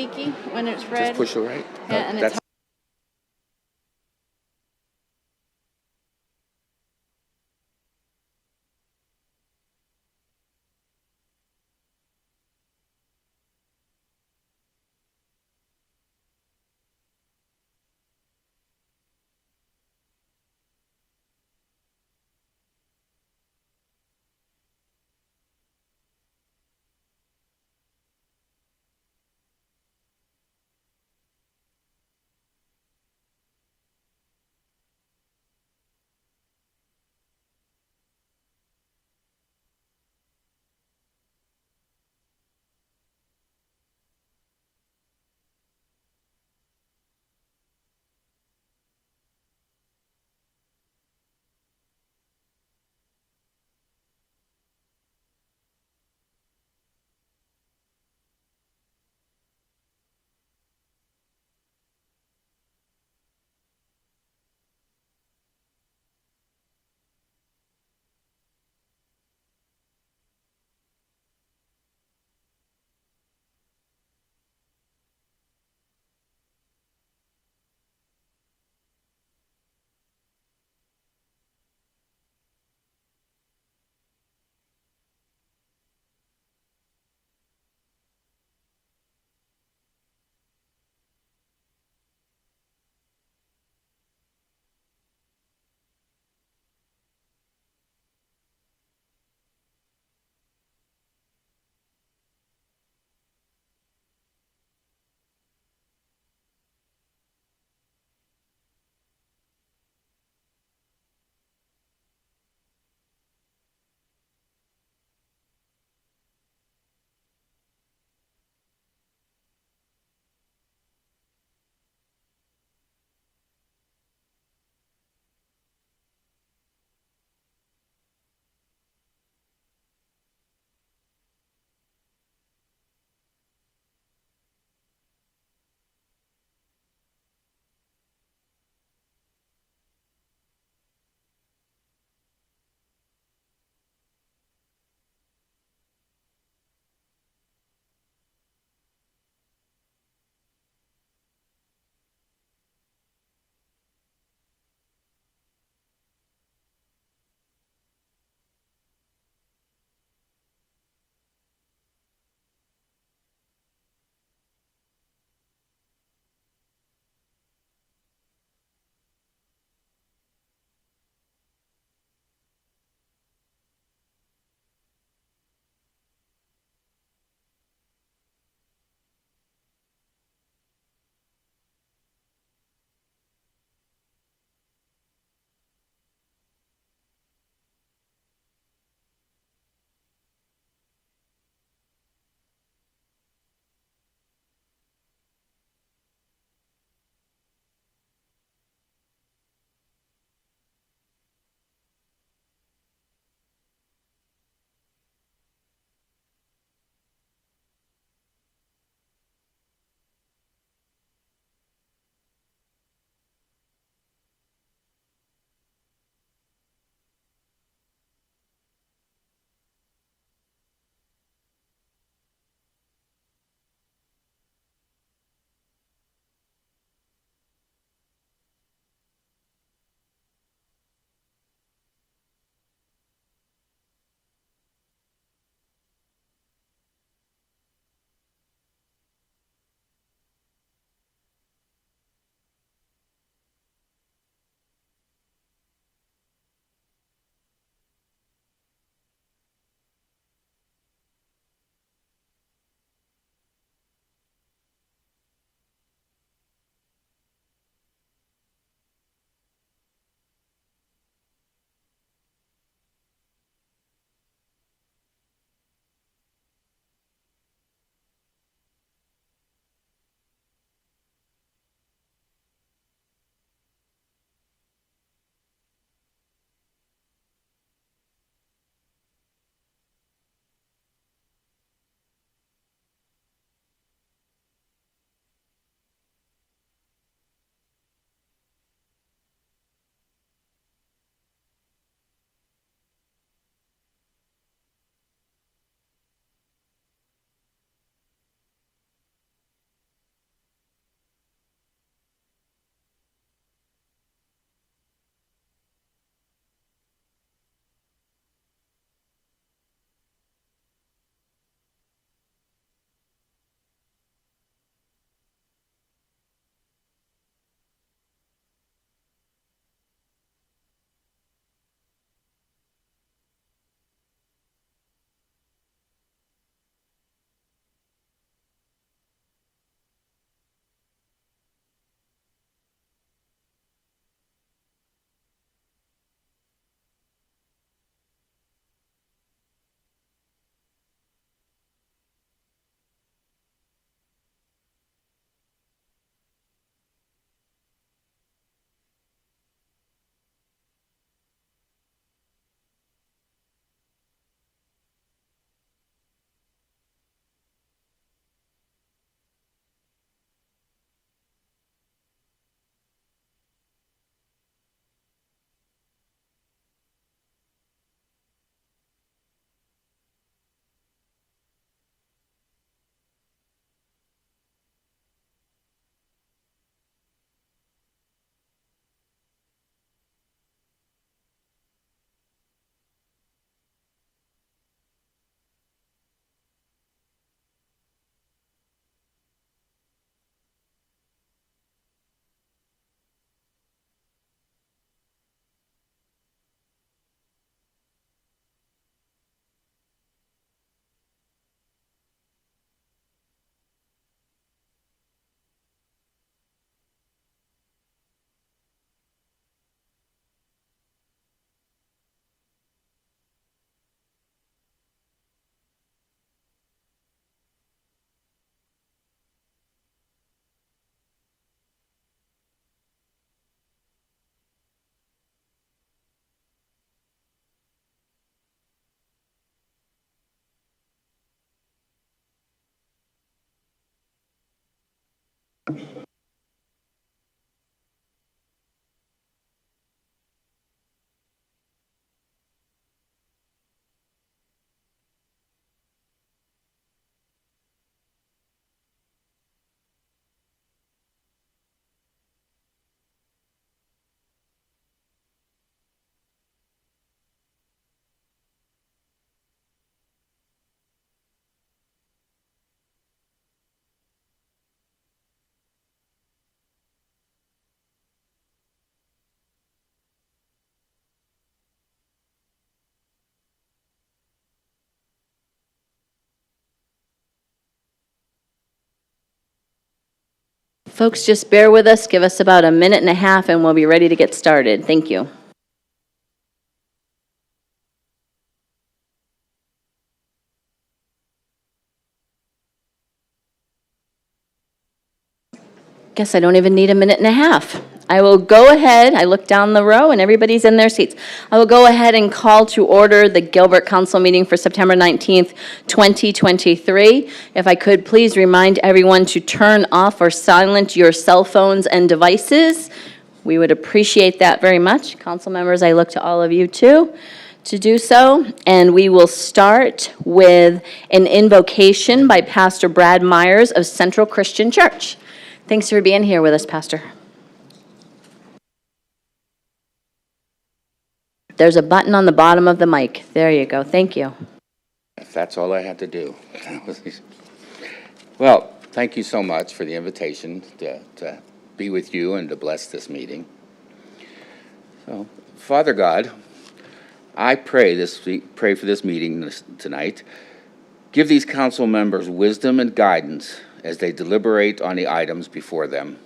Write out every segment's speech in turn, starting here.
Sticky when it's Just red. push it right. Yeah, and it's That's Folks, just bear with us. Give us about a minute and a half, and we'll be ready to get started. Thank you. Guess I don't even need a minute and a half. I will go ahead, I look down the row and everybody's in their seats. I will go ahead and call to order the Gilbert Council meeting for September 19th, 2023. If I could please remind everyone to turn off or silence your cell phones and devices. We would appreciate that very much. Council members, I look to all of you too to do so. And we will start with an invocation by Pastor Brad Myers of Central Christian Church. Thanks for being here with us, Pastor. There's a button on the bottom of the mic. There you go. Thank you. If that's all I had to do. Well, thank you so much for the invitation to be with you and to bless this meeting. So, Father God, I pray for this meeting tonight. Give these council members wisdom and guidance as they deliberate on the items before them.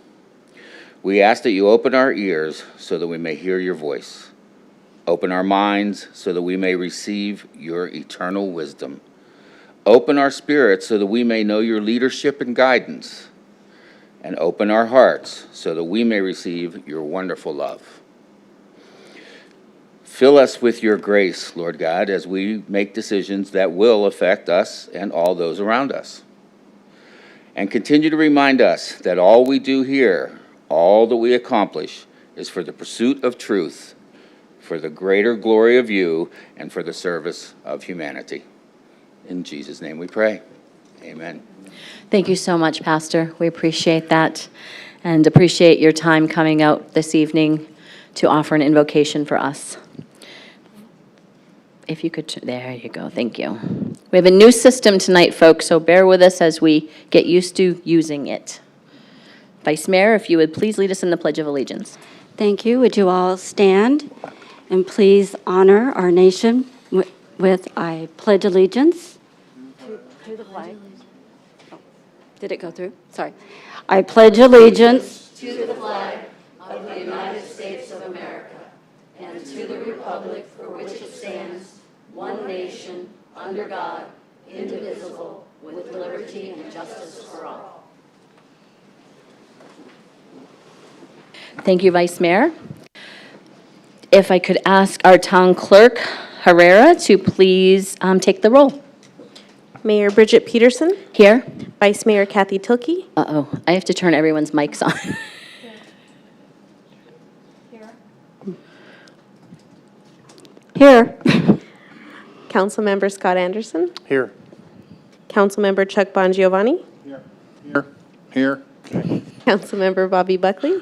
We ask that you open our ears so that we may hear your voice. Open our minds so that we may receive your eternal wisdom. Open our spirits so that we may know your leadership and guidance. And open our hearts so that we may receive your wonderful love. Fill us with your grace, Lord God, as we make decisions that will affect us and all those around us. And continue to remind us that all we do here, all that we accomplish, is for the pursuit of truth, for the greater glory of you, and for the service of humanity. In Jesus' name we pray. Amen. Thank you so much, Pastor. We appreciate that and appreciate your time coming out this evening to offer an invocation for us. If you could, there you go, thank you. We have a new system tonight, folks, so bear with us as we get used to using it. Vice Mayor, if you would please lead us in the Pledge of Allegiance. Thank you. Would you all stand and please honor our nation with I pledge allegiance to the flag. Oh, did it go through? Sorry. I pledge allegiance To the flag of the United States of America and to the republic for which it stands, one nation, under God, indivisible, with liberty and justice for all. Thank you, Vice Mayor. If I could ask our town clerk, Herrera, to please take the roll. Mayor Bridget Peterson, Here. Vice Mayor Kathy Tilkey, Uh-oh, I have to turn everyone's mics on. here. Councilmember Scott Anderson, Here. Councilmember Chuck Bongiovanni, Here. Councilmember Bobby Buckley,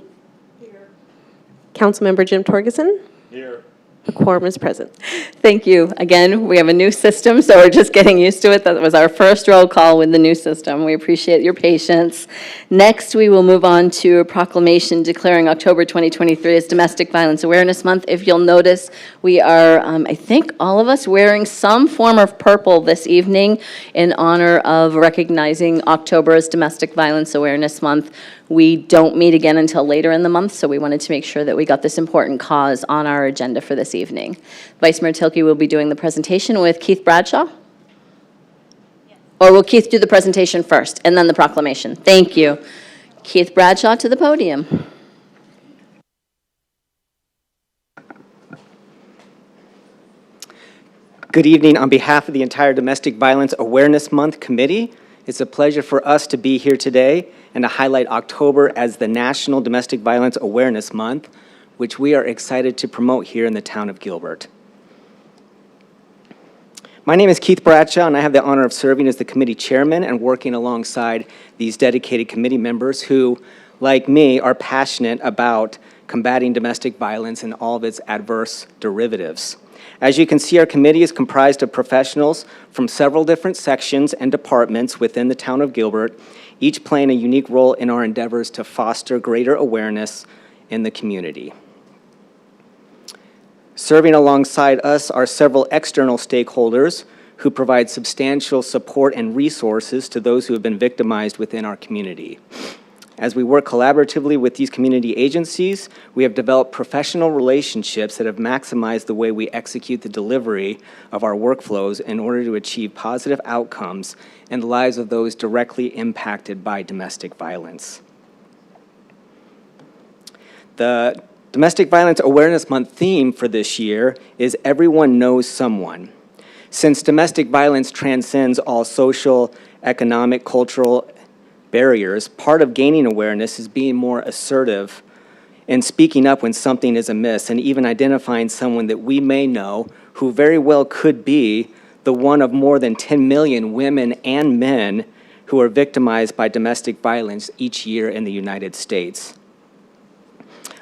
Councilmember Jim Torgerson. Here. A quorum is present. Thank you. Again, we have a new system, so we're just getting used to it. That was our first roll call with the new system. We appreciate your patience. Next, we will move on to a proclamation declaring October 2023 as Domestic Violence Awareness Month. If you'll notice, we are, I think, all of us wearing some form of purple this evening in honor of recognizing October as Domestic Violence Awareness Month. We don't meet again until later in the month, so we wanted to make sure that we got this important cause on our agenda for this evening. Vice Mayor Tilkey will be doing the presentation with Keith Bradshaw? Yes. Or will Keith do the presentation first and then the proclamation? Thank you. Keith Bradshaw to the podium. Good evening. On behalf of the entire Domestic Violence Awareness Month Committee, It's a pleasure for us to be here today and to highlight October as the National Domestic Violence Awareness Month, which we are excited to promote here in the town of Gilbert. My name is Keith Bradshaw, and I have the honor of serving as the committee chairman and working alongside these dedicated committee members who, like me, are passionate about combating domestic violence and all of its adverse derivatives. As you can see, our committee is comprised of professionals from several different sections and departments within the town of Gilbert, each playing a unique role in our endeavors to foster greater awareness in the community. Serving alongside us are several external stakeholders who provide substantial support and resources to those who have been victimized within our community. As we work collaboratively with these community agencies, we have developed professional relationships that have maximized the way we execute the delivery of our workflows in order to achieve positive outcomes in the lives of those directly impacted by domestic violence. The Domestic Violence Awareness Month theme for this year is Everyone Knows Someone. Since domestic violence transcends all social, economic, cultural barriers, part of gaining awareness is being more assertive and speaking up when something is amiss, and even identifying someone that we may know who very well could be the one of more than 10 million women and men who are victimized by domestic violence each year in the United States.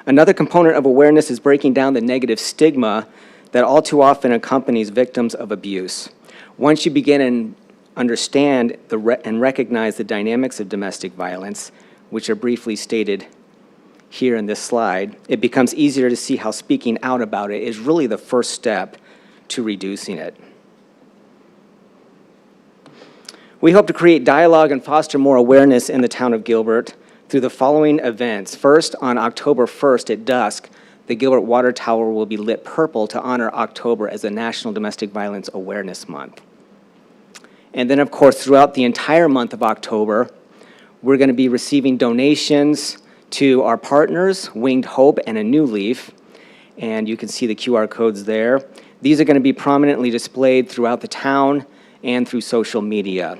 Another component of awareness is breaking down the negative stigma that all too often accompanies victims of abuse. Once you begin and understand and recognize the dynamics of domestic violence, which are briefly stated here in this slide, it becomes easier to see how speaking out about it is really the first step to reducing it. We hope to create dialogue and foster more awareness in the town of Gilbert through the following events. First, on October 1st at dusk, the Gilbert Water Tower will be lit purple to honor October as the National Domestic Violence Awareness Month. And then, of course, throughout the entire month of October, we're going to be receiving donations to our partners, Winged Hope and A New Leaf, and you can see the QR codes there. These are going to be prominently displayed throughout the town and through social media.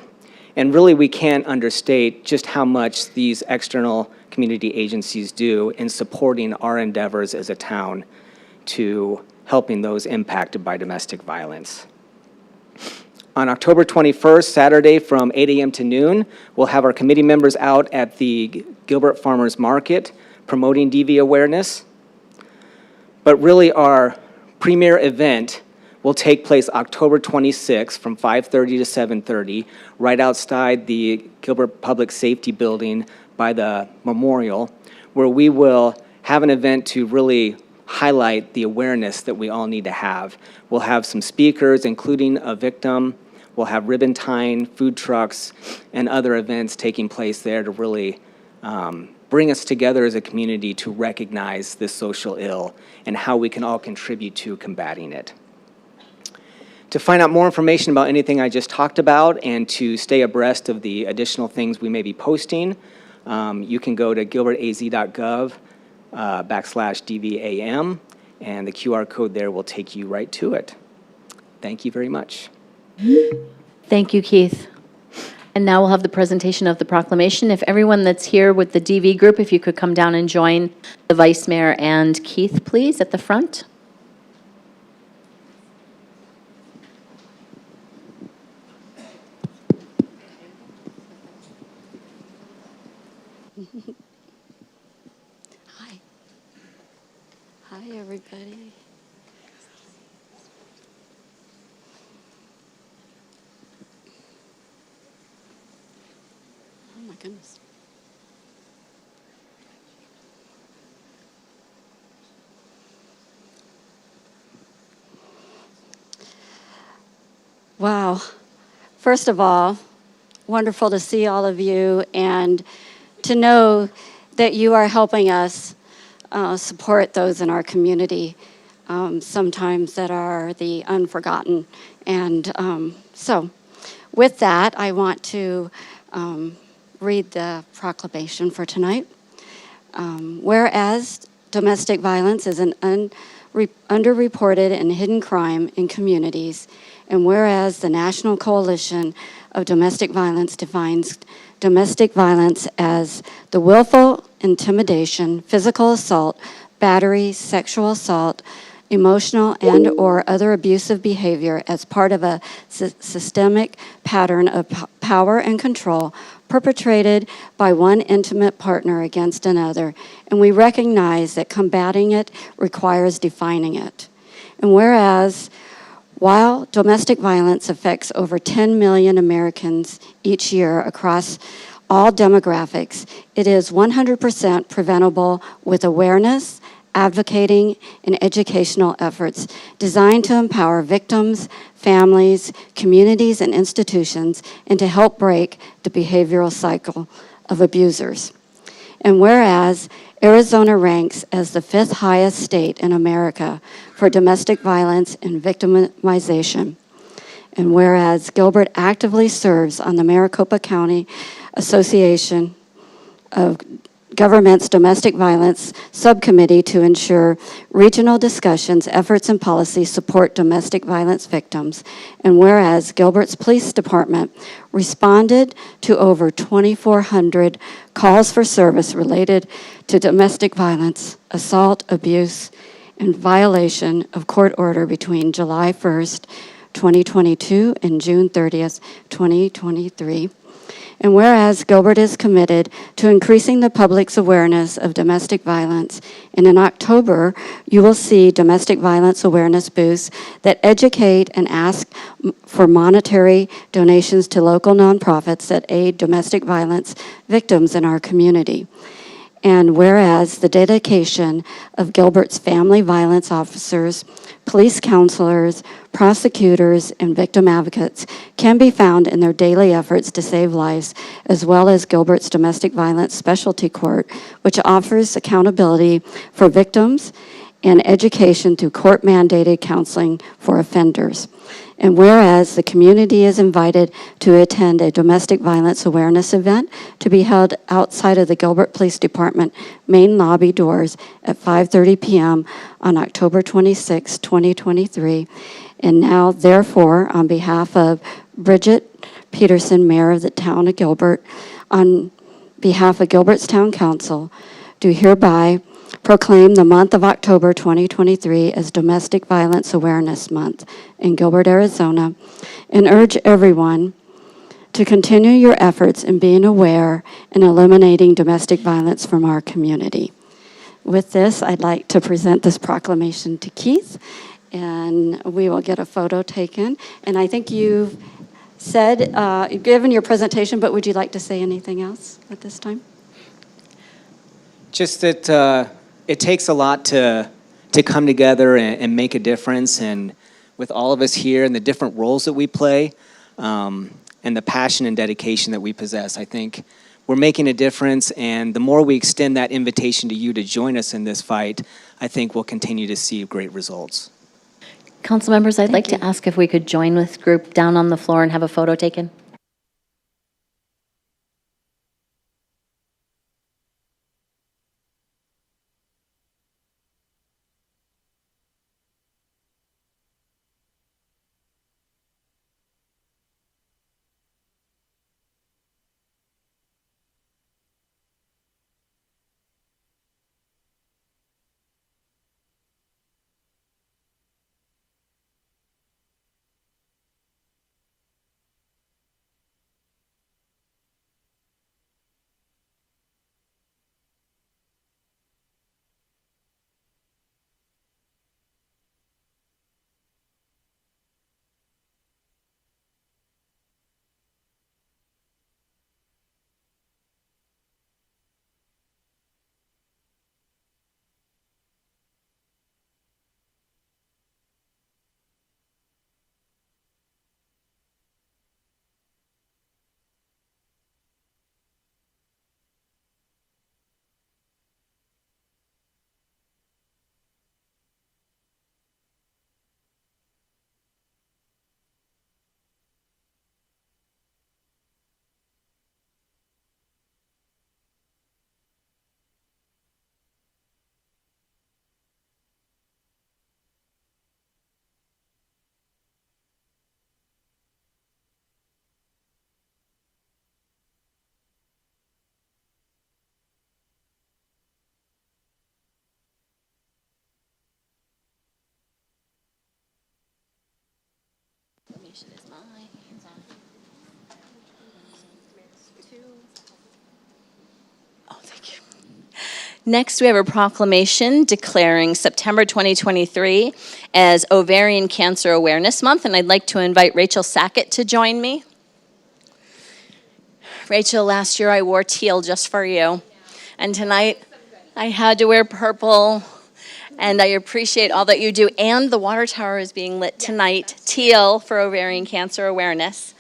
And really, we can't understate just how much these external community agencies do in supporting our endeavors as a town to helping those impacted by domestic violence. On October 21st, Saturday from 8 a.m. to noon, we'll have our committee members out at the Gilbert Farmers Market promoting DV awareness. But really, our premier event will take place October 26th from 5:30 to 7:30, right outside the Gilbert Public Safety Building by the memorial, where we will have an event to really highlight the awareness that we all need to have. We'll have some speakers, including a victim. We'll have ribbon tying, food trucks, and other events taking place there to really bring us together as a community to recognize this social ill and how we can all contribute to combating it. To find out more information about anything I just talked about and to stay abreast of the additional things we may be posting, you can go to gilbertaz.gov /DVAM, and the QR code there will take you right to it. Thank you very much. Thank you, Keith. And now we'll have the presentation of the proclamation. If everyone that's here with the DV group, if you could come down and join the Vice Mayor and Keith, please, at the front. Hi. Hi, everybody. Oh, my goodness. Wow. First of all, wonderful to see all of you and to know that you are helping us support those in our community, sometimes that are the unforgotten. And so with that, I want to read the proclamation for tonight. Whereas domestic violence is an underreported and hidden crime in communities, and whereas the National Coalition of Domestic Violence defines domestic violence as the willful intimidation, physical assault, battery, sexual assault, emotional and/or other abusive behavior as part of a systemic pattern of power and control perpetrated by one intimate partner against another, and we recognize that combating it requires defining it. And whereas, while domestic violence affects over 10 million Americans each year across all demographics, it is 100% preventable with awareness, advocating, and educational efforts designed to empower victims, families, communities, and institutions, and to help break the behavioral cycle of abusers. And whereas Arizona ranks as the 5th highest state in America for domestic violence and victimization, and whereas Gilbert actively serves on the Maricopa County Association of Government's Domestic Violence Subcommittee to ensure regional discussions, efforts, and policies support domestic violence victims. And whereas Gilbert's Police Department responded to over 2,400 calls for service related to domestic violence, assault, abuse, and violation of court order between July 1st, 2022 and June 30th, 2023. And whereas Gilbert is committed to increasing the public's awareness of domestic violence, and in October, you will see domestic violence awareness booths that educate and ask for monetary donations to local nonprofits that aid domestic violence victims in our community. And whereas the dedication of Gilbert's family violence officers, police counselors, prosecutors, and victim advocates can be found in their daily efforts to save lives, as well as Gilbert's Domestic Violence Specialty Court, which offers accountability for victims and education through court-mandated counseling for offenders. And whereas the community is invited to attend a domestic violence awareness event to be held outside of the Gilbert Police Department main lobby doors at 5:30 p.m. on October 26, 2023. And now, therefore, on behalf of Bridget Peterson, Mayor of the Town of Gilbert, on behalf of Gilbert's Town Council, do hereby proclaim the month of October 2023 as Domestic Violence Awareness Month in Gilbert, Arizona, and urge everyone to continue your efforts in being aware and eliminating domestic violence from our community. With this, I'd like to present this proclamation to Keith, and we will get a photo taken. And I think you've said, given your presentation, but would you like to say anything else at this time? Just that it takes a lot to come together and make a difference, and with all of us here and the different roles that we play, and the passion and dedication that we possess, I think we're making a difference, and the more we extend that invitation to you to join us in this fight, I think we'll continue to see great results. Council members, I'd like to ask if we could join with group down on the floor and have a photo taken. proclamation is my hands on. Oh, thank you. Next, we have a proclamation declaring September 2023 as Ovarian Cancer Awareness Month, and I'd like to invite Rachel Sackett to join me. Rachel, last year I wore teal just for you, and tonight I had to wear purple, and I appreciate all that you do, and the water tower is being lit tonight, teal for ovarian cancer awareness.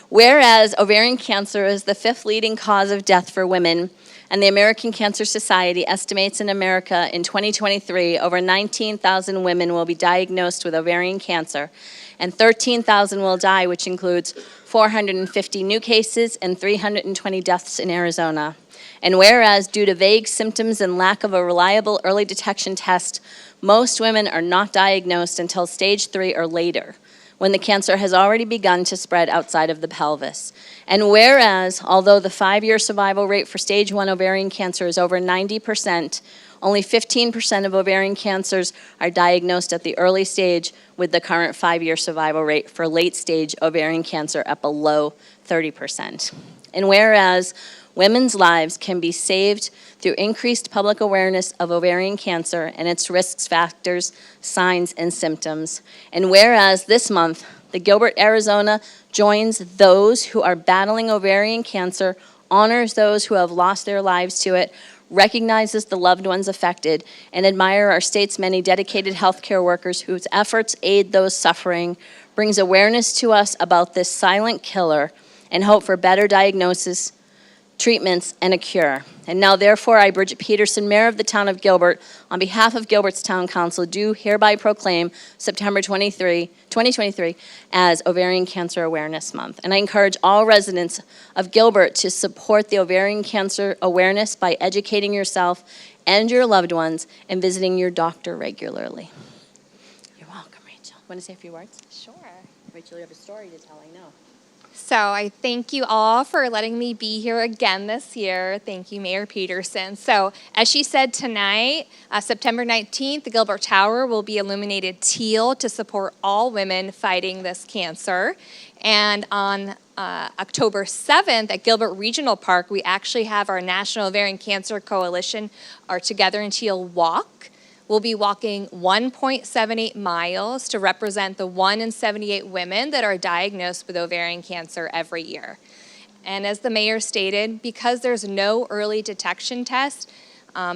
Whereas ovarian cancer is the 5th leading cause of death for women, and the American Cancer Society estimates in America in 2023 over 19,000 women will be diagnosed with ovarian cancer, and 13,000 will die, which includes 450 new cases and 320 deaths in Arizona. And whereas due to vague symptoms and lack of a reliable early detection test, most women are not diagnosed until stage 3 or later, when the cancer has already begun to spread outside of the pelvis. And whereas, although the 5-year survival rate for stage 1 ovarian cancer is over 90%, only 15% of ovarian cancers are diagnosed at the early stage, with the current 5-year survival rate for late-stage ovarian cancer at below 30%. And whereas women's lives can be saved through increased public awareness of ovarian cancer and its risk factors, signs, and symptoms. And whereas this month, the Gilbert, Arizona joins those who are battling ovarian cancer, honors those who have lost their lives to it, recognizes the loved ones affected, and admire our state's many dedicated healthcare workers whose efforts aid those suffering, brings awareness to us about this silent killer and hope for better diagnosis, treatments, and a cure. And now, therefore, I, Bridget Peterson, Mayor of the Town of Gilbert, on behalf of Gilbert's Town Council, do hereby proclaim September 2023 as Ovarian Cancer Awareness Month. And I encourage all residents of Gilbert to support the ovarian cancer awareness by educating yourself and your loved ones and visiting your doctor regularly. You're welcome, Rachel. Want to say a few words? Sure. Rachel, you have a story to tell, I know. So I thank you all for letting me be here again this year. Thank you, Mayor Peterson. So as she said tonight, September 19th, the Gilbert Tower will be illuminated teal to support all women fighting this cancer. And on October 7th at Gilbert Regional Park, we actually have our National Ovarian Cancer Coalition, our Together in Teal walk. We'll be walking 1.78 miles to represent the 1 in 78 women that are diagnosed with ovarian cancer every year. And as the mayor stated, because there's no early detection test,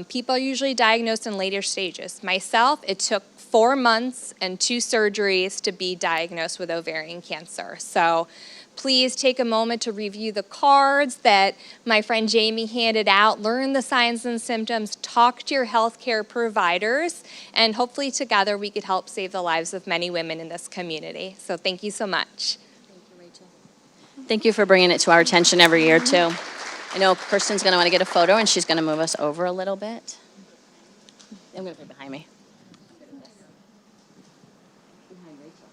people are usually diagnosed in later stages. Myself, it took 4 months and 2 surgeries to be diagnosed with ovarian cancer. So please take a moment to review the cards that my friend Jamie handed out, learn the signs and symptoms, talk to your healthcare providers, and hopefully together we could help save the lives of many women in this community. So thank you so much. Thank you, Rachel. Thank you for bringing it to our attention every year, too. I know Kirsten's going to want to get a photo, and she's going to move us over a little bit. I'm going to put it behind me. Behind Rachel.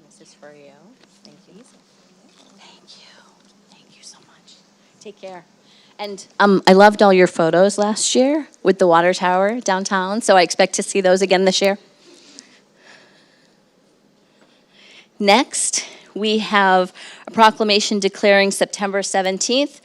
This is for you. Thank you. Thank you. Thank you so much. Take care. And I loved all your photos last year with the water tower downtown, so I expect to see those again this year. Next, we have a proclamation declaring September 17th,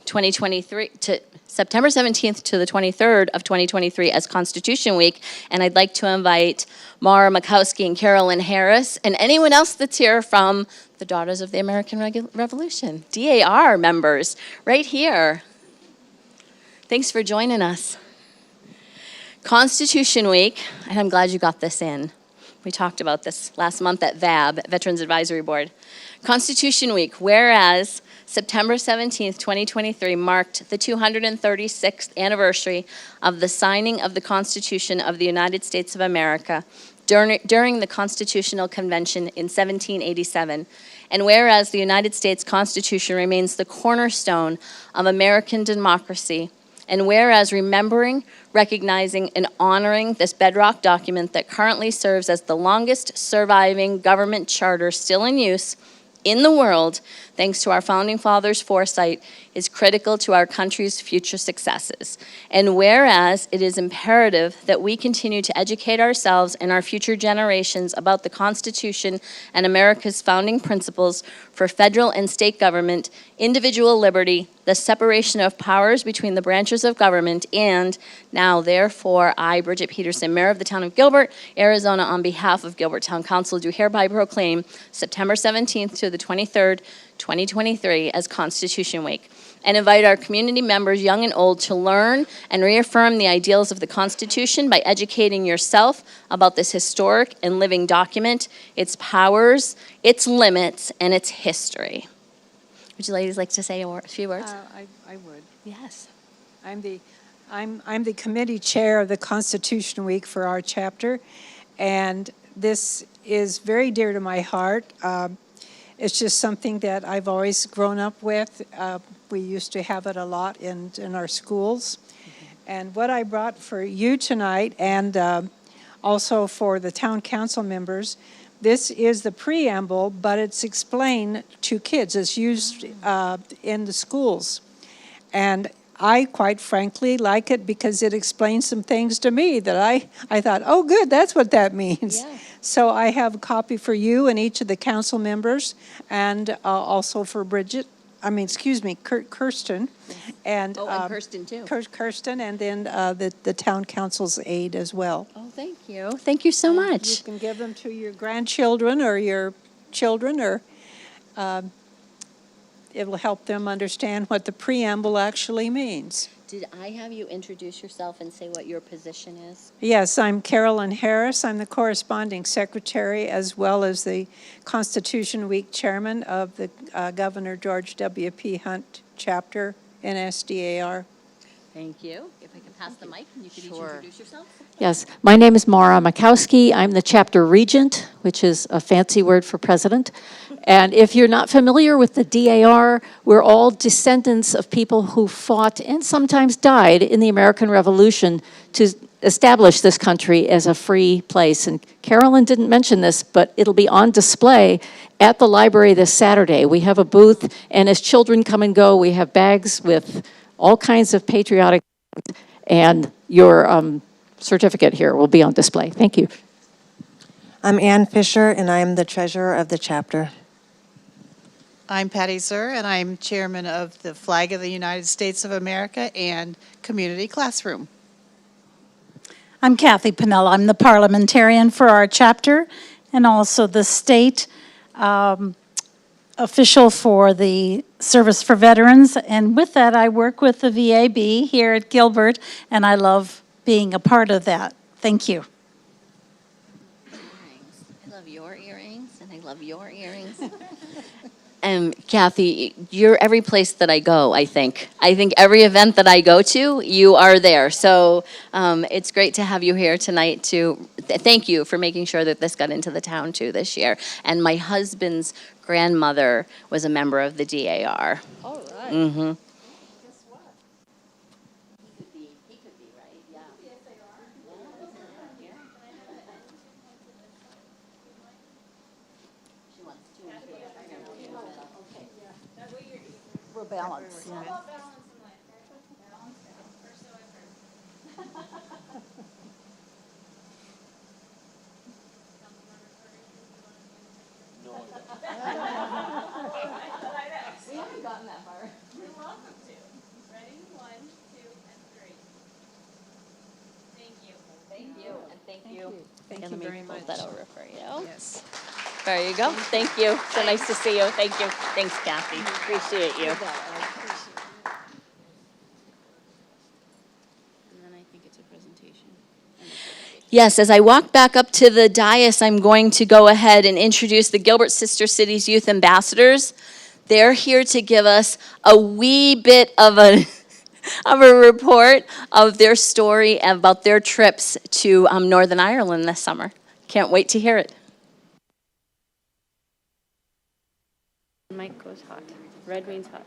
2023, to September 17th to the 23rd of 2023 as Constitution Week, and I'd like to invite Mara Makowski and Carolyn Harris and anyone else that's here from the Daughters of the American Revolution, DAR members, right here. Thanks for joining us. Constitution Week, and I'm glad you got this in. We talked about this last month at VAB, Veterans Advisory Board. Constitution Week, whereas September 17th, 2023 marked the 236th anniversary of the signing of the Constitution of the United States of America during the Constitutional Convention in 1787. And whereas the United States Constitution remains the cornerstone of American democracy, and whereas remembering, recognizing, and honoring this bedrock document that currently serves as the longest surviving government charter still in use, in the world, thanks to our founding fathers' foresight, is critical to our country's future successes. And whereas it is imperative that we continue to educate ourselves and our future generations about the Constitution and America's founding principles for federal and state government, individual liberty, the separation of powers between the branches of government, and now, therefore, I, Bridget Peterson, Mayor of the Town of Gilbert, Arizona, on behalf of Gilbert Town Council, do hereby proclaim September 17th to the 23rd, 2023 as Constitution Week, and invite our community members, young and old, to learn and reaffirm the ideals of the Constitution by educating yourself about this historic and living document, its powers, its limits, and its history. Would you ladies like to say a few words? I would. Yes. I'm the committee chair of the Constitution Week for our chapter, and this is very dear to my heart. It's just something that I've always grown up with. We used to have it a lot in our schools. And what I brought for you tonight, and also for the town council members, this is the preamble, but it's explained to kids. It's used in the schools. And I, quite frankly, like it because it explains some things to me that I thought, oh, good, that's what that means. Yeah. So I have a copy for you and each of the council members, and also for Kirsten. And, and Kirsten, too. Kirsten, and then the town council's aide as well. Oh, thank you. Thank you so You much. can give them to your grandchildren or your children, or it will help them understand what the preamble actually means. Did I have you introduce yourself and say what your position is? Yes, I'm Carolyn Harris. I'm the corresponding secretary as well as the Constitution Week chairman of the Governor George W.P. Hunt chapter in SDAR. Thank you. If I could pass the mic, and you could each introduce yourself. Yes, my name is Mara Makowski. I'm the chapter regent, which is a fancy word for president. And if you're not familiar with the DAR, we're all descendants of people who fought and sometimes died in the American Revolution to establish this country as a free place. And Carolyn didn't mention this, but it'll be on display at the library this Saturday. We have a booth, and as children come and go, we have bags with all kinds of patriotic, and your certificate here will be on display. Thank you. I'm Ann Fisher, and I'm the treasurer of the chapter. I'm Patty Zur, and I'm chairman of the Flag of the United States of America and Community Classroom. I'm Kathy Pennell. I'm the parliamentarian for our chapter and also the state official for the Service for Veterans. And with that, I work with the VAB here at Gilbert, and I love being a part of that. Thank you. I love your earrings, and I love your earrings. Kathy, you're every place that I go, I think. I think every event that I go to, you are there. So it's great to have you here tonight to thank you for making sure that this got into the town too this year. And my husband's grandmother was a member of the DAR. All right. Mm-hmm. Guess what? He could be, right? Yeah. We're balanced. We haven't gotten that far. You're welcome to. Ready? 1, 2, and 3. Thank you. Thank you, and thank you. Thank And you let me very fold much. that over for you. Yes. There you go. Thank you. So nice to see you. Thank you. Thanks, Kathy. Appreciate you. And then I think it's a presentation. Yes, as I walk back up to the dais, I'm going to go ahead and introduce the Gilbert Sister Cities Youth Ambassadors. They're here to give us a wee bit of a report of their story about their trips to Northern Ireland this summer. Can't wait to hear it. Mic goes hot. Red means hot.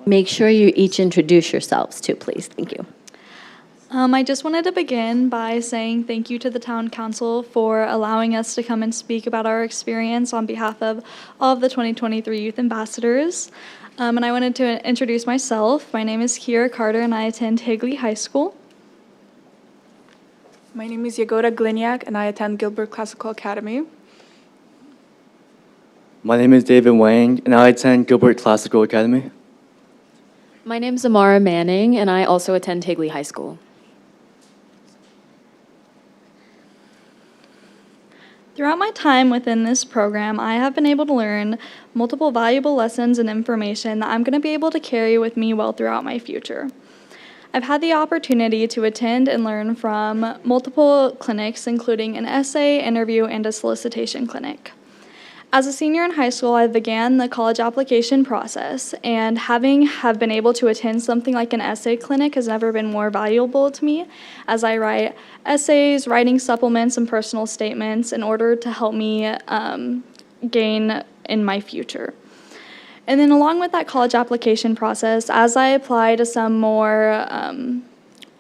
Make sure you each introduce yourselves too, please. Thank you. I just wanted to begin by saying thank you to the town council for allowing us to come and speak about our experience on behalf of all of the 2023 youth ambassadors. And I wanted to introduce myself. My name is Kiera Carter and I attend Higley High School. My name is Yagoda Gliniak, and I attend Gilbert Classical Academy. My name is David Wang, and I attend Gilbert Classical Academy. My name is Amara Manning, and I also attend Higley High School. Throughout my time within this program, I have been able to learn multiple valuable lessons and information that I'm going to be able to carry with me well throughout my future. I've had the opportunity to attend and learn from multiple clinics, including an essay, interview, and a solicitation clinic. As a senior in high school, I began the college application process, and have been able to attend something like an essay clinic has never been more valuable to me, as I write essays, writing supplements, and personal statements in order to help me gain in my future. And then along with that college application process, as I apply to some more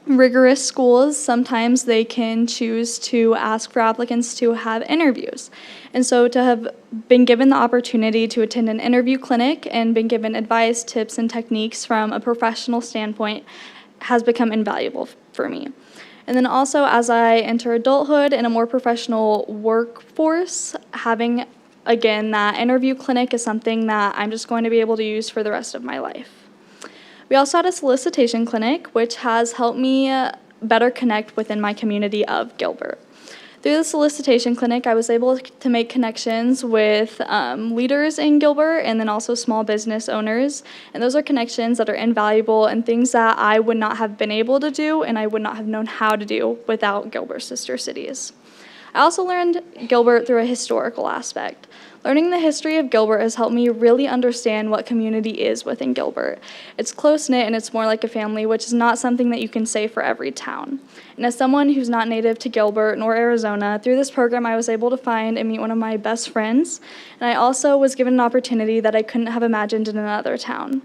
rigorous schools, sometimes they can choose to ask for applicants to have interviews. And so to have been given the opportunity to attend an interview clinic and been given advice, tips, and techniques from a professional standpoint has become invaluable for me. And then also as I enter adulthood and a more professional workforce, having, again, that interview clinic is something that I'm just going to be able to use for the rest of my life. We also had a solicitation clinic, which has helped me better connect within my community of Gilbert. Through the solicitation clinic, I was able to make connections with leaders in Gilbert and then also small business owners. And those are connections that are invaluable and things that I would not have been able to do and I would not have known how to do without Gilbert's sister cities. I also learned Gilbert through a historical aspect. Learning the history of Gilbert has helped me really understand what community is within Gilbert. It's close-knit and it's more like a family, which is not something that you can say for every town. And as someone who's not native to Gilbert nor Arizona, through this program I was able to find and meet one of my best friends, and I also was given an opportunity that I couldn't have imagined in another town.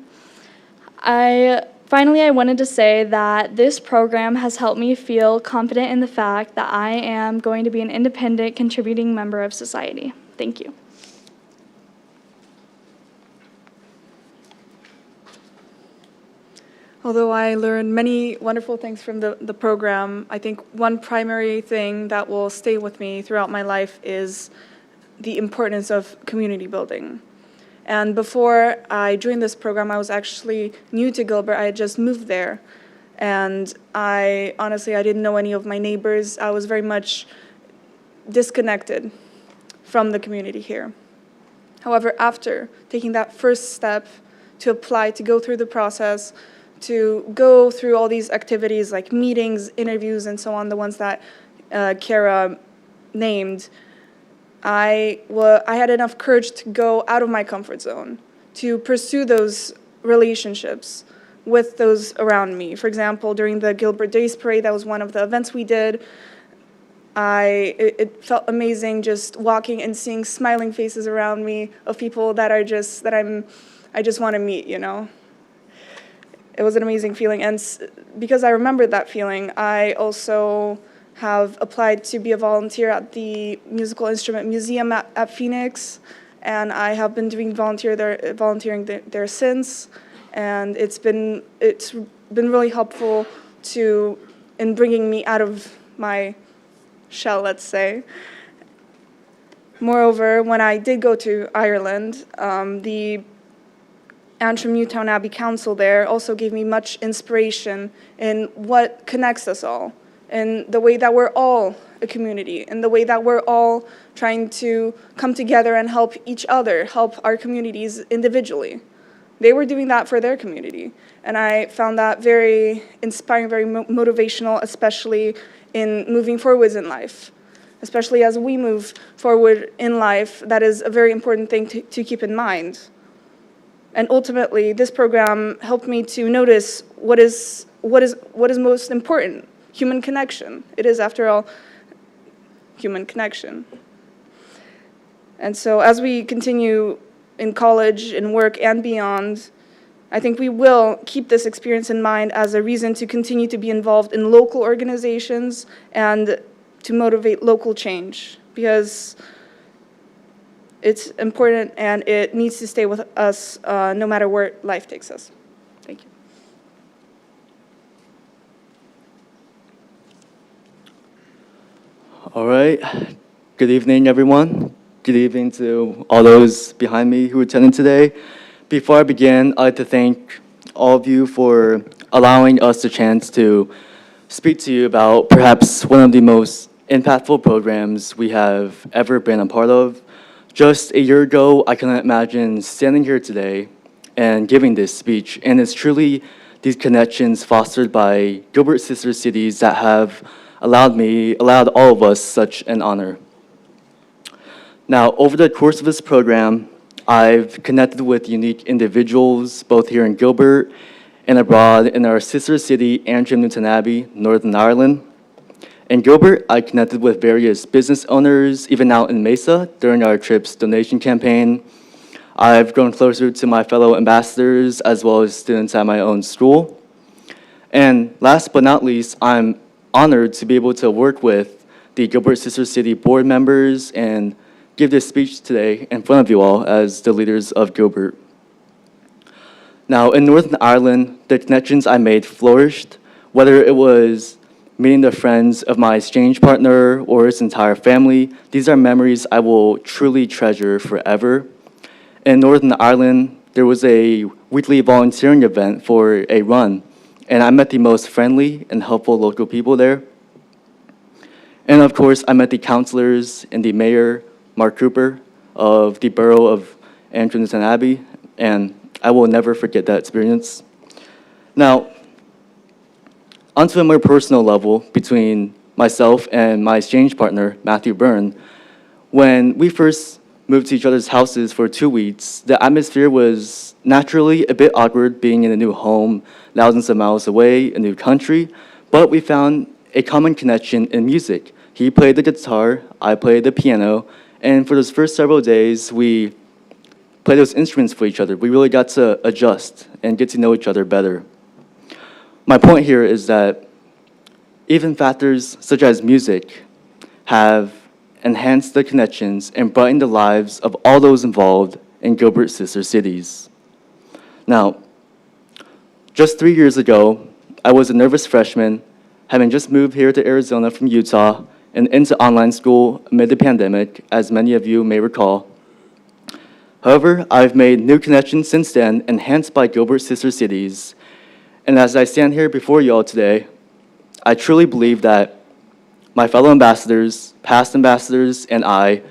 Finally, I wanted to say that this program has helped me feel confident in the fact that I am going to be an independent, contributing member of society. Thank you. Although I learned many wonderful things from the program, I think one primary thing that will stay with me throughout my life is the importance of community building. And before I joined this program, I was actually new to Gilbert. I had just moved there. And I didn't know any of my neighbors. I was very much disconnected from the community here. However, after taking that first step to apply, to go through the process, to go through all these activities like meetings, interviews, and so on, the ones that Kiera named, I had enough courage to go out of my comfort zone, to pursue those relationships with those around me. For example, during the Gilbert Days Parade, that was one of the events we did. It felt amazing just walking and seeing smiling faces around me of people that I just want to meet, you know. It was an amazing feeling, and because I remembered that feeling, I also have applied to be a volunteer at the Musical Instrument Museum at Phoenix, and I have been doing volunteering there since, and it's been really helpful in bringing me out of my shell, let's say. Moreover, when I did go to Ireland, the Antrim Newtown Abbey Council there also gave me much inspiration in what connects us all, and the way that we're all a community, and the way that we're all trying to come together and help each other, help our communities individually. They were doing that for their community, and I found that very inspiring, very motivational, especially in moving forwards in life. especially as we move forward in life. That is a very important thing to keep in mind. And ultimately, this program helped me to notice what is most important: human connection. It is, after all, human connection. And so as we continue in college, in work, and beyond, I think we will keep this experience in mind as a reason to continue to be involved in local organizations and to motivate local change, because it's important and it needs to stay with us no matter where life takes us. Thank you. All right. Good evening, everyone. Good evening to all those behind me who attended today. Before I begin, I'd like to thank all of you for allowing us the chance to speak to you about perhaps one of the most impactful programs we have ever been a part of. Just a year ago, I couldn't imagine standing here today and giving this speech, and it's truly these connections fostered by Gilbert Sister Cities that have allowed all of us such an honor. Now, over the course of this program, I've connected with unique individuals, both here in Gilbert and abroad in our sister city, Antrim Newton Abbey, Northern Ireland. In Gilbert, I connected with various business owners, even out in Mesa, during our TRIPS donation campaign. I've grown closer to my fellow ambassadors, as well as students at my own school. And last but not least, I'm honored to be able to work with the Gilbert Sister City board members and give this speech today in front of you all as the leaders of Gilbert. Now, in Northern Ireland, the connections I made flourished, whether it was meeting the friends of my exchange partner or his entire family. These are memories I will truly treasure forever. In Northern Ireland, there was a weekly volunteering event for a run, and I met the most friendly and helpful local people there. And of course, I met the councilors and the mayor, Mark Cooper, of the borough of Antrim Newton Abbey, and I will never forget that experience. Now, onto a more personal level between myself and my exchange partner, Matthew Byrne. When we first moved to each other's houses for 2 weeks, the atmosphere was naturally a bit awkward, being in a new home, thousands of miles away, a new country, but we found a common connection in music. He played the guitar, I played the piano, and for those first several days, we played those instruments for each other. We really got to adjust and get to know each other better. My point here is that even factors such as music have enhanced the connections and brightened the lives of all those involved in Gilbert Sister Cities. Now, just 3 years ago, I was a nervous freshman, having just moved here to Arizona from Utah and into online school amid the pandemic, as many of you may recall. However, I've made new connections since then, enhanced by Gilbert Sister Cities. And as I stand here before you all today, I truly believe that my fellow ambassadors, past ambassadors, and I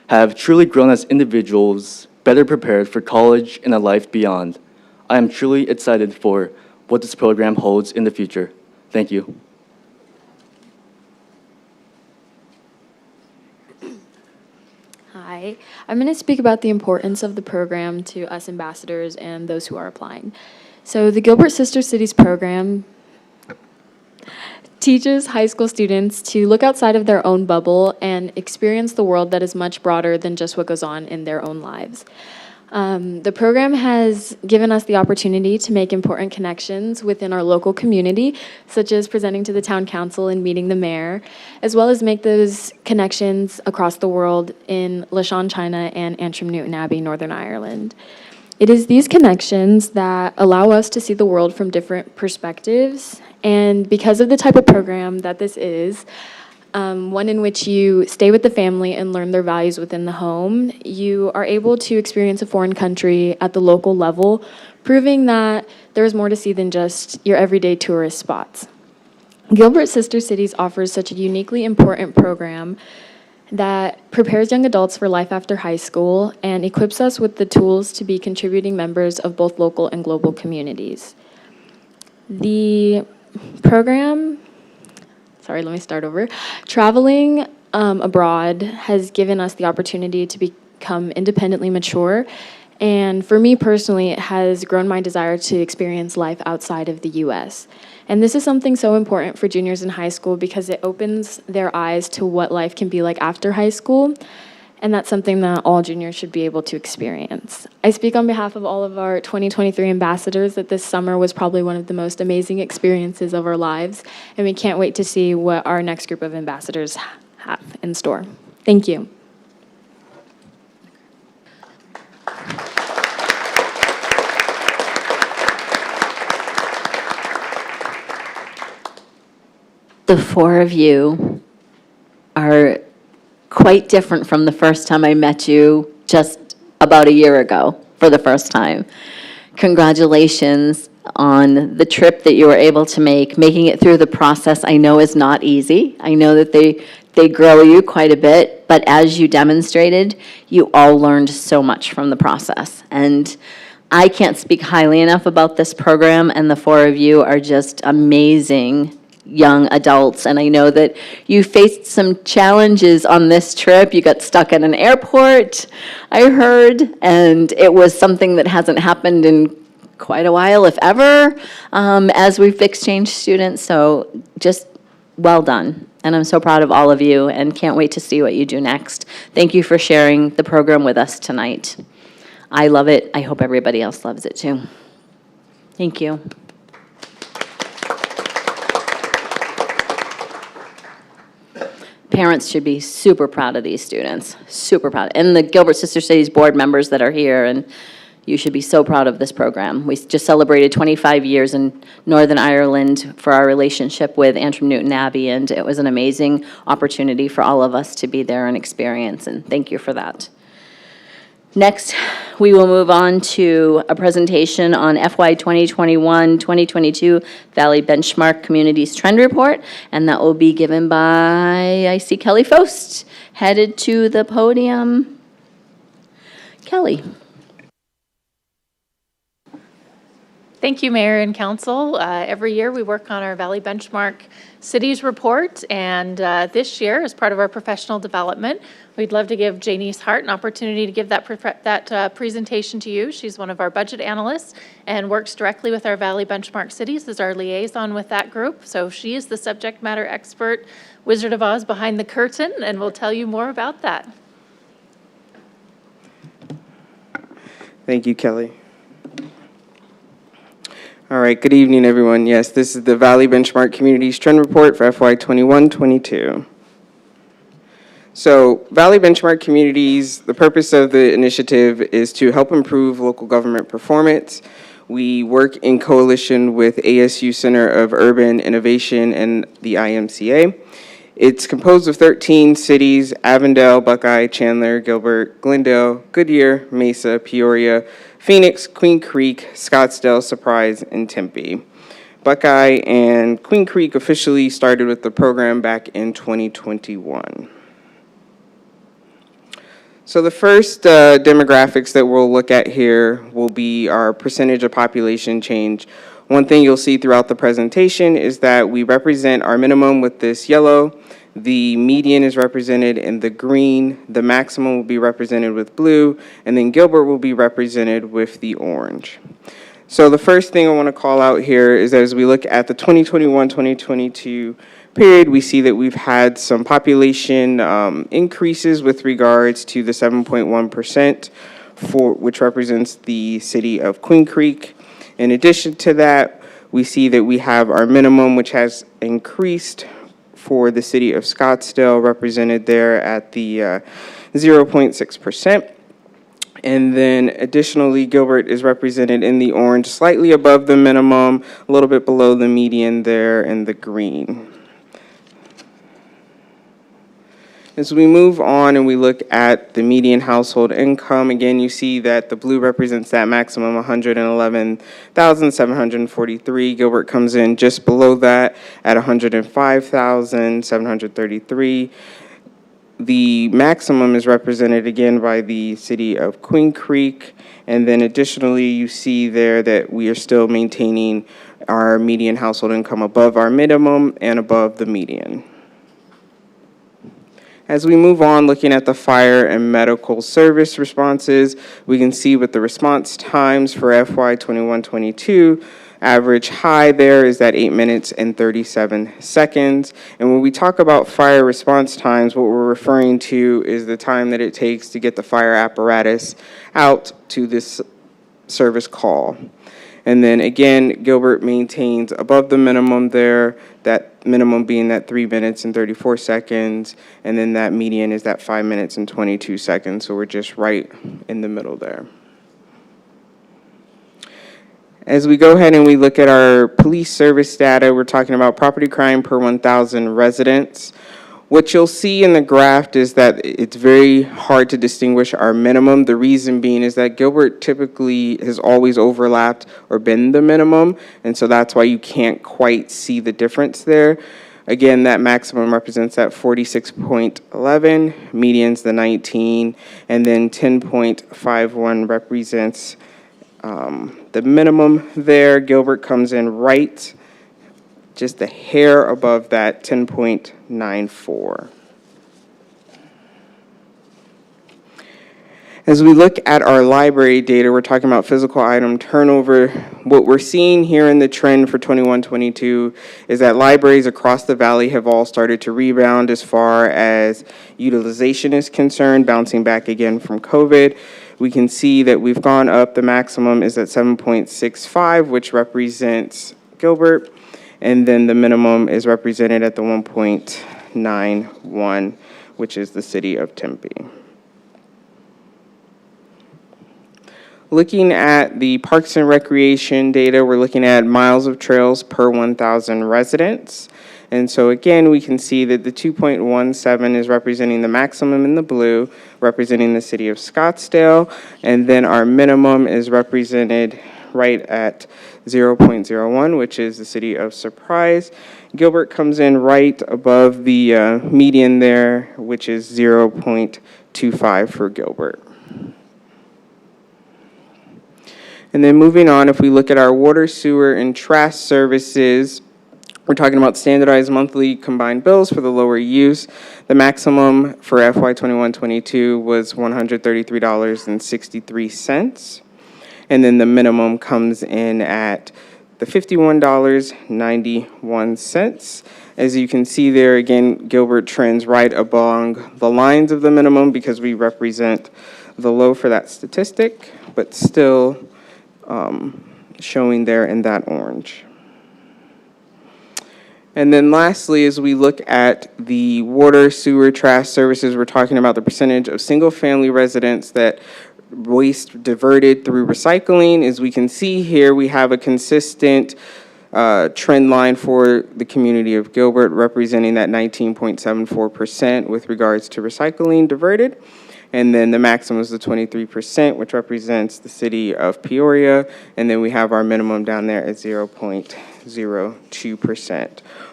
have truly grown as individuals, better prepared for college and a life beyond. I am truly excited for what this program holds in the future. Thank you. Hi, I'm going to speak about the importance of the program to us ambassadors and those who are applying. So the Gilbert Sister Cities program teaches high school students to look outside of their own bubble and experience the world that is much broader than just what goes on in their own lives. The program has given us the opportunity to make important connections within our local community, such as presenting to the town council and meeting the mayor, as well as make those connections across the world in Lashawn, China, and Antrim Newton Abbey, Northern Ireland. It is these connections that allow us to see the world from different perspectives, and because of the type of program that this is, one in which you stay with the family and learn their values within the home, you are able to experience a foreign country at the local level, proving that there is more to see than just your everyday tourist spots. Gilbert Sister Cities offers such a uniquely important program that prepares young adults for life after high school and equips us with the tools to be contributing members of both local and global communities. The program, sorry, let me start over. Traveling abroad has given us the opportunity to become independently mature. And for me personally, it has grown my desire to experience life outside of the U.S. And this is something so important for juniors in high school because it opens their eyes to what life can be like after high school. And that's something that all juniors should be able to experience. I speak on behalf of all of our 2023 ambassadors that this summer was probably one of the most amazing experiences of our lives, and we can't wait to see what our next group of ambassadors have in store. Thank you. The four of you are quite different from the first time I met you just about a year ago for the first time. Congratulations on the trip that you were able to make. Making it through the process I know is not easy. I know that they grow you quite a bit, but as you demonstrated, you all learned so much from the process. And I can't speak highly enough about this program, and the four of you are just amazing young adults, and I know that you faced some challenges on this trip. You got stuck at an airport, I heard, and it was something that hasn't happened in quite a while, if ever, as we've exchanged students, so just well done. And I'm so proud of all of you and can't wait to see what you do next. Thank you for sharing the program with us tonight. I love it. I hope everybody else loves it too. Thank you. Parents should be super proud of these students, super proud. And the Gilbert Sister Cities board members that are here, and you should be so proud of this program. We just celebrated 25 years in Northern Ireland for our relationship with Antrim Newton Abbey, and it was an amazing opportunity for all of us to be there and experience, and thank you for that. Next, we will move on to a presentation on FY 2021-2022 Valley Benchmark Communities Trend Report, and that will be given by, I see Kelly Fost, headed to the podium. Kelly. Thank you, Mayor and Council. Every year we work on our Valley Benchmark Cities Report, and this year, as part of our professional development, we'd love to give Janice Hart an opportunity to give that presentation to you. She's one of our budget analysts and works directly with our Valley Benchmark cities as our liaison with that group. So she is the subject matter expert, Wizard of Oz behind the curtain, and will tell you more about that. Thank you, Kelly. All right, good evening, everyone. Yes, this is the Valley Benchmark Communities Trend Report for FY 21-22. So Valley Benchmark Communities, the purpose of the initiative is to help improve local government performance. We work in coalition with ASU Center of Urban Innovation and the IMCA. It's composed of 13 cities: Avondale, Buckeye, Chandler, Gilbert, Glendale, Goodyear, Mesa, Peoria, Phoenix, Queen Creek, Scottsdale, Surprise, and Tempe. Buckeye and Queen Creek officially started with the program back in 2021. So the first demographics that we'll look at here will be our percentage of population change. One thing you'll see throughout the presentation is that we represent our minimum with this yellow, the median is represented in the green, the maximum will be represented with blue, and then Gilbert will be represented with the orange. So the first thing I want to call out here is that as we look at the 2021-2022 period, we see that we've had some population increases with regards to the 7.1%, which represents the city of Queen Creek. In addition to that, we see that we have our minimum, which has increased for the city of Scottsdale, represented there at the 0.6%. And then additionally, Gilbert is represented in the orange, slightly above the minimum, a little bit below the median there in the green. As we move on and we look at the median household income, again, you see that the blue represents that maximum, 111,743. Gilbert comes in just below that at 105,733. The maximum is represented again by the city of Queen Creek. And then additionally, you see there that we are still maintaining our median household income above our minimum and above the median. As we move on, looking at the fire and medical service responses, we can see with the response times for FY 21-22, average high there is at 8 minutes and 37 seconds. And when we talk about fire response times, what we're referring to is the time that it takes to get the fire apparatus out to this service call. And then again, Gilbert maintains above the minimum there, that minimum being that 3 minutes and 34 seconds, and then that median is that 5 minutes and 22 seconds, so we're just right in the middle there. As we go ahead and we look at our police service data, we're talking about property crime per 1,000 residents. What you'll see in the graph is that it's very hard to distinguish our minimum. The reason being is that Gilbert typically has always overlapped or been the minimum, and so that's why you can't quite see the difference there. Again, that maximum represents that 46.11, median's the 19, and then 10.51 represents the minimum there. Gilbert comes in right just a hair above that 10.94. As we look at our library data, we're talking about physical item turnover. What we're seeing here in the trend for 21-22 is that libraries across the valley have all started to rebound as far as utilization is concerned, bouncing back again from COVID. We can see that we've gone up. The maximum is at 7.65, which represents Gilbert. And then the minimum is represented at the 1.91, which is the city of Tempe. Looking at the Parks and Recreation data, we're looking at miles of trails per 1,000 residents. And so again, we can see that the 2.17 is representing the maximum in the blue, representing the city of Scottsdale. And then our minimum is represented right at 0.01, which is the city of Surprise. Gilbert comes in right above the median there, which is 0.25 for Gilbert. And then moving on, if we look at our water, sewer, and trash services, we're talking about standardized monthly combined bills for the lower use. The maximum for FY 21-22 was $133.63. And then the minimum comes in at the $51.91. As you can see there, again, Gilbert trends right along the lines of the minimum because we represent the low for that statistic, but still showing there in that orange. And then lastly, as we look at the water, sewer, trash services, we're talking about the percentage of single-family residents that waste diverted through recycling. As we can see here, we have a consistent trend line for the community of Gilbert, representing that 19.74% with regards to recycling diverted. And then the maximum is the 23%, which represents the city of Peoria. And then we have our minimum down there at 0.02%.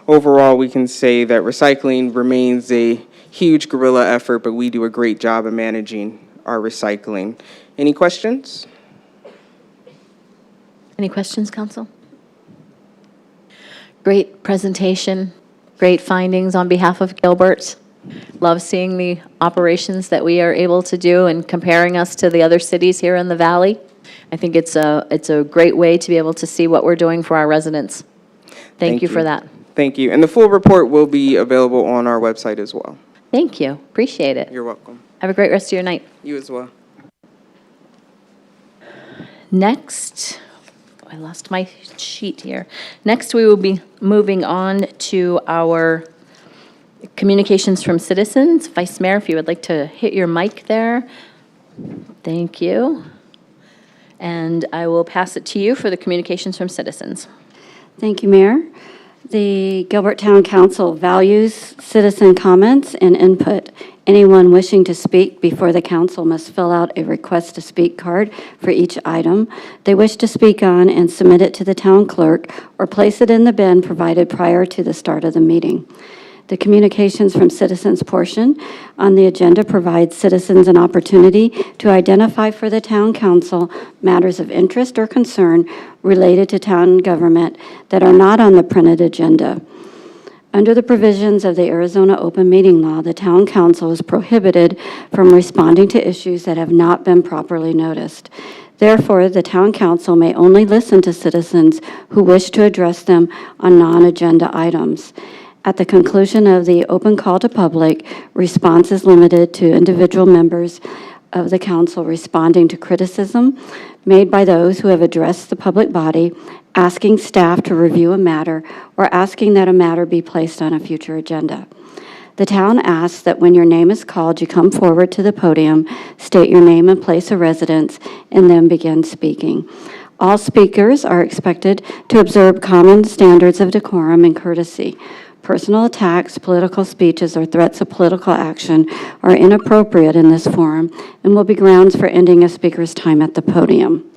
Overall, we can say that recycling remains a huge guerrilla effort, but we do a great job of managing our recycling. Any questions? Any questions, Council? Great presentation, great findings on behalf of Gilbert. Love seeing the operations that we are able to do and comparing us to the other cities here in the valley. I think it's a great way to be able to see what we're doing for our residents. Thank you for that. Thank you. And the full report will be available on our website as well. Thank you. Appreciate it. You're welcome. Have a great rest of your night. You as well. Next, I lost my sheet here. Next, we will be moving on to our communications from citizens. Vice Mayor, if you would like to hit your mic there. Thank you. And I will pass it to you for the communications from citizens. Thank you, Mayor. The Gilbert Town Council values citizen comments and input. Anyone wishing to speak before the council must fill out a request to speak card for each item they wish to speak on and submit it to the town clerk or place it in the bin provided prior to the start of the meeting. The communications from citizens portion on the agenda provides citizens an opportunity to identify for the town council matters of interest or concern related to town government that are not on the printed agenda. Under the provisions of the Arizona Open Meeting Law, the town council is prohibited from responding to issues that have not been properly noticed. Therefore, the town council may only listen to citizens who wish to address them on non-agenda items. At the conclusion of the open call to public, response is limited to individual members of the council responding to criticism made by those who have addressed the public body, asking staff to review a matter, or asking that a matter be placed on a future agenda. The town asks that when your name is called, you come forward to the podium, state your name and place of residence, and then begin speaking. All speakers are expected to observe common standards of decorum and courtesy. Personal attacks, political speeches, or threats of political action are inappropriate in this forum and will be grounds for ending a speaker's time at the podium.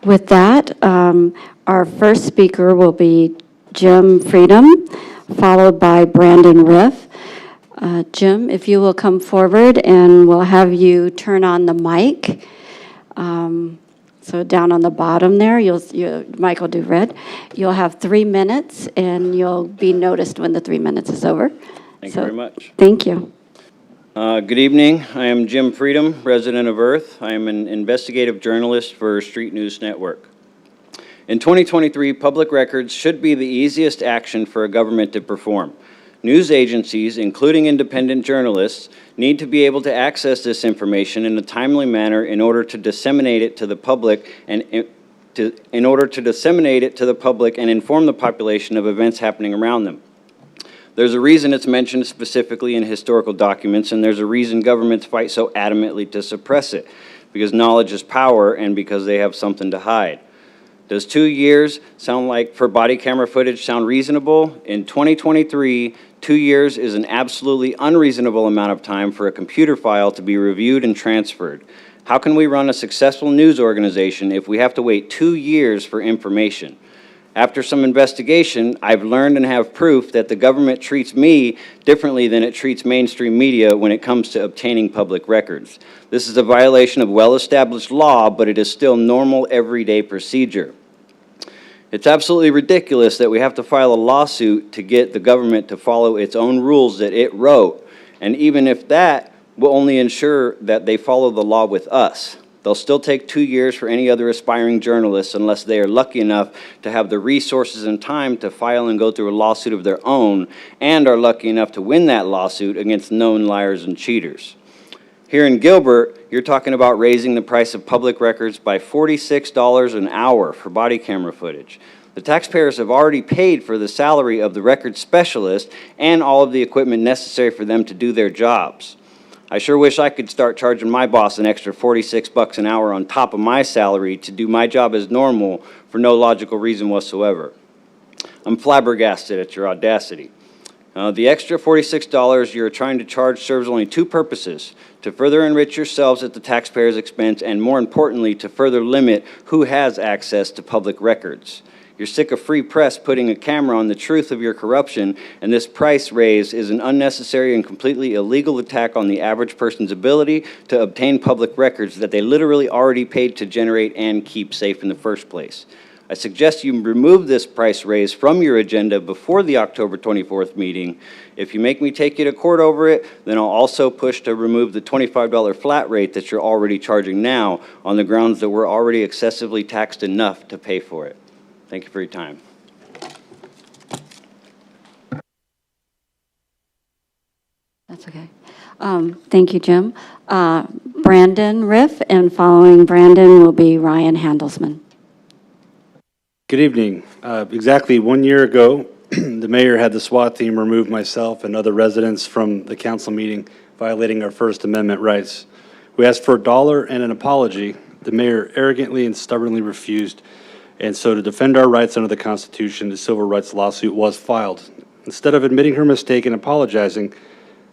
With that, our first speaker will be Jim Freedom, followed by Brandon Riff. Jim, if you will come forward, and we'll have you turn on the mic. So down on the bottom there, Mike will do red. You'll have 3 minutes, and you'll be noticed when the 3 minutes is over. Thank you very much. Thank you. Good evening. I am Jim Freedom, resident of Earth. I am an investigative journalist for Street News Network. In 2023, public records should be the easiest action for a government to perform. News agencies, including independent journalists, need to be able to access this information in a timely manner in order to disseminate it to the public and inform the population of events happening around them. There's a reason it's mentioned specifically in historical documents, and there's a reason governments fight so adamantly to suppress it, because knowledge is power and because they have something to hide. Does 2 years for body camera footage sound reasonable? In 2023, 2 years is an absolutely unreasonable amount of time for a computer file to be reviewed and transferred. How can we run a successful news organization if we have to wait 2 years for information? After some investigation, I've learned and have proof that the government treats me differently than it treats mainstream media when it comes to obtaining public records. This is a violation of well-established law, but it is still normal, everyday procedure. It's absolutely ridiculous that we have to file a lawsuit to get the government to follow its own rules that it wrote, and even if that will only ensure that they follow the law with us. They'll still take 2 years for any other aspiring journalists unless they are lucky enough to have the resources and time to file and go through a lawsuit of their own, and are lucky enough to win that lawsuit against known liars and cheaters. Here in Gilbert, you're talking about raising the price of public records by $46 an hour for body camera footage. The taxpayers have already paid for the salary of the record specialist and all of the equipment necessary for them to do their jobs. I sure wish I could start charging my boss an extra $46 an hour on top of my salary to do my job as normal for no logical reason whatsoever. I'm flabbergasted at your audacity. The extra $46 you're trying to charge serves only two purposes: to further enrich yourselves at the taxpayers' expense, and more importantly, to further limit who has access to public records. You're sick of free press putting a camera on the truth of your corruption, and this price raise is an unnecessary and completely illegal attack on the average person's ability to obtain public records that they literally already paid to generate and keep safe in the first place. I suggest you remove this price raise from your agenda before the October 24th meeting. If you make me take you to court over it, then I'll also push to remove the $25 flat rate that you're already charging now on the grounds that we're already excessively taxed enough to pay for it. Thank you for your time. That's okay. Thank you, Jim. Brandon Riff, and following Brandon will be Ryan Handelsman. Good evening. Exactly 1 year ago, the mayor had the SWAT team remove myself and other residents from the council meeting, violating our First Amendment rights. We asked for $1 and an apology. The mayor arrogantly and stubbornly refused. And so to defend our rights under the Constitution, the civil rights lawsuit was filed. Instead of admitting her mistake and apologizing,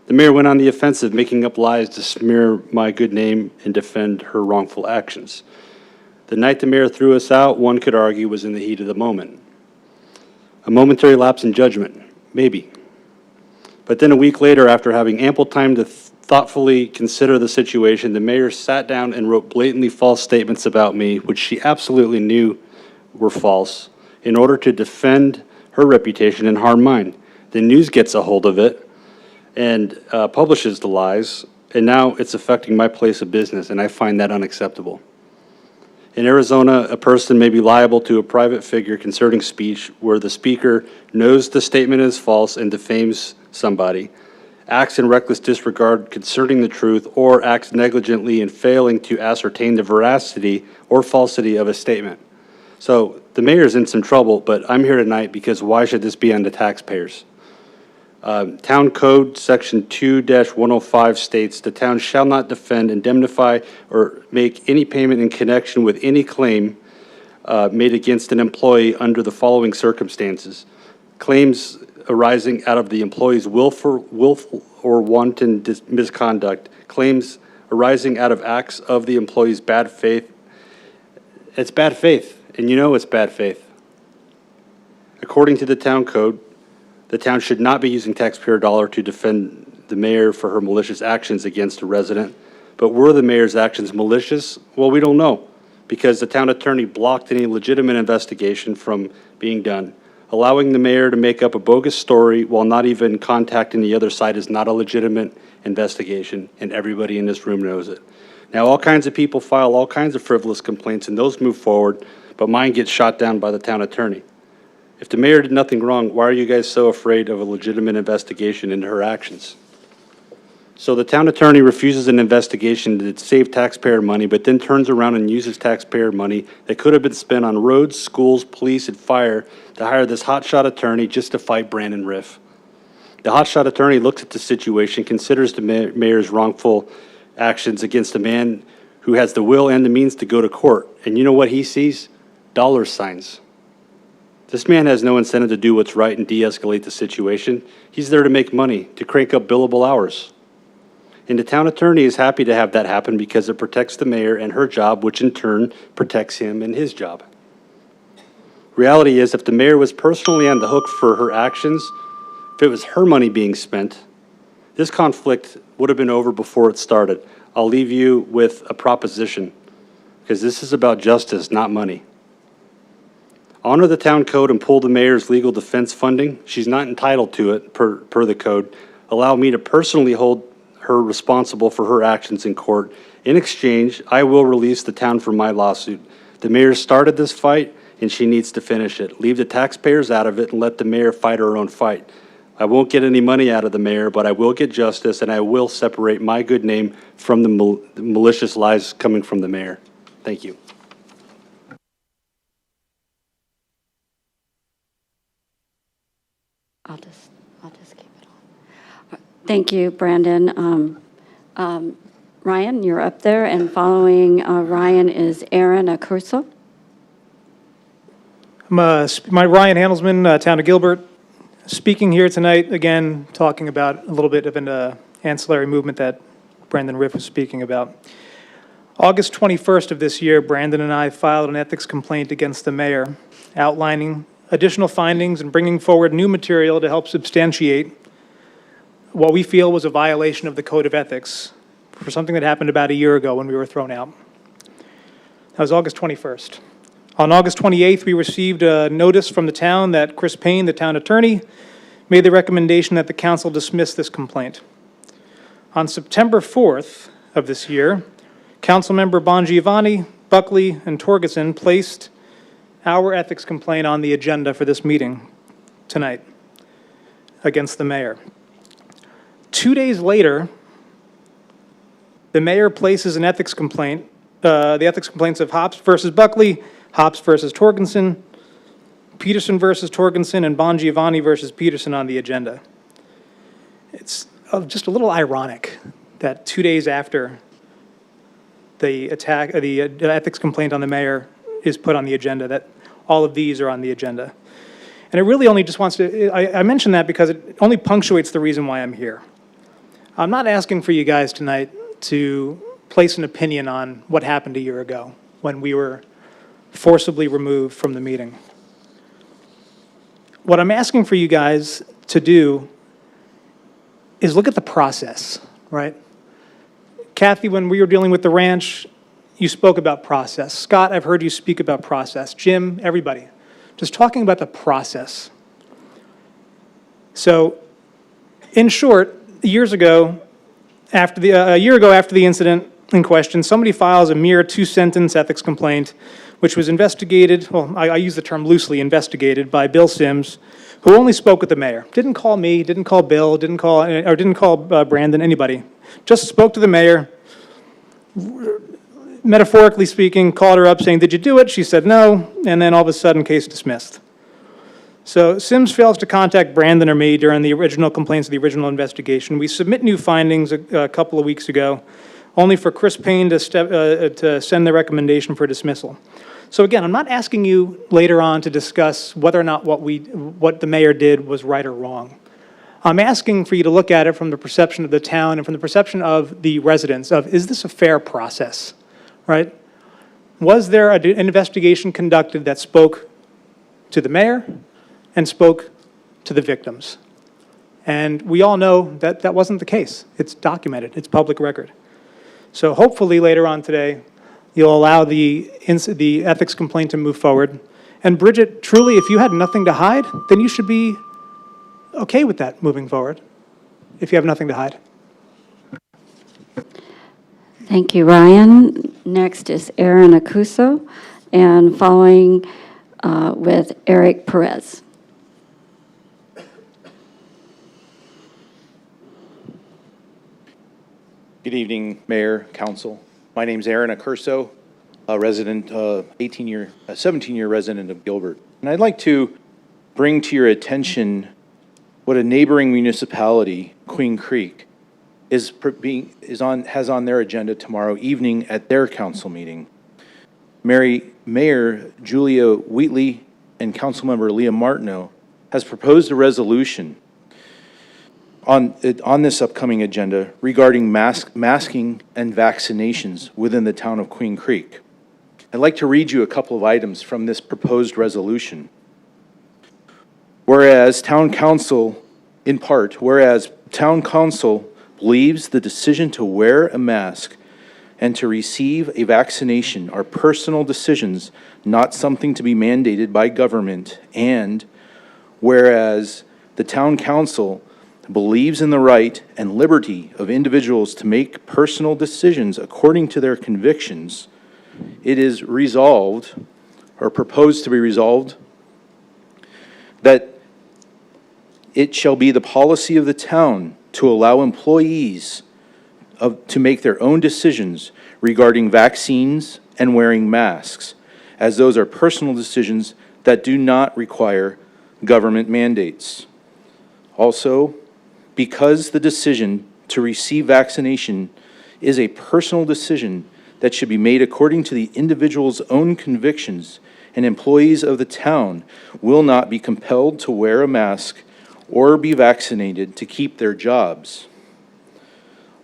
the mayor went on the offensive, making up lies to smear my good name and defend her wrongful actions. The night the mayor threw us out, one could argue, was in the heat of the moment. A momentary lapse in judgment, maybe. But then a week later, after having ample time to thoughtfully consider the situation, the mayor sat down and wrote blatantly false statements about me, which she absolutely knew were false, in order to defend her reputation and harm mine. The news gets a hold of it and publishes the lies, and now it's affecting my place of business, and I find that unacceptable. In Arizona, a person may be liable to a private figure concerning speech where the speaker knows the statement is false and defames somebody, acts in reckless disregard concerning the truth, or acts negligently in failing to ascertain the veracity or falsity of a statement. So the mayor's in some trouble, but I'm here tonight because why should this be on the taxpayers? Town Code Section 2-105 states, "The town shall not defend, indemnify, or make any payment in connection with any claim made against an employee under the following circumstances: claims arising out of the employee's willful or wanton misconduct, claims arising out of acts of the employee's bad faith." It's bad faith, and you know it's bad faith. According to the town code, the town should not be using taxpayer dollar to defend the mayor for her malicious actions against a resident. But were the mayor's actions malicious? Well, we don't know, because the town attorney blocked any legitimate investigation from being done. Allowing the mayor to make up a bogus story while not even contacting the other side is not a legitimate investigation, and everybody in this room knows it. Now, all kinds of people file all kinds of frivolous complaints, and those move forward, but mine gets shot down by the town attorney. If the mayor did nothing wrong, why are you guys so afraid of a legitimate investigation into her actions? So the town attorney refuses an investigation to save taxpayer money, but then turns around and uses taxpayer money that could have been spent on roads, schools, police, and fire to hire this hotshot attorney just to fight Brandon Riff. The hotshot attorney looks at the situation, considers the mayor's wrongful actions against a man who has the will and the means to go to court. And you know what he sees? Dollar signs. This man has no incentive to do what's right and de-escalate the situation. He's there to make money, to crank up billable hours. And the town attorney is happy to have that happen because it protects the mayor and her job, which in turn protects him and his job. Reality is, if the mayor was personally on the hook for her actions, if it was her money being spent, this conflict would have been over before it started. I'll leave you with a proposition, because this is about justice, not money. Honor the town code and pull the mayor's legal defense funding. She's not entitled to it per the code. Allow me to personally hold her responsible for her actions in court. In exchange, I will release the town from my lawsuit. The mayor started this fight, and she needs to finish it. Leave the taxpayers out of it and let the mayor fight her own fight. I won't get any money out of the mayor, but I will get justice, and I will separate my good name from the malicious lies coming from the mayor. Thank you. I'll just keep it on. Thank you, Brandon. Ryan, you're up there, and following Ryan is Aaron Acurso. My Ryan Handelsman, Town of Gilbert, speaking here tonight, again, talking about a little bit of an ancillary movement that Brandon Riff was speaking about. August 21st of this year, Brandon and I filed an ethics complaint against the mayor, outlining additional findings and bringing forward new material to help substantiate what we feel was a violation of the Code of Ethics for something that happened about a year ago when we were thrown out. That was August 21st. On August 28th, we received a notice from the town that Chris Payne, the town attorney, made the recommendation that the council dismiss this complaint. On September 4th of this year, Councilmember Bongiovanni, Buckley, and Torgerson placed our ethics complaint on the agenda for this meeting tonight against the mayor. 2 days later, the mayor places an ethics complaint, the ethics complaints of Hops versus Buckley, Hops versus Torgerson, Peterson versus Torgerson, and Bongiovanni versus Peterson on the agenda. It's just a little ironic that 2 days after the attack, the ethics complaint on the mayor is put on the agenda, that all of these are on the agenda. And it really only just wants to, I mention that because it only punctuates the reason why I'm here. I'm not asking for you guys tonight to place an opinion on what happened a year ago when we were forcibly removed from the meeting. What I'm asking for you guys to do is look at the process, right? Kathy, when we were dealing with the ranch, you spoke about process. Scott, I've heard you speak about process. Jim, everybody, just talking about the process. So, in short, a year ago after the incident in question, somebody files a mere 2-sentence ethics complaint, which was investigated, well, I use the term loosely, investigated by Bill Sims, who only spoke with the mayor. Didn't call me, didn't call Bill, didn't call Brandon, anybody. Just spoke to the mayor, metaphorically speaking, called her up saying, "Did you do it?" She said no, and then all of a sudden, case dismissed. So Sims fails to contact Brandon or me during the original complaints of the original investigation. We submit new findings a couple of weeks ago, only for Chris Payne to send the recommendation for dismissal. So again, I'm not asking you later on to discuss whether or not what the mayor did was right or wrong. I'm asking for you to look at it from the perception of the town and from the perception of the residents of, is this a fair process, right? Was there an investigation conducted that spoke to the mayor and spoke to the victims? And we all know that that wasn't the case. It's documented, it's public record. So hopefully later on today, you'll allow the ethics complaint to move forward. And Bridget, truly, if you had nothing to hide, then you should be okay with that moving forward, if you have nothing to hide. Thank you, Ryan. Next is Aaron Akuso, and following with Eric Perez. Good evening, Mayor, Council. My name's Aaron Accurso, a resident, 17-year resident of Gilbert. And I'd like to bring to your attention what a neighboring municipality, Queen Creek, has on their agenda tomorrow evening at their council meeting. Mayor Julia Wheatley and Councilmember Leah Martineau has proposed a resolution on this upcoming agenda regarding masking and vaccinations within the town of Queen Creek. I'd like to read you a couple of items from this proposed resolution. Whereas town council believes the decision to wear a mask and to receive a vaccination are personal decisions, not something to be mandated by government, and whereas the town council believes in the right and liberty of individuals to make personal decisions according to their convictions, it is resolved, or proposed to be resolved, that it shall be the policy of the town to allow employees to make their own decisions regarding vaccines and wearing masks, as those are personal decisions that do not require government mandates. Also, because the decision to receive vaccination is a personal decision that should be made according to the individual's own convictions, and employees of the town will not be compelled to wear a mask or be vaccinated to keep their jobs.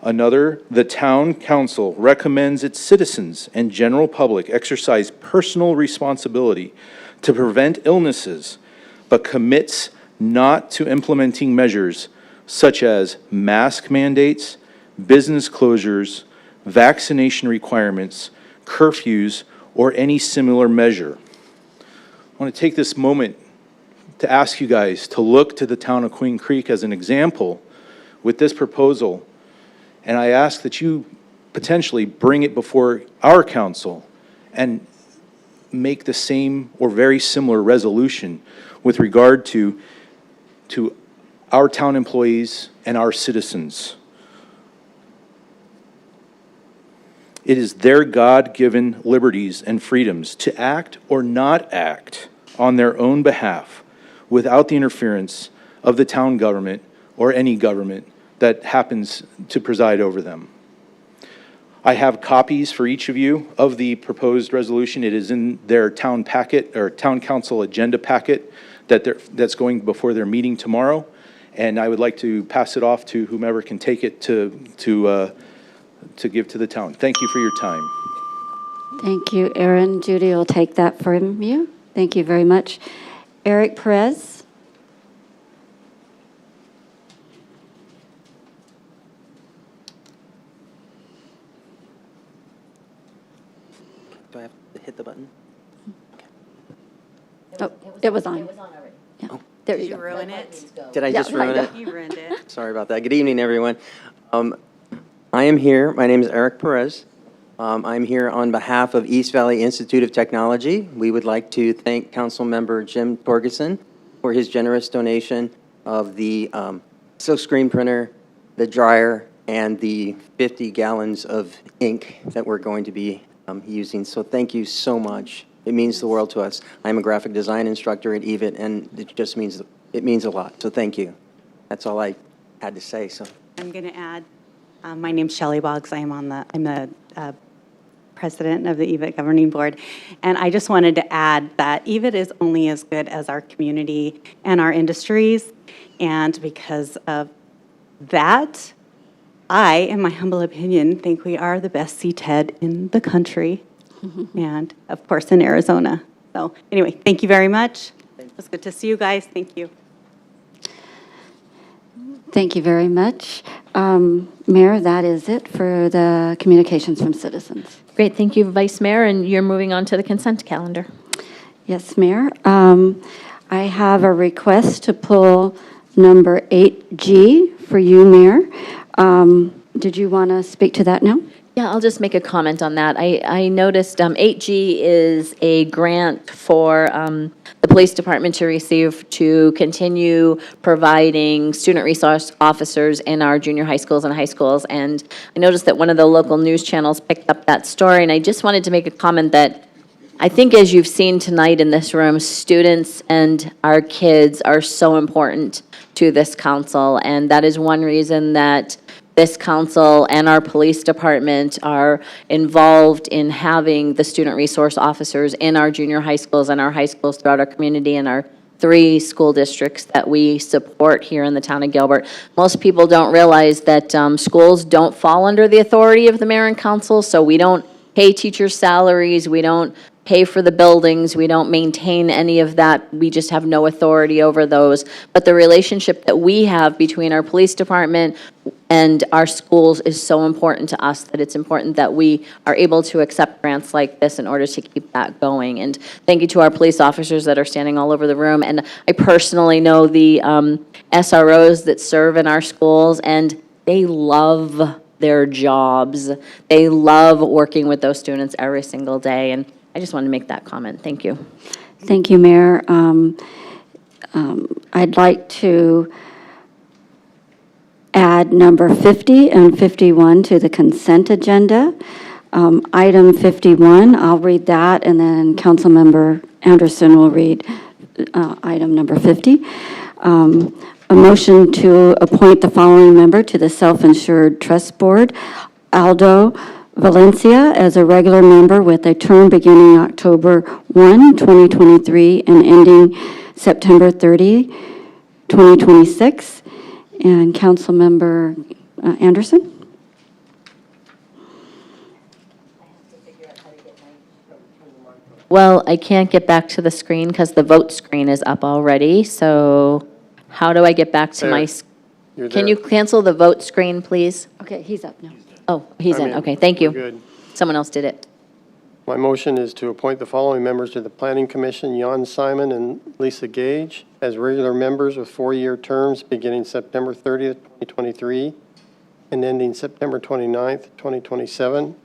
Another, the town council recommends its citizens and general public exercise personal responsibility to prevent illnesses, but commits not to implementing measures such as mask mandates, business closures, vaccination requirements, curfews, or any similar measure. I want to take this moment to ask you guys to look to the town of Queen Creek as an example with this proposal, and I ask that you potentially bring it before our council and make the same or very similar resolution with regard to our town employees and our citizens. It is their God-given liberties and freedoms to act or not act on their own behalf without the interference of the town government or any government that happens to preside over them. I have copies for each of you of the proposed resolution. It is in their town packet or town council agenda packet that's going before their meeting tomorrow. And I would like to pass it off to whomever can take it to give to the town. Thank you for your time. Thank you, Aaron. Judy will take that from you. Thank you very much. Eric Perez. Do I have to hit the button? Oh, it was on. It was on already. Yeah. Oh, There you go. ruin it? Did I Yeah, just ruin it? You ruined it. Sorry about that. Good evening, everyone. I am here, my name is Eric Perez. I'm here on behalf of East Valley Institute of Technology. We would like to thank Councilmember Jim Torgerson for his generous donation of the silk screen printer, the dryer, and the 50 gallons of ink that we're going to be using. So thank you so much. It means the world to us. I'm a graphic design instructor at EVIT, and it means a lot. So thank you. That's all I had to say. So I'm going to add, my name's Shelley Boggs. I'm the president of the EVIT governing board. And I just wanted to add that EVIT is only as good as our community and our industries. And because of that, I, in my humble opinion, think we are the best CTED in the country. And of course in Arizona. So anyway, thank you very much. It was good to see you guys. Thank you. Thank you very much. Mayor, that is it for the communications from citizens. Great, thank you, Vice Mayor, and you're moving on to the consent calendar. Yes, Mayor. I have a request to pull number 8G for you, Mayor. Did you want to speak to that now? Yeah, I'll just make a comment on that. I noticed 8G is a grant for the police department to receive to continue providing student resource officers in our junior high schools and high schools. And I noticed that one of the local news channels picked up that story, and I just wanted to make a comment that I think as you've seen tonight in this room, students and our kids are so important to this council, and that is one reason that this council and our police department are involved in having the student resource officers in our junior high schools and our high schools throughout our community and our 3 school districts that we support here in the town of Gilbert. Most people don't realize that schools don't fall under the authority of the mayor and council, so we don't pay teachers' salaries, we don't pay for the buildings, we don't maintain any of that, we just have no authority over those. But the relationship that we have between our police department and our schools is so important to us that it's important that we are able to accept grants like this in order to keep that going. And thank you to our police officers that are standing all over the room. And I personally know the SROs that serve in our schools, and they love their jobs. They love working with those students every single day. And I just wanted to make that comment. Thank you. Thank you, Mayor. I'd like to add number 50 and 51 to the consent agenda. Item 51, I'll read that, and then Councilmember Anderson will read item number 50. A motion to appoint the following member to the Self-Insured Trust Board, Aldo Valencia, as a regular member with a term beginning October 1, 2023, and ending September 30, 2026. And Councilmember Anderson? Well, I can't get back to the screen because the vote screen is up already, so how do I get back to my? Can you cancel the vote screen, please? Okay, he's up now. Oh, he's I'm in, in. okay, thank you. We're good. Someone else did it. My motion is to appoint the following members to the Planning Commission, Jan Simon and Lisa Gage, as regular members with 4-year terms beginning September 30th, 2023, and ending September 29th, 2027.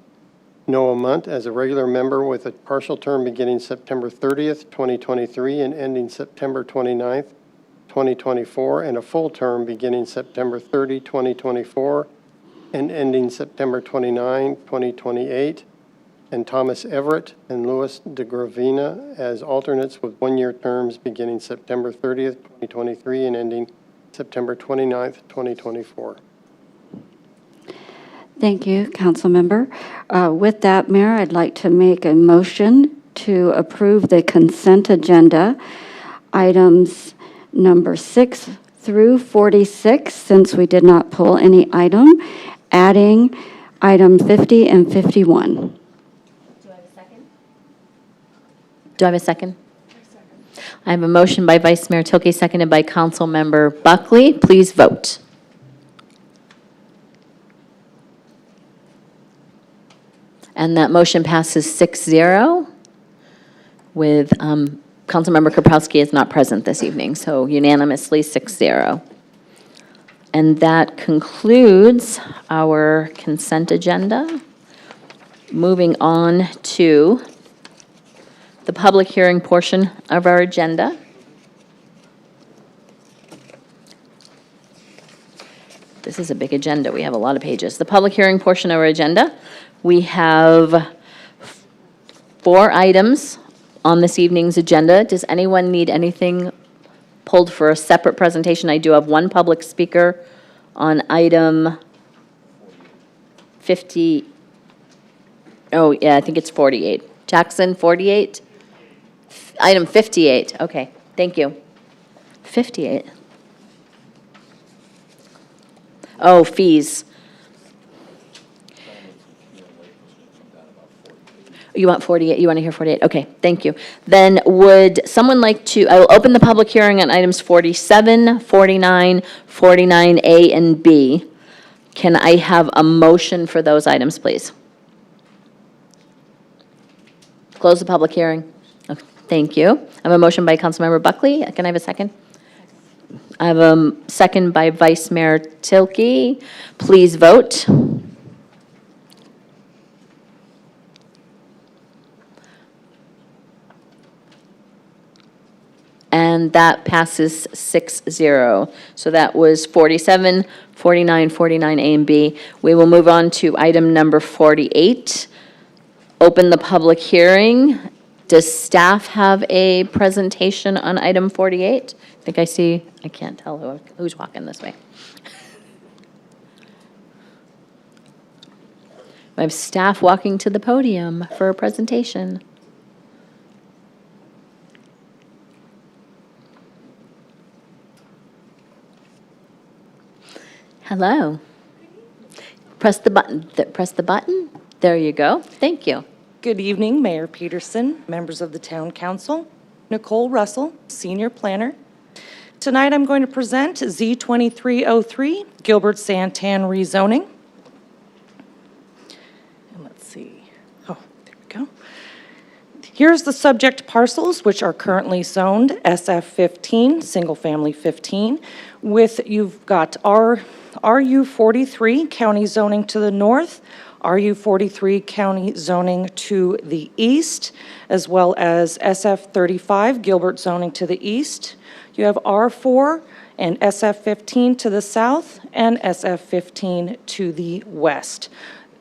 Noah Munt as a regular member with a partial term beginning September 30th, 2023, and ending September 29th, 2024, and a full term beginning September 30, 2024, and ending September 29, 2028, and Thomas Everett and Louis de Gravina as alternates with 1-year terms beginning September 30th, 2023, and ending September 29th, 2024. Thank you, Councilmember. With that, Mayor, I'd like to make a motion to approve the consent agenda, items number 6 through 46, since we did not pull any item, adding item 50 and 51. Do I have a second? I have a motion by Vice Mayor Tilke, seconded by Councilmember Buckley. Please vote. And that motion passes 6-0 with Councilmember Kirkowski is not present this evening, so unanimously 6-0. And that concludes our consent agenda. Moving on to the public hearing portion of our agenda. This is a big agenda. We have a lot of pages. The public hearing portion of our agenda, we have 4 items on this evening's agenda. Does anyone need anything pulled for a separate presentation? I do have 1 public speaker on item 50. Oh, yeah, I think it's 48. Jackson, 48? Item 58. Okay, thank you. 58. Oh, fees. You want 48, you want to hear 48? Okay, thank you. Then would someone like to, I will open the public hearing on items 47, 49, 49A, and B. Can I have a motion for those items, please? Close the public hearing. Okay, thank you. I have a motion by Councilmember Buckley. Can I have a second? I have a second by Vice Mayor Tilke. Please vote. And that passes 6-0. So that was 47, 49, 49A and B. We will move on to item number 48. Open the public hearing. Does staff have a presentation on item 48? I think I see, I can't tell who's walking this way. I have staff walking to the podium for a presentation. Hello. Press the button. Press the button. There you go. Thank you. Good evening, Mayor Peterson, members of the Town Council, Nicole Russell, Senior Planner. Tonight I'm going to present Z2303, Gilbert Santan rezoning. And let's see. Oh, there we go. Here's the subject parcels, which are currently zoned SF15, Single Family 15, with you've got RU43, County zoning to the north, RU43 county zoning to the east, as well as SF35 Gilbert zoning to the east. You have R4 and SF15 to the south and SF15 to the west.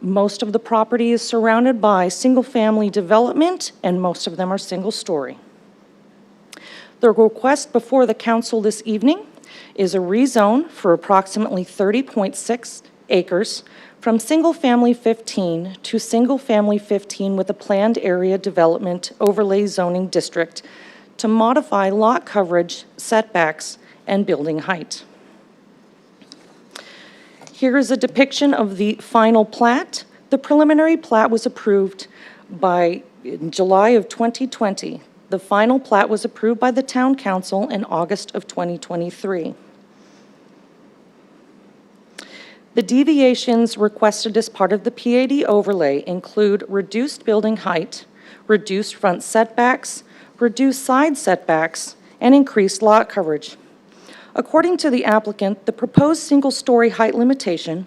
Most of the property is surrounded by single-family development, and most of them are single-story. The request before the council this evening is a rezone for approximately 30.6 acres from single-family 15 to single-family 15 with a planned area development overlay zoning district to modify lot coverage, setbacks, and building height. Here is a depiction of the final plat. The preliminary plat was approved in July of 2020. The final plat was approved by the Town Council in August of 2023. The deviations requested as part of the PAD overlay include reduced building height, reduced front setbacks, reduced side setbacks, and increased lot coverage. According to the applicant, the proposed single-story height limitation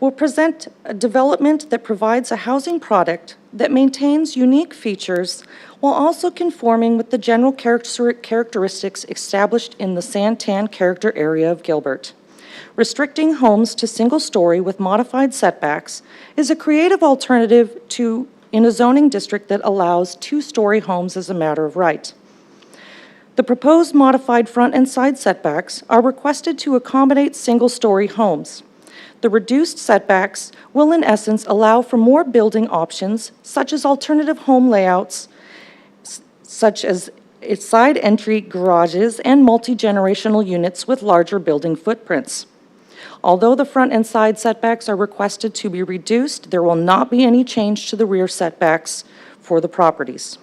will present a development that provides a housing product that maintains unique features while also conforming with the general characteristics established in the Santan character area of Gilbert. Restricting homes to single-story with modified setbacks is a creative alternative in a zoning district that allows two-story homes as a matter of right. The proposed modified front and side setbacks are requested to accommodate single-story homes. The reduced setbacks will in essence allow for more building options, such as alternative home layouts, such as side entry garages and multi-generational units with larger building footprints. Although the front and side setbacks are requested to be reduced, there will not be any change to the rear setbacks for the properties.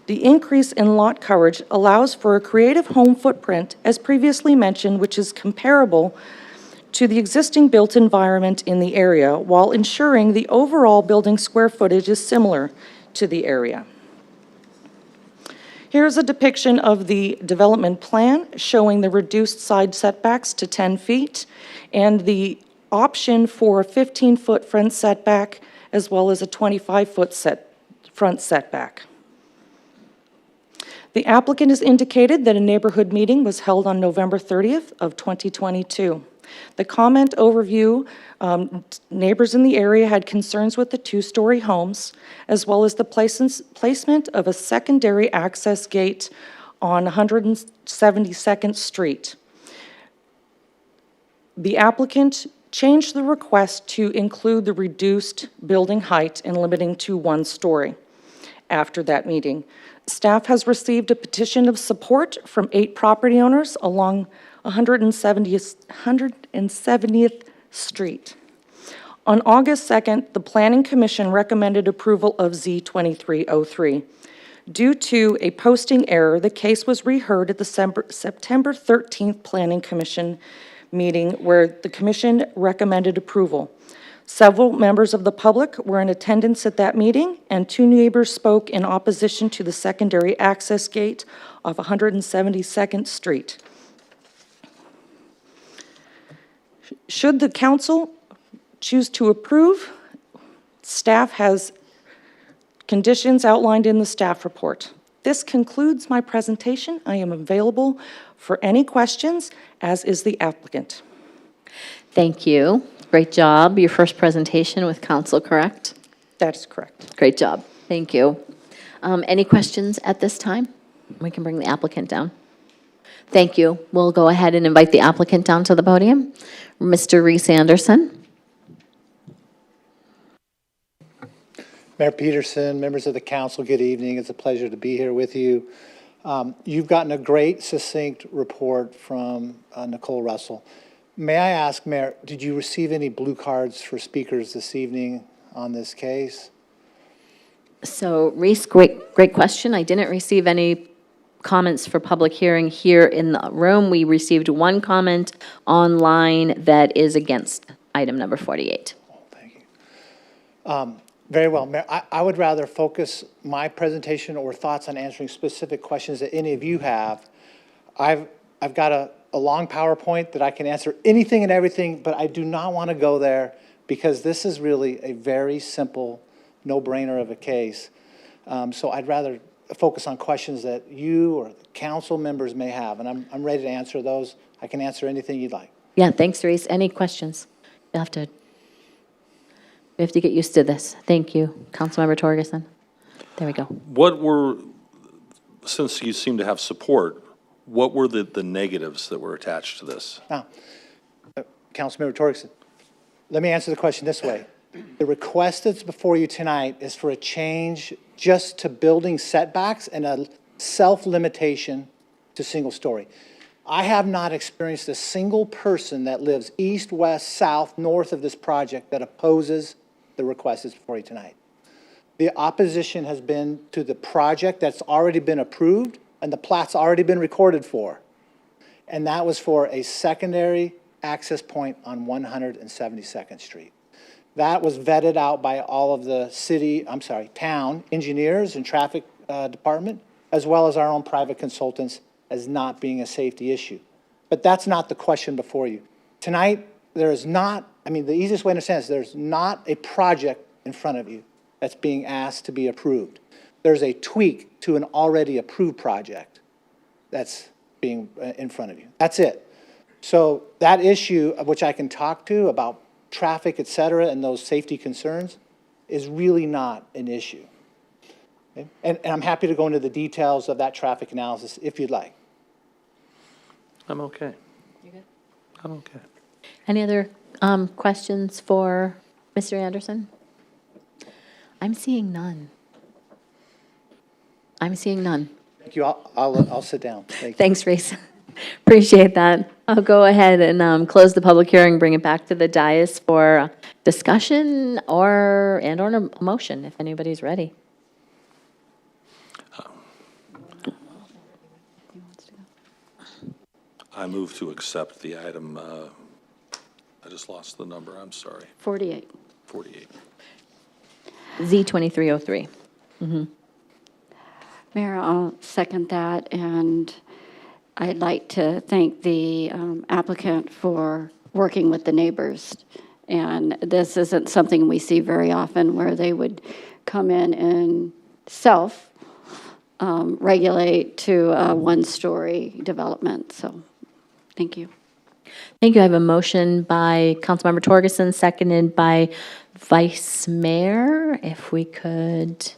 The increase in lot coverage allows for a creative home footprint, as previously mentioned, which is comparable to the existing built environment in the area, while ensuring the overall building square footage is similar to the area. Here's a depiction of the development plan showing the reduced side setbacks to 10 feet and the option for a 15-foot front setback as well as a 25-foot front setback. The applicant has indicated that a neighborhood meeting was held on November 30th of 2022. The comment overview, neighbors in the area had concerns with the two-story homes, as well as the placement of a secondary access gate on 172nd Street. The applicant changed the request to include the reduced building height and limiting to 1 story. After that meeting, staff has received a petition of support from 8 property owners along 170th Street. On August 2nd, the Planning Commission recommended approval of Z2303. Due to a posting error, the case was reheard at the September 13th Planning Commission meeting where the commission recommended approval. Several members of the public were in attendance at that meeting, and 2 neighbors spoke in opposition to the secondary access gate off 172nd Street. Should the council choose to approve, staff has conditions outlined in the staff report. This concludes my presentation. I am available for any questions, as is the applicant. Thank you. Great job. Your first presentation with council, correct? That is correct. Great job. Thank you. Any questions at this time? We can bring the applicant down. Thank you. We'll go ahead and invite the applicant down to the podium. Mr. Reese Anderson. Mayor Peterson, members of the council, good evening. It's a pleasure to be here with you. You've gotten a great, succinct report from Nicole Russell. May I ask, Mayor, did you receive any blue cards for speakers this evening on this case? So Reese, great question. I didn't receive any comments for public hearing here in the room. We received 1 comment online that is against item number 48. Thank you. Very well, Mayor. I would rather focus my presentation or thoughts on answering specific questions that any of you have. I've got a long PowerPoint that I can answer anything and everything, but I do not want to go there because this is really a very simple, no-brainer of a case. So I'd rather focus on questions that you or the council members may have, and I'm ready to answer those. I can answer anything you'd like. Yeah, thanks, Reese. Any questions? We have to get used to this. Thank you. Councilmember Torgerson. There we go. Since you seem to have support, what were the negatives that were attached to this? Now, Councilmember Torgerson, let me answer the question this way. The request that's before you tonight is for a change just to building setbacks and a self-limitation to single story. I have not experienced a single person that lives east, west, south, north of this project that opposes the request that's before you tonight. The opposition has been to the project that's already been approved and the plat's already been recorded for. And that was for a secondary access point on 172nd Street. That was vetted out by all of the town engineers and traffic department, as well as our own private consultants, as not being a safety issue. But that's not the question before you. Tonight, there is not, the easiest way to understand this, there's not a project in front of you that's being asked to be approved. There's a tweak to an already approved project that's being in front of you. That's it. So that issue, of which I can talk to about traffic, et cetera, and those safety concerns, is really not an issue. Okay? And I'm happy to go into the details of that traffic analysis if you'd like. I'm okay. You good? I'm okay. Any other questions for Mr. Anderson? I'm seeing none. Thank you. I'll sit down. Thank you. Thanks, Reese. Appreciate that. I'll go ahead and close the public hearing, bring it back to the dais for discussion or a motion, if anybody's ready. I move to accept the item, I just lost the number, I'm sorry, 48. 48. Z2303. Mayor, I'll second that, and I'd like to thank the applicant for working with the neighbors. And this isn't something we see very often, where they would come in and regulate to a one-story development. So, thank you. Thank you. I have a motion by Councilmember Torgerson, seconded by Vice Mayor. If we could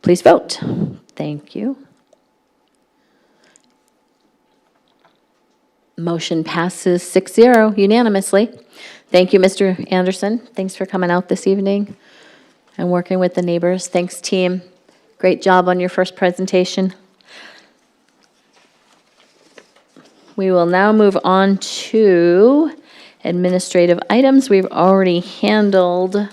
please vote. Thank you. Motion passes 6-0 unanimously. Thank you, Mr. Anderson. Thanks for coming out this evening and working with the neighbors. Thanks, team. Great job on your first presentation. We will now move on to administrative items. We've already handled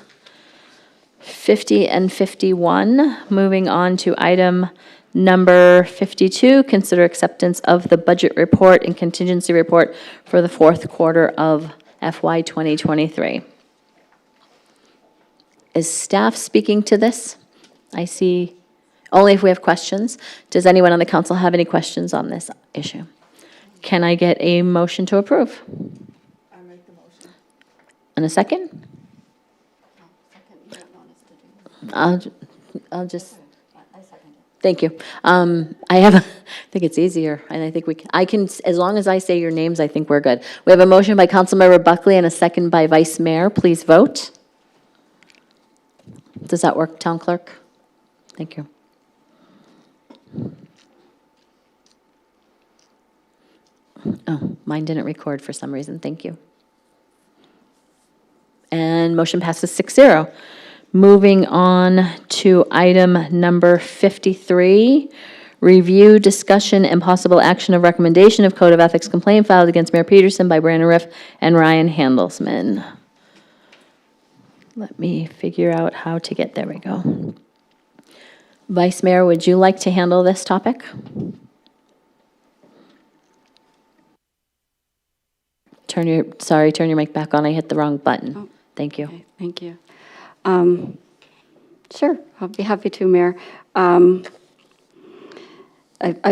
50 and 51. Moving on to item number 52, consider acceptance of the budget report and contingency report for the fourth quarter of FY 2023. Is staff speaking to this? I see only if we have questions. Does anyone on the council have any questions on this issue? Can I get a motion to approve? I make the motion. And a second? I'll just, thank you. I think it's easier, and I think I can, as long as I say your names, I think we're good. We have a motion by Councilmember Buckley and a second by Vice Mayor. Please vote. Does that work, Town Clerk? Thank you. Oh, mine didn't record for some reason. Thank you. And motion passes 6-0. Moving on to item number 53, review, discussion, and possible action of recommendation of Code of Ethics complaint filed against Mayor Peterson by Brandon Riff and Ryan Handelsman. Let me figure out how to get, there we go. Vice Mayor, would you like to handle this topic? Turn your mic back on. I hit the wrong button. Oh, thank you. Okay, thank you. Sure, I'll be happy to, Mayor. I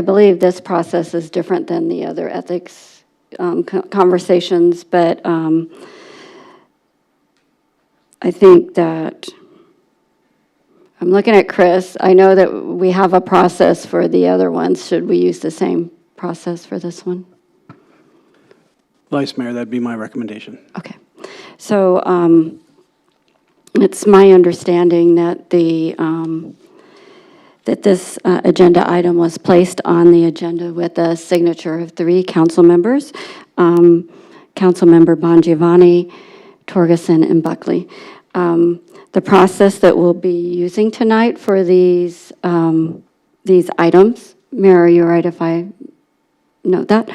believe this process is different than the other ethics conversations, but I think that I'm looking at Chris. I know that we have a process for the other ones. Should we use the same process for this one? Vice Mayor, that'd be my recommendation. Okay. So it's my understanding that that this agenda item was placed on the agenda with a signature of 3 council members, Councilmember Bongiovanni, Torgerson, and Buckley. The process that we'll be using tonight for these items, Mayor, are you all right if I note that?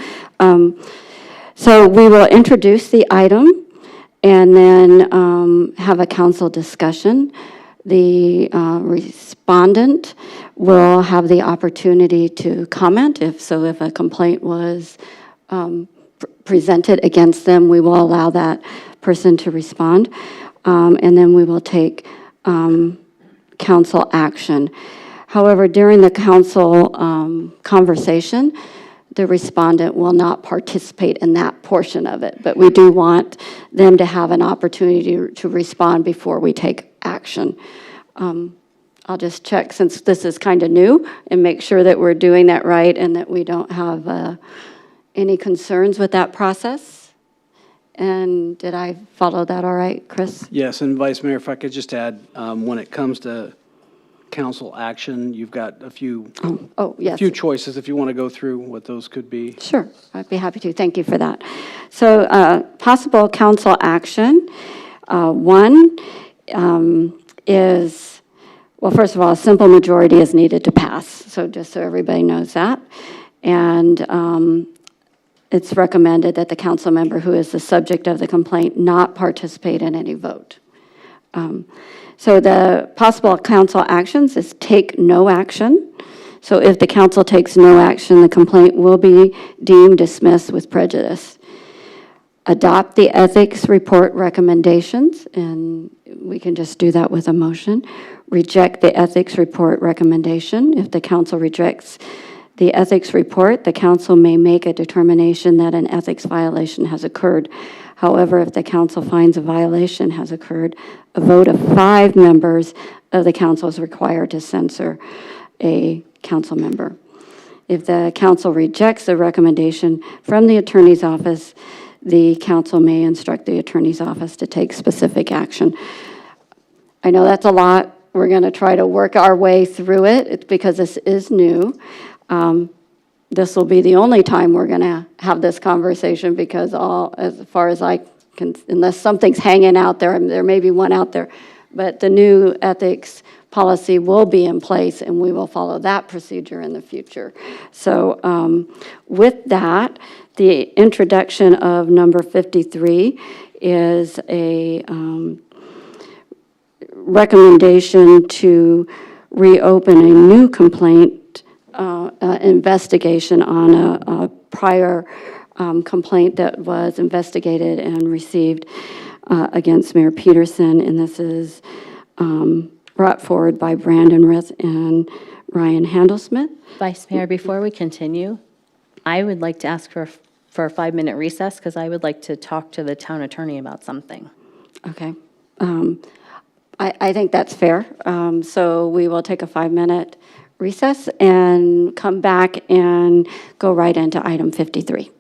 So we will introduce the item and then have a council discussion. The respondent will have the opportunity to comment. If a complaint was presented against them, we will allow that person to respond. And then we will take council action. However, during the council conversation, the respondent will not participate in that portion of it, but we do want them to have an opportunity to respond before we take action. I'll just check, since this is kind of new, and make sure that we're doing that right and that we don't have any concerns with that process. And did I follow that all right, Chris? Yes, and Vice Mayor, if I could just add, when it comes to council action, you've got a few yes. few choices if you want to go through what those could be. Sure, I'd be happy to. Thank you for that. So possible council action. One is, well, first of all, a simple majority is needed to pass. So just so everybody knows that. And it's recommended that the council member who is the subject of the complaint not participate in any vote. So the possible council actions is take no action. So if the council takes no action, the complaint will be deemed dismissed with prejudice. adopt the ethics report recommendations, and we can just do that with a motion. Reject the ethics report recommendation. If the council rejects the ethics report, the council may make a determination that an ethics violation has occurred. However, if the council finds a violation has occurred, a vote of 5 members of the council is required to censor a council member. If the council rejects the recommendation from the attorney's office, the council may instruct the attorney's office to take specific action. I know that's a lot. We're going to try to work our way through it. It's because this is new. This will be the only time we're going to have this conversation because as far as I can, unless something's hanging out there, there may be one out there, but the new ethics policy will be in place and we will follow that procedure in the future. So with that, the introduction of number 53 is a recommendation to reopen a new complaint investigation on a prior complaint that was investigated and received against Mayor Peterson, and this is brought forward by Brandon Rith and Ryan Handelsmith. Vice Mayor, before we continue, I would like to ask for a 5-minute recess because I would like to talk to the town attorney about something. Okay. I think that's fair. So we will take a 5-minute recess and come back and go right into item 53.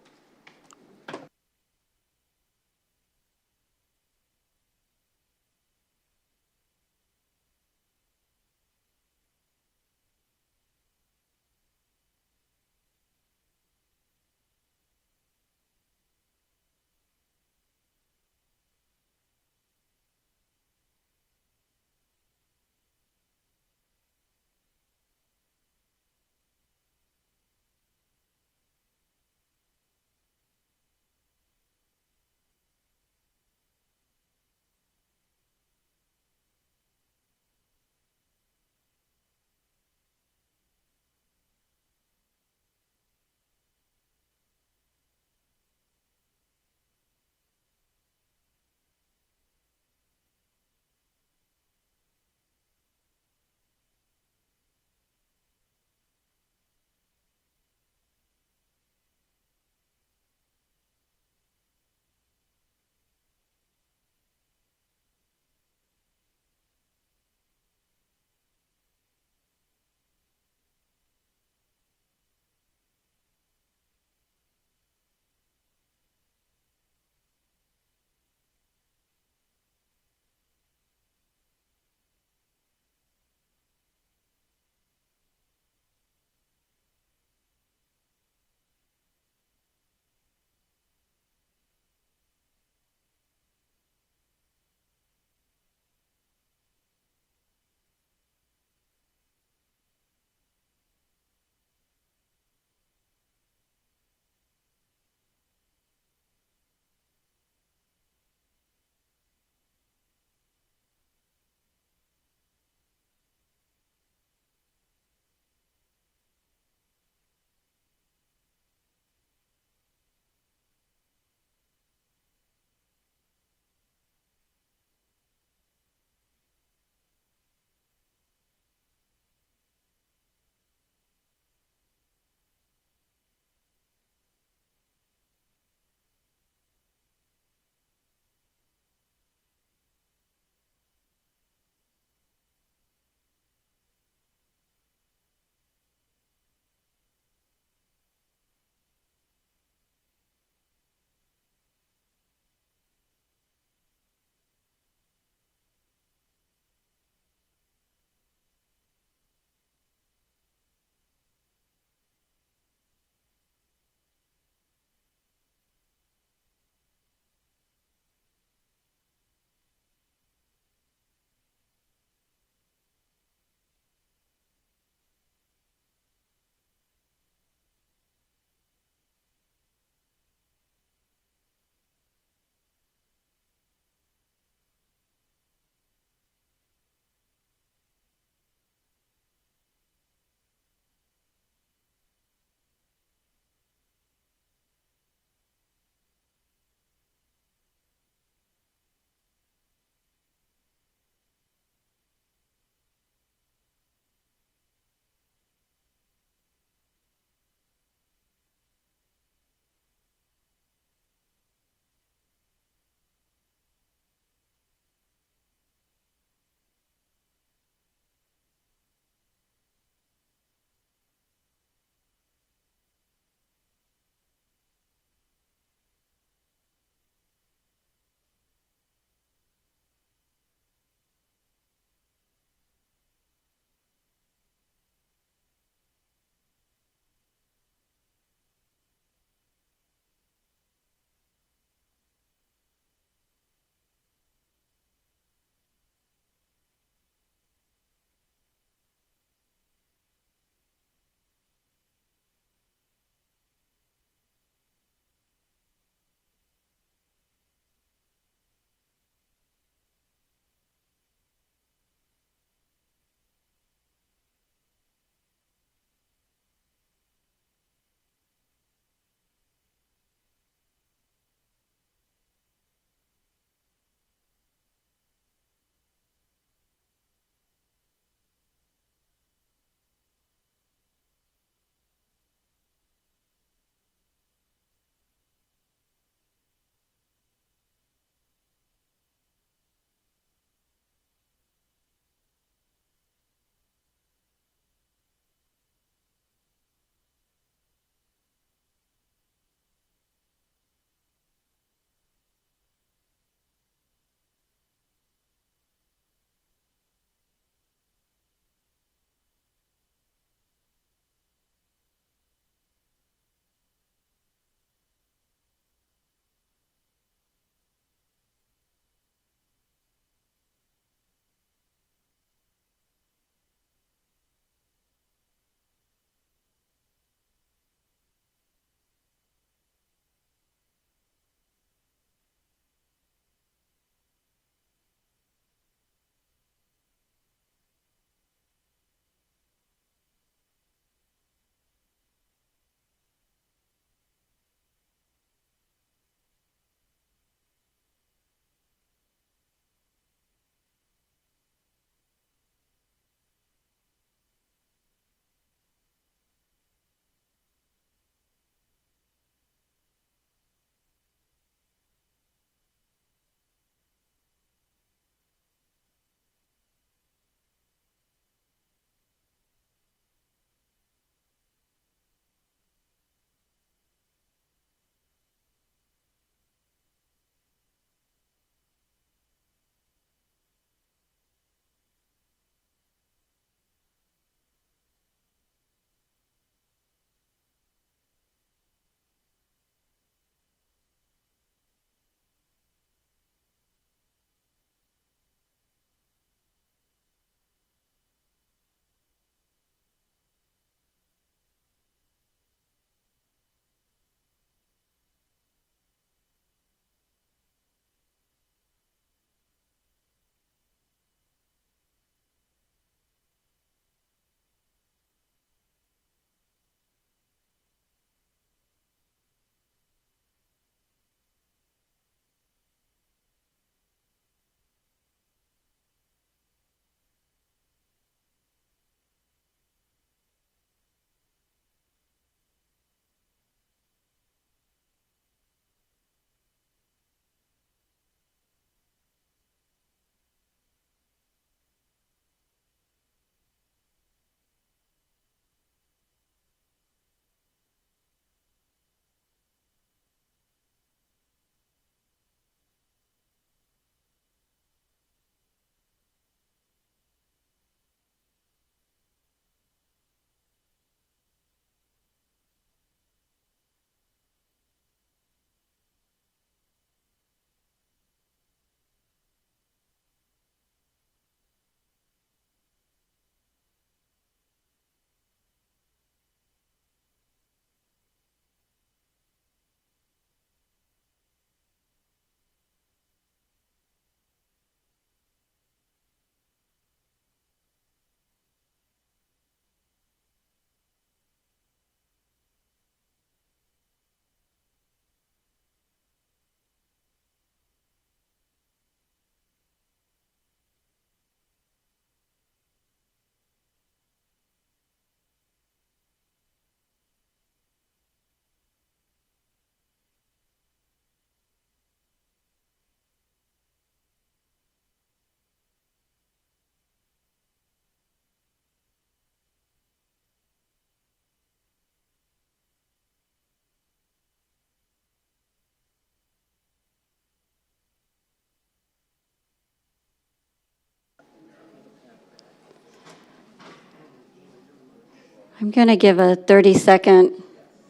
I'm going to give a 30-second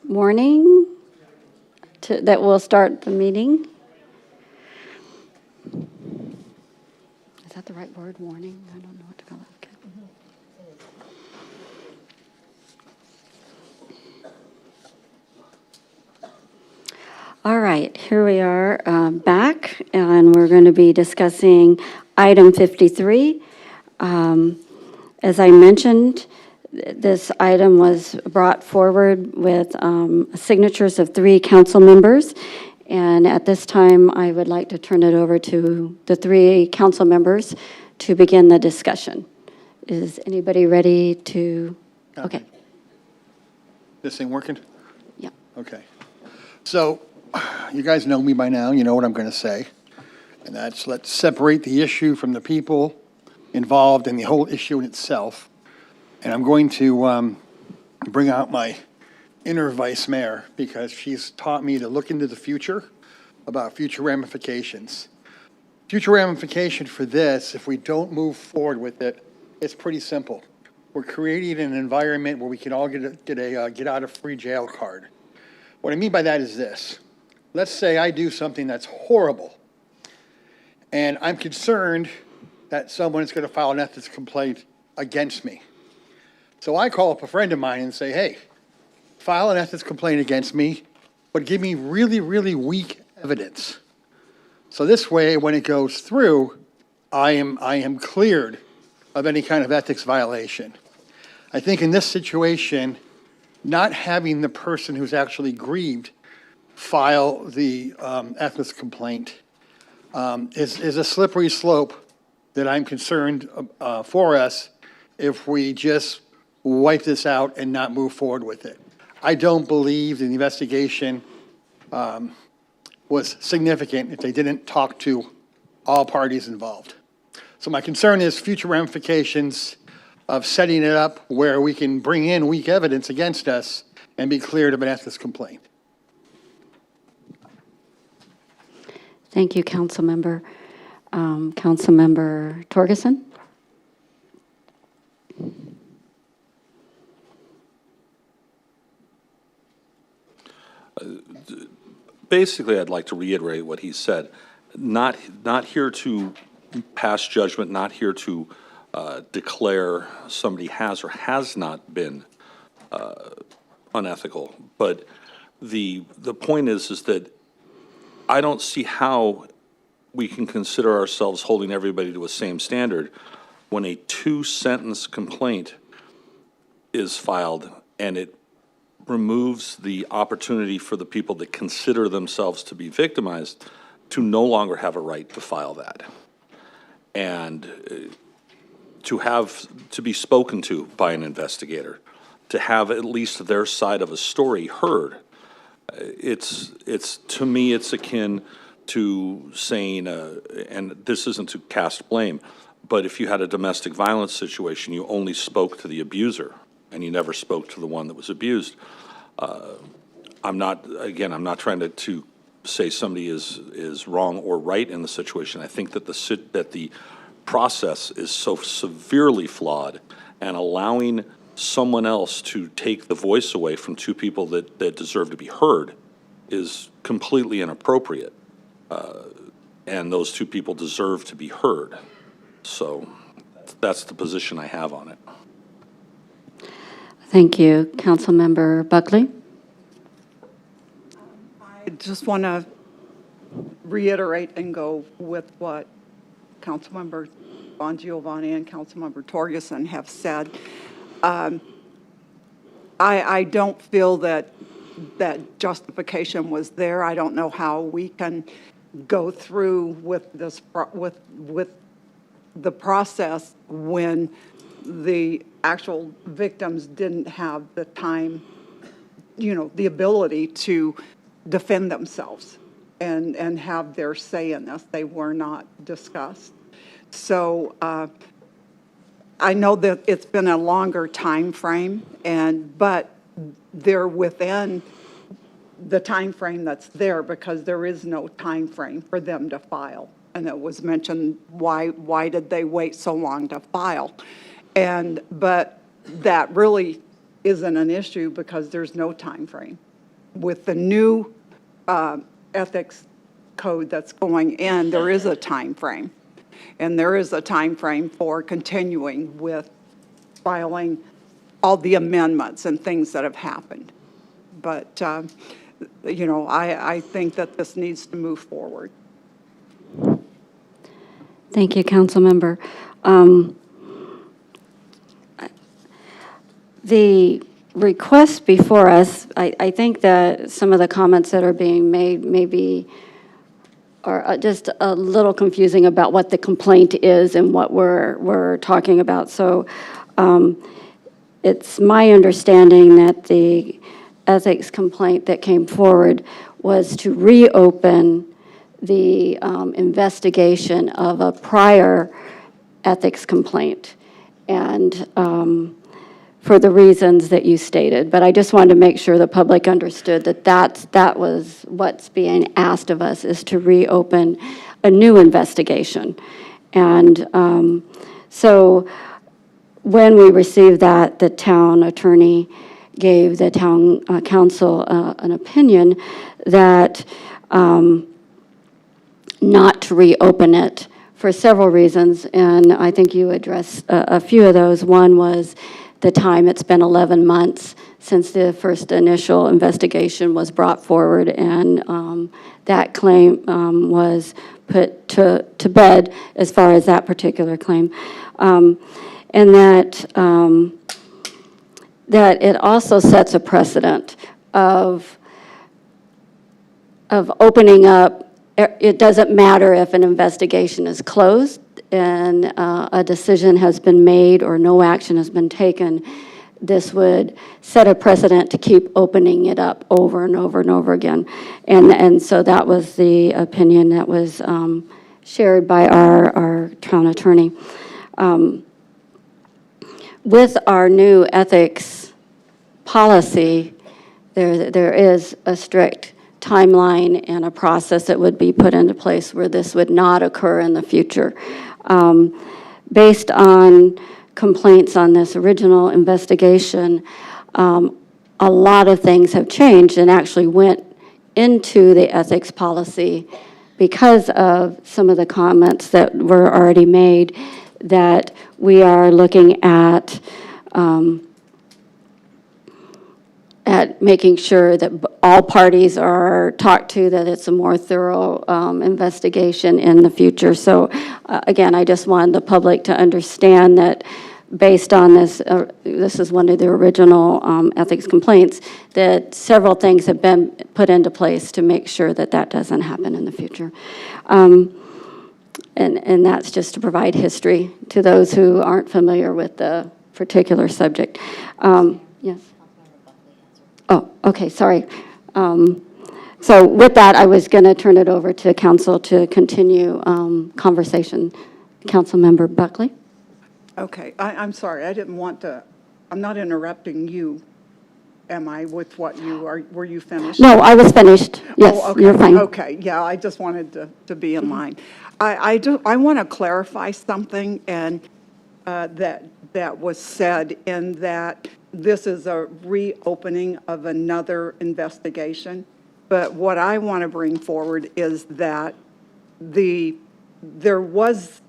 warning that will start the meeting. Is that the right word, warning? I don't know what to call it. Okay. All right, here we are back, and we're going to be discussing item 53. As I mentioned, this item was brought forward with signatures of 3 council members, and at this time, I would like to turn it over to the 3 council members to begin the discussion. Is anybody ready to? Okay. This thing working? Yeah. Okay. So, you guys know me by now, you know what I'm going to say. And that's, let's separate the issue from the people involved in the whole issue in itself. And I'm going to bring out my inner vice mayor, because she's taught me to look into the future about future ramifications. Future ramification for this, if we don't move forward with it, it's pretty simple. We're creating an environment where we can all get a get out of free jail card. What I mean by that is this. Let's say I do something that's horrible, and I'm concerned that someone is going to file an ethics complaint against me. So I call up a friend of mine and say, hey, file an ethics complaint against me, but give me really, really weak evidence. So this way, when it goes through, I am cleared of any kind of ethics violation. I think in this situation, not having the person who's actually grieved file the ethics complaint is a slippery slope that I'm concerned for us if we just wipe this out and not move forward with it. I don't believe the investigation was significant if they didn't talk to all parties involved. So my concern is future ramifications of setting it up where we can bring in weak evidence against us and be cleared of an ethics complaint. Thank you, Councilmember. Councilmember Torgerson? Basically, I'd like to reiterate what he said. Not here to pass judgment, not here to declare somebody has or has not been unethical. But the point is that I don't see how we can consider ourselves holding everybody to a same standard when a 2-sentence complaint is filed and it removes the opportunity for the people that consider themselves to be victimized to no longer have a right to file that. And to be spoken to by an investigator, to have at least their side of a story heard. To me, it's akin to saying, and this isn't to cast blame, but if you had a domestic violence situation, you only spoke to the abuser and you never spoke to the one that was abused. I'm not trying to say somebody is wrong or right in the situation. I think that the process is so severely flawed, and allowing someone else to take the voice away from 2 people that deserve to be heard is completely inappropriate. And those 2 people deserve to be heard. So that's the position I have on it. Thank you. Councilmember Buckley? I just want to reiterate and go with what Councilmember Bongiovanni and Councilmember Torgerson have said. I don't feel that justification was there. I don't know how we can go through with this with the process when the actual victims didn't have the time, the ability to defend themselves and have their say in this. They were not discussed. So I know that it's been a longer time frame, but they're within the time frame that's there because there is no time frame for them to file. And it was mentioned, why did they wait so long to file? But that really isn't an issue because there's no time frame. With the new ethics code that's going in, there is a time frame. And there is a time frame for continuing with filing all the amendments and things that have happened. But, you know, I think that this needs to move forward. Thank you, Councilmember. The request before us, I think that some of the comments that are being made maybe are just a little confusing about what the complaint is and what we're talking about. So it's my understanding that the ethics complaint that came forward was to reopen the investigation of a prior ethics complaint, and for the reasons that you stated. But I just wanted to make sure the public understood that that was what's being asked of us, is to reopen a new investigation. And so when we received that, the town attorney gave the town council an opinion that not to reopen it for several reasons, and I think you addressed a few of those. One was the time. It's been 11 months since the first initial investigation was brought forward, and that claim was put to bed as far as that particular claim. And that it also sets a precedent of opening up. It doesn't matter if an investigation is closed and a decision has been made or no action has been taken. This would set a precedent to keep opening it up over and over and over again. And so that was the opinion that was shared by our town attorney. With our new ethics policy, there is a strict timeline and a process that would be put into place where this would not occur in the future. Based on complaints on this original investigation, a lot of things have changed and actually went into the ethics policy because of some of the comments that were already made, that we are looking at making sure that all parties are talked to, that it's a more thorough investigation in the future. So again, I just wanted the public to understand that based on this, this is one of the original ethics complaints, that several things have been put into place to make sure that that doesn't happen in the future. And that's just to provide history to those who aren't familiar with the particular subject. Yes. Oh, okay, sorry. So with that, I was going to turn it over to council to continue conversation. Councilmember Buckley? Okay, I'm sorry, I didn't want to, I'm not interrupting you, am I, with what you are, were you finished? No, I was finished. Yes, Oh, okay. you're fine. Okay, yeah, I just wanted to be in line. I want to clarify something, and that was said, in that this is a reopening of another investigation. But what I want to bring forward is that there was,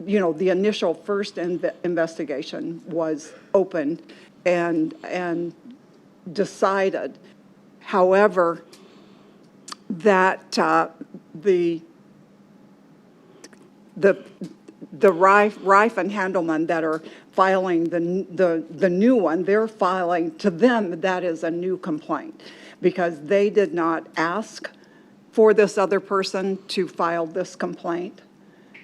you know, the initial first investigation was opened and decided. However, that the Rife and Handelman that are filing the new one, they're filing, to them, that is a new complaint, because they did not ask for this other person to file this complaint.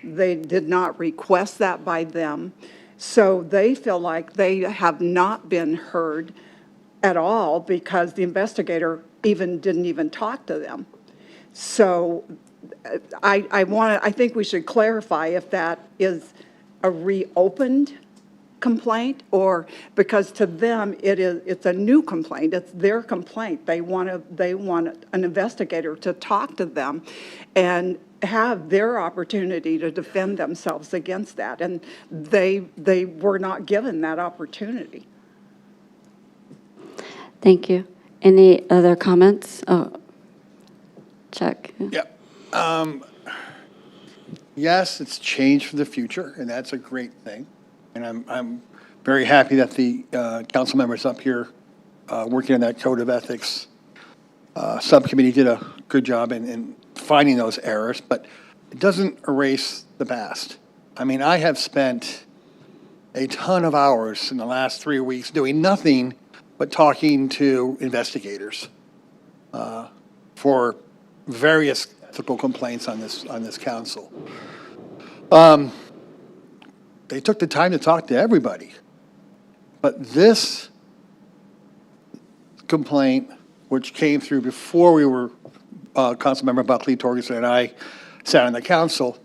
They did not request that by them. So they feel like they have not been heard at all because the investigator didn't even talk to them. So I think we should clarify if that is a reopened complaint, or because to them it's a new complaint. It's their complaint. They want an investigator to talk to them and have their opportunity to defend themselves against that, and they were not given that opportunity. Thank you. Any other comments? Oh, Chuck? Yes, it's changed for the future, and that's a great thing. And I'm very happy that the council members up here working on that Code of Ethics subcommittee did a good job in finding those errors, but it doesn't erase the past. I mean, I have spent a ton of hours in the last 3 weeks doing nothing but talking to investigators for various ethical complaints on this council. They took the time to talk to everybody. But this complaint, which came through before we were, Councilmember Buckley, Torgerson, and I sat on the council,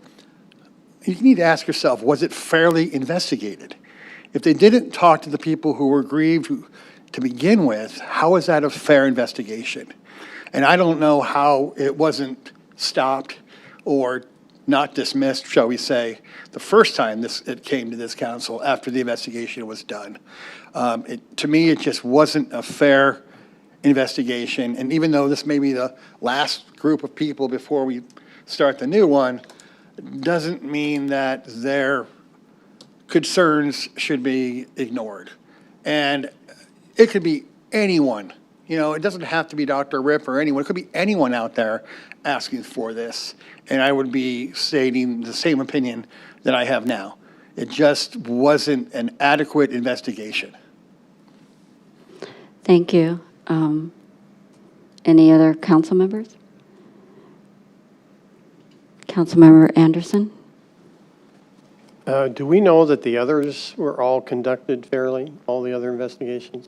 you need to ask yourself, was it fairly investigated? If they didn't talk to the people who were aggrieved to begin with, how is that a fair investigation? And I don't know how it wasn't stopped or not dismissed, shall we say, the first time it came to this council after the investigation was done. To me, it just wasn't a fair investigation. And even though this may be the last group of people before we start the new one, doesn't mean that their concerns should be ignored. And it could be anyone. You know, it doesn't have to be Dr. Riff or anyone. It could be anyone out there asking for this. And I would be stating the same opinion that I have now. It just wasn't an adequate investigation. Thank you. Any other council members? Councilmember Anderson? Do we know that the others were all conducted fairly, all the other investigations?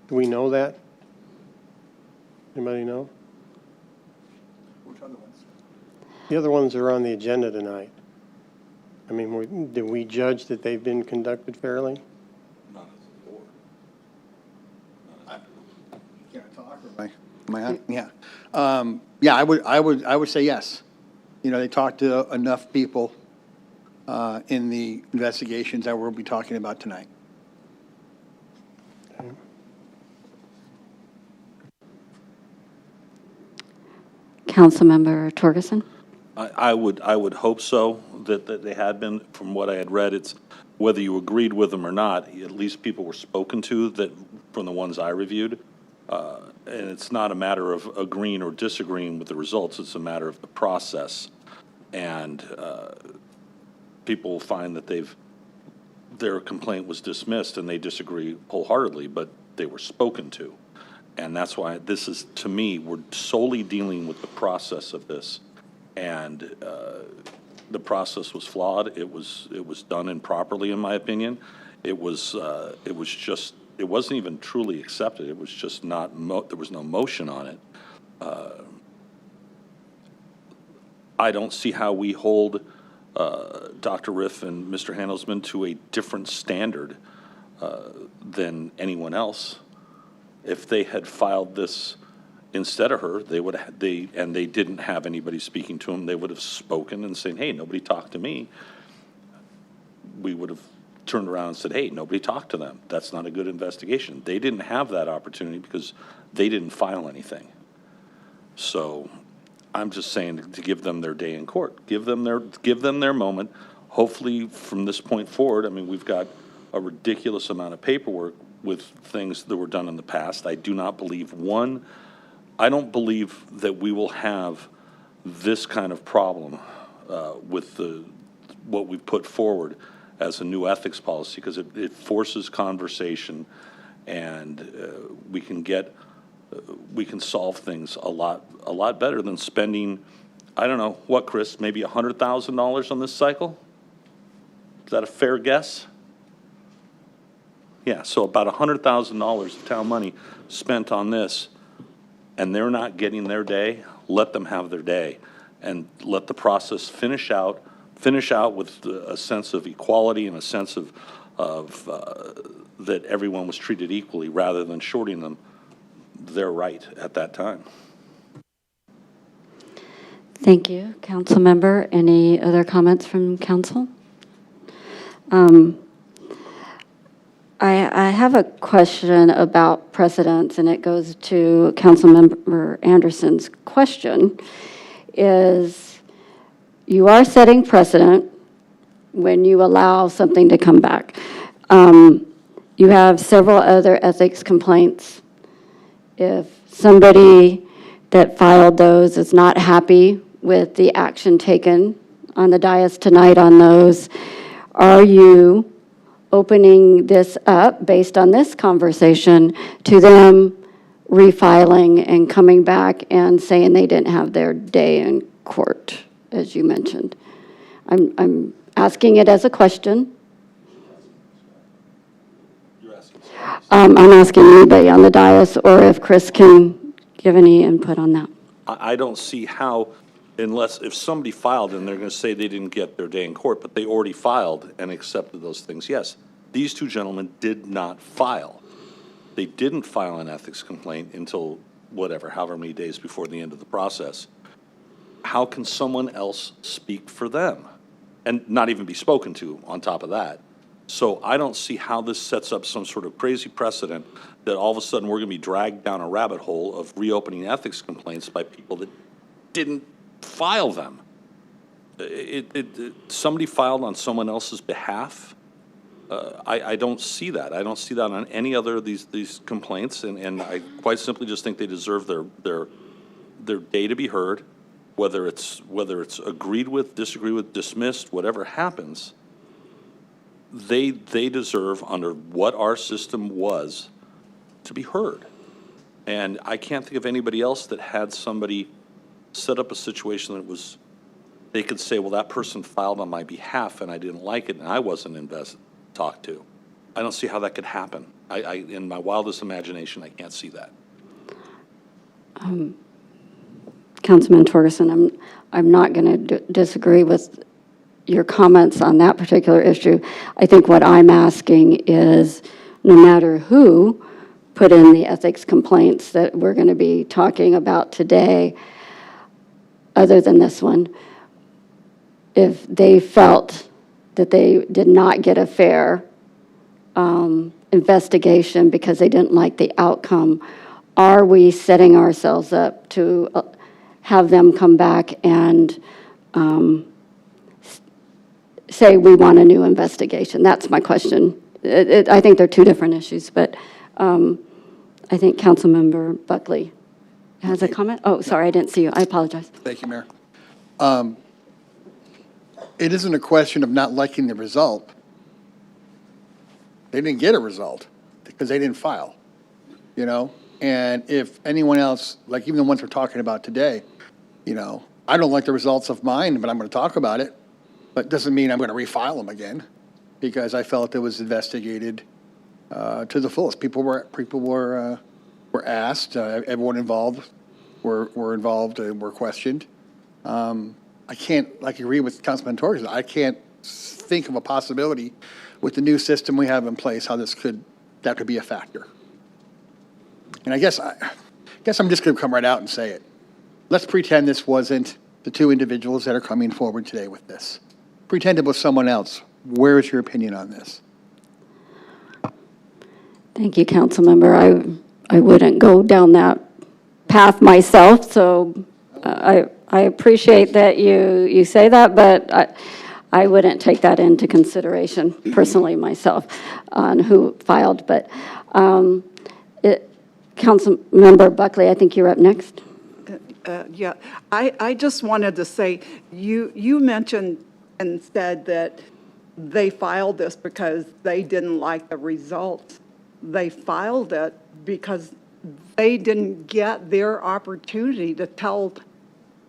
Do we know that? Anybody know? Which other ones? The other ones are on the agenda tonight. I mean, did we judge that they've been conducted fairly? Yeah. Yeah, I would say yes. You know, they talked to enough people in the investigations that we'll be talking about tonight. Councilmember Torgerson? I would hope so, that they had been. From what I had read, it's whether you agreed with them or not, at least people were spoken to that from the ones I reviewed. And it's not a matter of agreeing or disagreeing with the results, it's a matter of the process. And people find that their complaint was dismissed and they disagree wholeheartedly, but they were spoken to. And that's why this is, to me, we're solely dealing with the process of this. And the process was flawed. It was done improperly, in my opinion. It wasn't even truly accepted. It was just not, there was no motion on it. I don't see how we hold Dr. Riff and Mr. Handelsman to a different standard than anyone else. If they had filed this instead of her, and they didn't have anybody speaking to them, they would have spoken and said, hey, nobody talked to me. We would have turned around and said, hey, nobody talked to them. That's not a good investigation. They didn't have that opportunity because they didn't file anything. So I'm just saying to give them their day in court. Give them their moment. Hopefully from this point forward, I mean, we've got a ridiculous amount of paperwork with things that were done in the past. I don't believe that we will have this kind of problem with what we've put forward as a new ethics policy, because it forces conversation, and we can solve things a lot better than spending, I don't know, what, Chris, maybe $100,000 on this cycle? Is that a fair guess? Yeah, so about $100,000 of town money spent on this, and they're not getting their day. Let them have their day, and let the process finish out with a sense of equality and a sense of that everyone was treated equally, rather than shorting them their right at that time. Thank you, council member. Any other comments from council? I have a question about precedents, and it goes to Councilmember Anderson's question, is you are setting precedent when you allow something to come back. You have several other ethics complaints. If somebody that filed those is not happy with the action taken on the dais tonight on those, are you opening this up based on this conversation to them refiling and coming back and saying they didn't have their day in court, as you mentioned? I'm asking it as a question. I'm asking anybody on the dais, or if Chris can give any input on that. I don't see how, unless, if somebody filed and they're going to say they didn't get their day in court, but they already filed and accepted those things. Yes, these two gentlemen did not file. They didn't file an ethics complaint until whatever, however many days before the end of the process. How can someone else speak for them and not even be spoken to on top of that? So I don't see how this sets up some sort of crazy precedent that all of a sudden we're going to be dragged down a rabbit hole of reopening ethics complaints by people that didn't file them. Somebody filed on someone else's behalf. I don't see that. I don't see that on any other of these complaints, and I quite simply just think they deserve their day to be heard, whether it's agreed with, disagreed with, dismissed, whatever happens. They deserve, under what our system was, to be heard. And I can't think of anybody else that had somebody set up a situation that was, they could say, well, that person filed on my behalf and I didn't like it and I wasn't talked to. I don't see how that could happen. In my wildest imagination, I can't see that. Councilman Torgerson, I'm not going to disagree with your comments on that particular issue. I think what I'm asking is, no matter who put in the ethics complaints that we're going to be talking about today, other than this one, if they felt that they did not get a fair investigation because they didn't like the outcome, are we setting ourselves up to have them come back and say we want a new investigation? That's my question. I think they're two different issues, but I think Councilmember Buckley has a comment. Oh, sorry, I didn't see you. I apologize. Thank you, Mayor. It isn't a question of not liking the result. They didn't get a result because they didn't file, you know? And if anyone else, like even the ones we're talking about today, you know, I don't like the results of mine, but I'm going to talk about it. But it doesn't mean I'm going to refile them again, because I felt it was investigated to the fullest. People were asked. Everyone involved were involved and were questioned. I can't, like, agree with Councilman Torgerson. I can't think of a possibility with the new system we have in place how that could be a factor. And I guess I'm just going to come right out and say it. Let's pretend this wasn't the two individuals that are coming forward today with this. Pretend it was someone else. Where is your opinion on this? Thank you, Councilmember. I wouldn't go down that path myself, so I appreciate that you say that, but I wouldn't take that into consideration personally myself on who filed. But Councilmember Buckley, I think you're up next. Yeah, I just wanted to say, you mentioned and said that they filed this because they didn't like the results. They filed it because they didn't get their opportunity to tell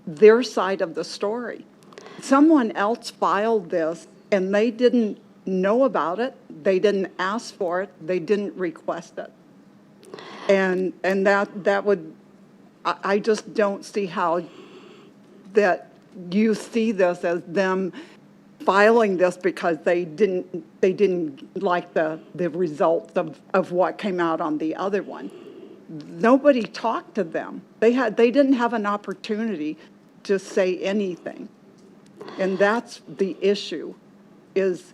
their side of the story. Someone else filed this and they didn't know about it, they didn't ask for it, they didn't request it. And that would, I just don't see how that you see this as them filing this because they didn't like the results of what came out on the other one. Nobody talked to them. They didn't have an opportunity to say anything. And that's the issue, is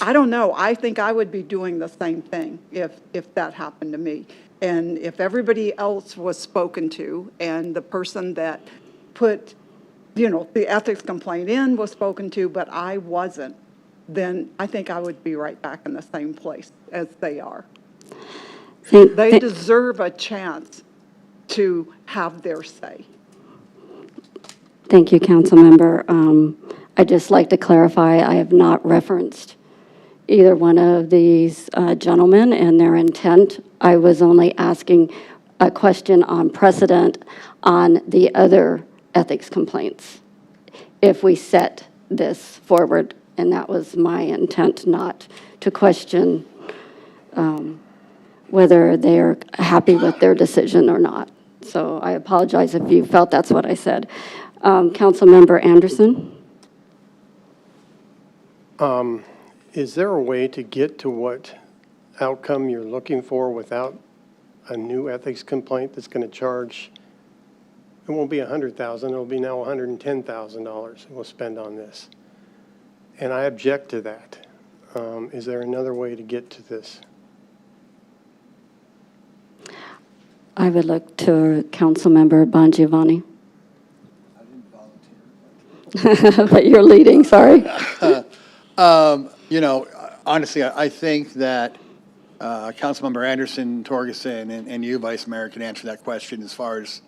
I don't know. I think I would be doing the same thing if that happened to me. And if everybody else was spoken to and the person that put, the ethics complaint in was spoken to, but I wasn't, then I think I would be right back in the same place as they are. They deserve a chance to have their say. Thank you, Councilmember. I'd just like to clarify, I have not referenced either one of these gentlemen and their intent. I was only asking a question on precedent on the other ethics complaints, if we set this forward, and that was my intent, not to question whether they're happy with their decision or not. So I apologize if you felt that's what I said. Councilmember Anderson? Is there a way to get to what outcome you're looking for without a new ethics complaint that's going to charge? It won't be $100,000, it'll be now $110,000 we'll spend on this. And I object to that. Is there another way to get to this? I would look to Councilmember Bongiovanni. But you're leading, sorry. Honestly, I think that Councilmember Anderson, Torgerson, and you, Vice Mayor, can answer that question as far as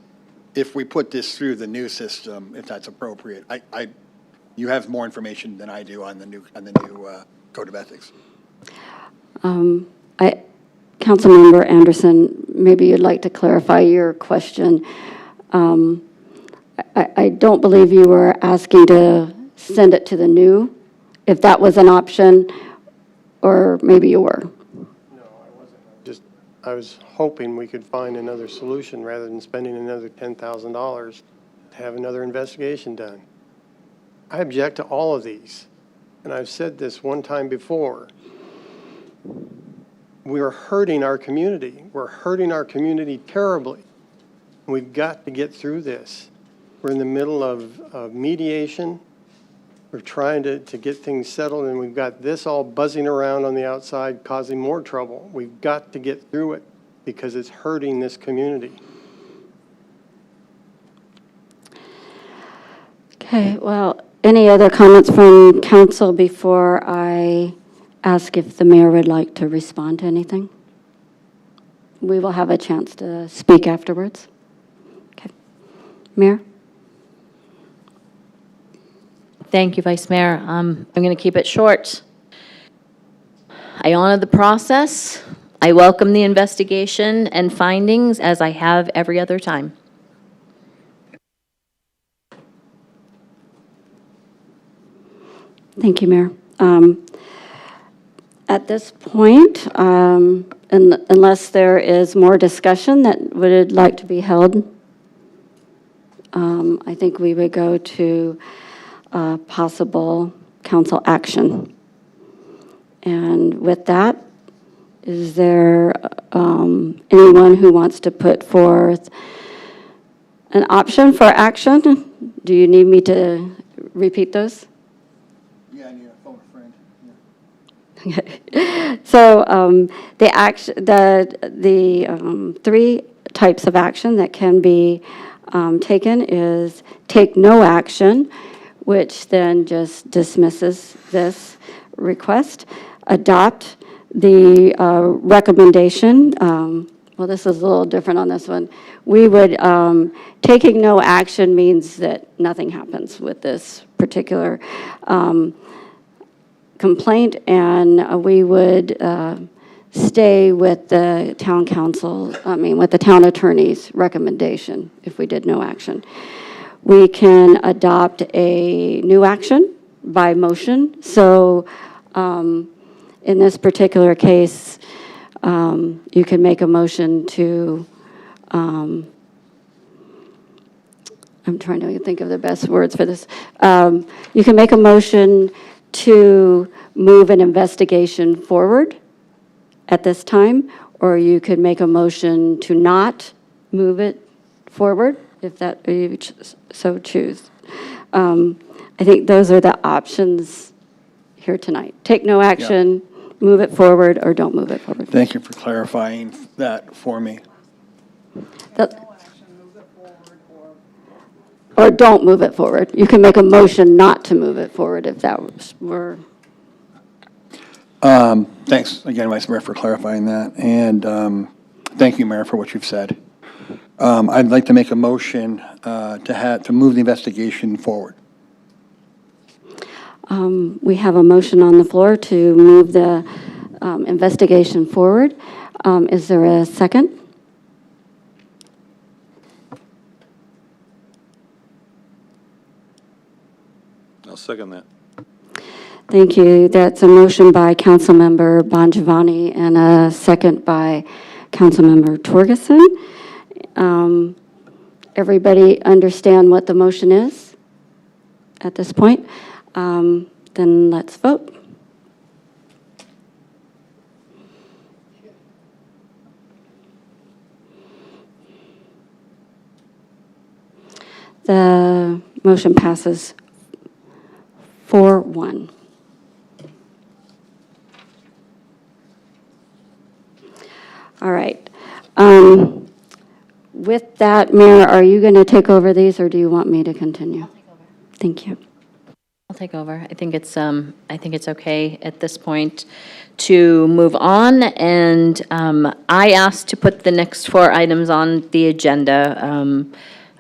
if we put this through the new system, if that's appropriate. You have more information than I do on the new Code of Ethics. Councilmember Anderson, maybe you'd like to clarify your question. I don't believe you were asking to send it to the new, if that was an option, or maybe you were. I was hoping we could find another solution rather than spending another $10,000 to have another investigation done. I object to all of these, and I've said this one time before. We're hurting our community. We're hurting our community terribly. We've got to get through this. We're in the middle of mediation. We're trying to get things settled, and we've got this all buzzing around on the outside, causing more trouble. We've got to get through it because it's hurting this community. Okay, well, any other comments from council before I ask if the mayor would like to respond to anything? We will have a chance to speak afterwards. Okay. Mayor? Thank you, Vice Mayor. I'm going to keep it short. I honor the process. I welcome the investigation and findings, as I have every other time. Thank you, Mayor. At this point, unless there is more discussion that would like to be held, I think we would go to possible council action. And with that, is there anyone who wants to put forth an option for action? Do you need me to repeat those? Yeah, I need a phone friend. Okay. So the three types of action that can be taken is take no action, which then just dismisses this request, adopt the recommendation. Well, this is a little different on this one. We would, taking no action means that nothing happens with this particular complaint, and we would stay with the town council, with the town attorney's recommendation if we did no action. We can adopt a new action by motion. So in this particular case, you can make a motion to, I'm trying to think of the best words for this. You can make a motion to move an investigation forward at this time, or you could make a motion to not move it forward, if that you so choose. I think those are the options here tonight. Take no action, move it forward, or don't move it forward. Thank you for clarifying that for me. Or don't move it forward. You can make a motion not to move it forward if that were. Thanks again, Vice Mayor, for clarifying that. And thank you, Mayor, for what you've said. I'd like to make a motion to move the investigation forward. We have a motion on the floor to move the investigation forward. Is there a second? I'll second that. Thank you. That's a motion by Councilmember Bongiovanni and a second by Councilmember Torgerson. Everybody understand what the motion is at this point? Then let's vote. The motion passes 4-1. All right. With that, Mayor, are you going to take over these, or do you want me to continue? I'll take over. Thank you. I'll take over. I think it's okay at this point to move on, and I asked to put the next 4 items on the agenda.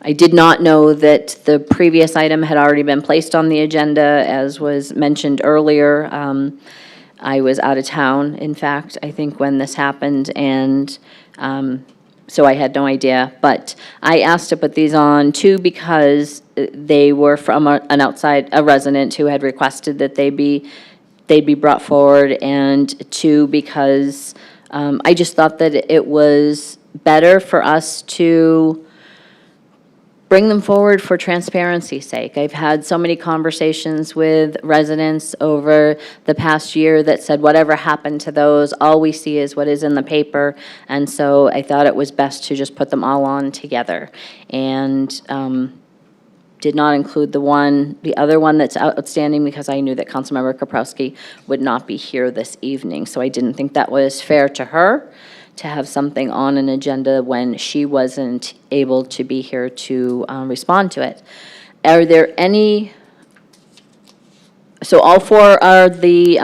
I did not know that the previous item had already been placed on the agenda, as was mentioned earlier. I was out of town, in fact, I think, when this happened, and so I had no idea. But I asked to put these on, too, because they were from a resident who had requested that they'd be brought forward, and 2, because I just thought that it was better for us to bring them forward for transparency's sake. I've had so many conversations with residents over the past year that said, whatever happened to those, all we see is what is in the paper. And so I thought it was best to just put them all on together. And did not include the other one that's outstanding, because I knew that Councilmember Kaprowski would not be here this evening. So I didn't think that was fair to her to have something on an agenda when she wasn't able to be here to respond to it. Are there any, so all 4 are the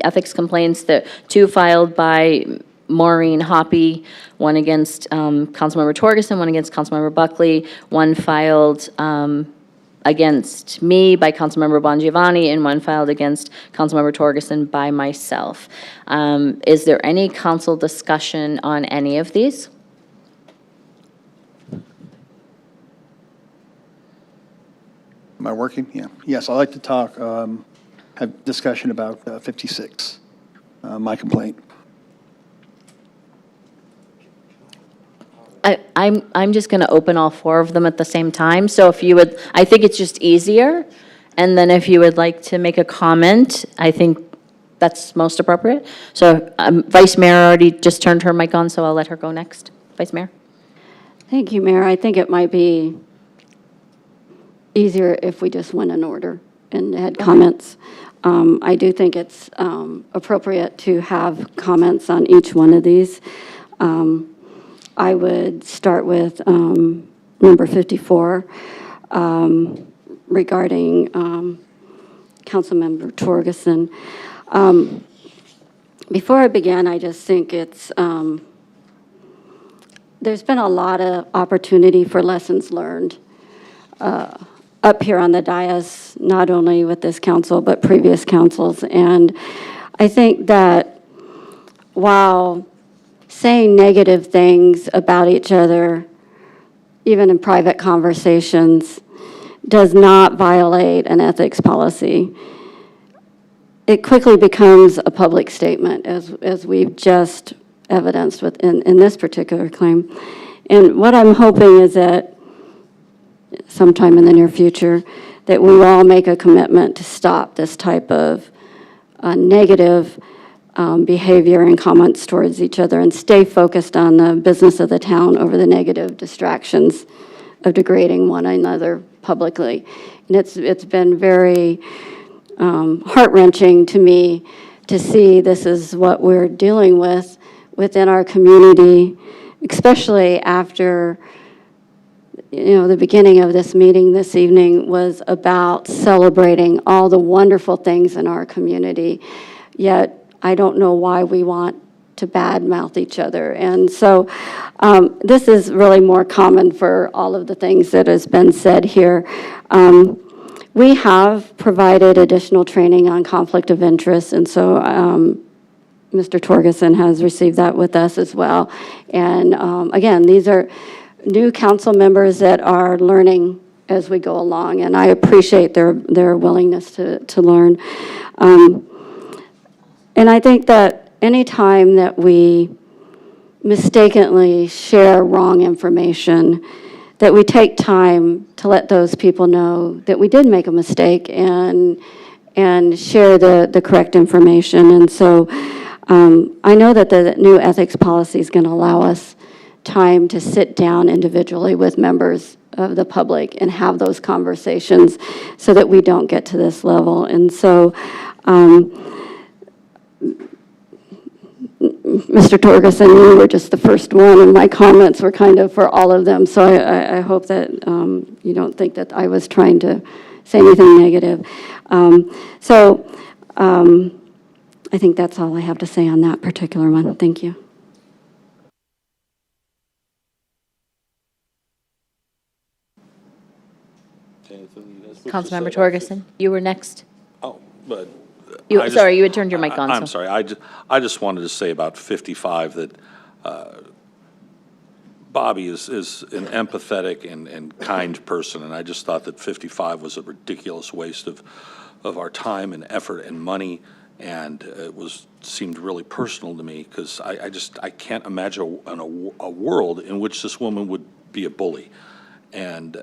ethics complaints, that 2 filed by Maureen Hoppy, 1 against Councilmember Torgerson, 1 against Councilmember Buckley, 1 filed against me by Councilmember Bongiovanni, and 1 filed against Councilmember Torgerson by myself. Is there any council discussion on any of these? Am I working? Yeah. Yes, I'd like to talk, have discussion about 56, my complaint. I'm just going to open all 4 of them at the same time. So if you would, I think it's just easier. And then if you would like to make a comment, I think that's most appropriate. So Vice Mayor already just turned her mic on, so I'll let her go next. Vice Mayor? Thank you, Mayor. I think it might be easier if we just went in order and had comments. I do think it's appropriate to have comments on each one of these. I would start with number 54 regarding Councilmember Torgerson. Before I begin, I just think it's, there's been a lot of opportunity for lessons learned up here on the dais, not only with this council, but previous councils. And I think that while saying negative things about each other, even in private conversations, does not violate an ethics policy, it quickly becomes a public statement, as we've just evidenced in this particular claim. And what I'm hoping is that sometime in the near future, that we all make a commitment to stop this type of negative behavior and comments towards each other, and stay focused on the business of the town over the negative distractions of degrading one another publicly. And it's been very heart-wrenching to me to see this is what we're dealing with within our community, especially after, the beginning of this meeting this evening was about celebrating all the wonderful things in our community. Yet, I don't know why we want to badmouth each other. And so this is really more common for all of the things that has been said here. We have provided additional training on conflict of interest, and so Mr. Torgerson has received that with us as well. And again, these are new council members that are learning as we go along, and I appreciate their willingness to learn. And I think that anytime that we mistakenly share wrong information, that we take time to let those people know that we did make a mistake and share the correct information. And so I know that the new ethics policy is going to allow us time to sit down individually with members of the public and have those conversations so that we don't get to this level. And so Mr. Torgerson, you were just the first one, and my comments were kind of for all of them, so I hope that you don't think that I was trying to say anything negative. I think that's all I have to say on that particular one. Thank you. Councilmember Torgerson, you were next. Oh, but. Sorry, you had turned your mic on. I'm sorry. I just wanted to say about 55 that Bobby is an empathetic and kind person, and I just thought that 55 was a ridiculous waste of our time and effort and money, and it seemed really personal to me because I can't imagine a world in which this woman would be a bully, and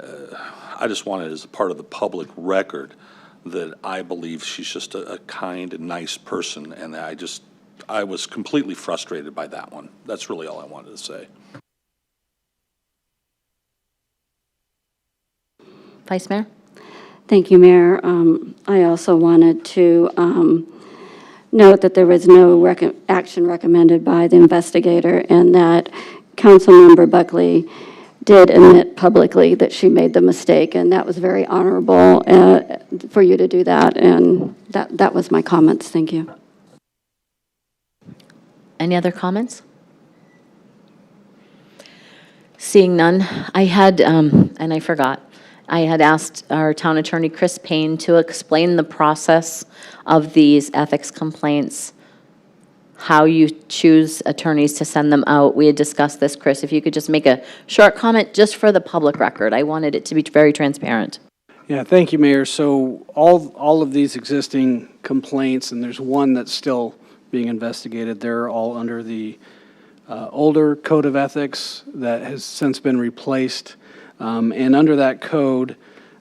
I just wanted as a part of the public record that I believe she's just a kind and nice person, and I was completely frustrated by that one. That's really all I wanted to say. Vice Mayor? Thank you, Mayor. I also wanted to note that there was no action recommended by the investigator, and that Councilmember Buckley did admit publicly that she made the mistake, and that was very honorable for you to do that, and that was my comments. Thank you. Any other comments? Seeing none, I had, and I forgot, I had asked our town attorney, Chris Payne, to explain the process of these ethics complaints, how you choose attorneys to send them out. We had discussed this, Chris. If you could just make a short comment just for the public record. I wanted it to be very transparent. Yeah, thank you, Mayor. So all of these existing complaints, and there's one that's still being investigated, they're all under the older code of ethics that has since been replaced. And under that code,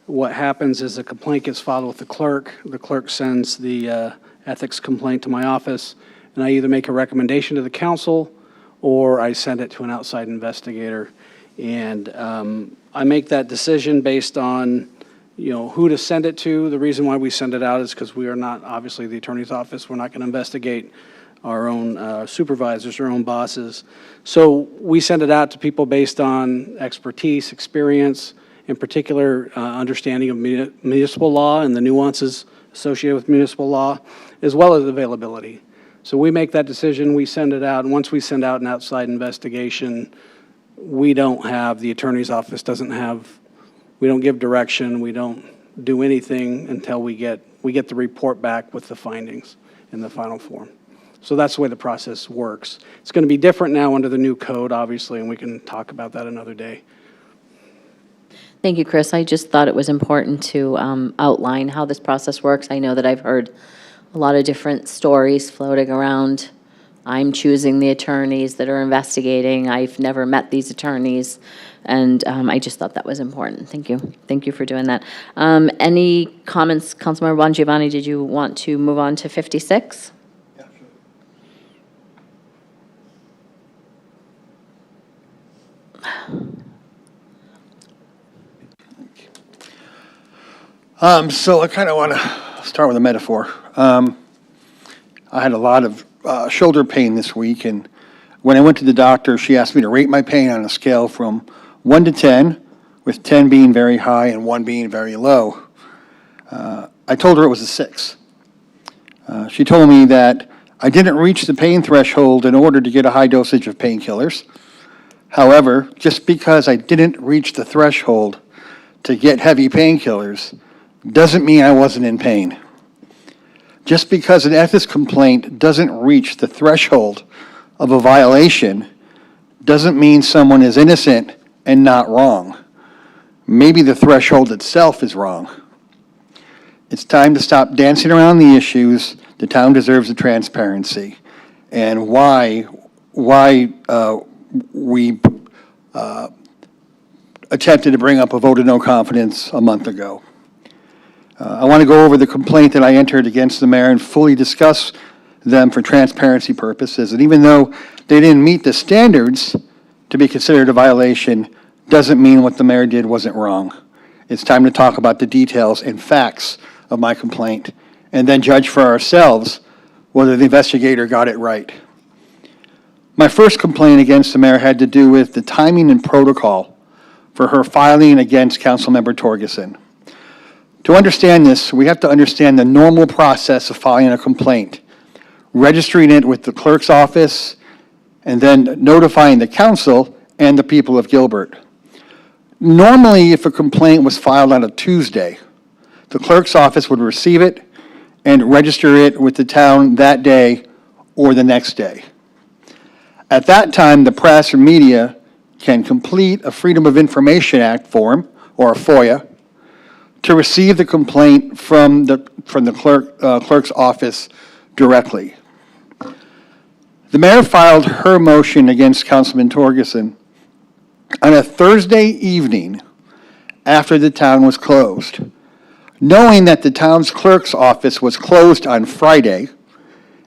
what happens is a complaint gets filed with the clerk. The clerk sends the ethics complaint to my office, and I either make a recommendation to the council or I send it to an outside investigator. And I make that decision based on, who to send it to. The reason why we send it out is because we are not, obviously, the attorney's office. We're not going to investigate our own supervisors, our own bosses. So we send it out to people based on expertise, experience, in particular, understanding of municipal law and the nuances associated with municipal law, as well as availability. So we make that decision, we send it out, and once we send out an outside investigation, we don't have, the attorney's office doesn't have, we don't give direction, we don't do anything until we get the report back with the findings in the final form. So that's the way the process works. It's going to be different now under the new code, obviously, and we can talk about that another day. Thank you, Chris. I just thought it was important to outline how this process works. I know that I've heard a lot of different stories floating around. I'm choosing the attorneys that are investigating. I've never met these attorneys, and I just thought that was important. Thank you. Thank you for doing that. Any comments, Councilmember Bongiovanni? Did you want to move on to 56? So I kind of want to start with a metaphor. I had a lot of shoulder pain this week, and when I went to the doctor, she asked me to rate my pain on a scale from 1 to 10, with 10 being very high and 1 being very low. I told her it was a 6. She told me that I didn't reach the pain threshold in order to get a high dosage of painkillers. However, just because I didn't reach the threshold to get heavy painkillers doesn't mean I wasn't in pain. Just because an ethics complaint doesn't reach the threshold of a violation doesn't mean someone is innocent and not wrong. Maybe the threshold itself is wrong. It's time to stop dancing around the issues. The town deserves the transparency. And why we attempted to bring up a vote of no confidence a month ago. I want to go over the complaint that I entered against the mayor and fully discuss them for transparency purposes. And even though they didn't meet the standards to be considered a violation, doesn't mean what the mayor did wasn't wrong. It's time to talk about the details and facts of my complaint, and then judge for ourselves whether the investigator got it right. My first complaint against the mayor had to do with the timing and protocol for her filing against Councilmember Torgerson. To understand this, we have to understand the normal process of filing a complaint, registering it with the clerk's office, and then notifying the council and the people of Gilbert. Normally, if a complaint was filed on a Tuesday, the clerk's office would receive it and register it with the town that day or the next day. At that time, the press or media can complete a Freedom of Information Act form, or a FOIA, to receive the complaint from the clerk's office directly. The mayor filed her motion against Councilman Torgerson on a Thursday evening after the town was closed, knowing that the town's clerk's office was closed on Friday,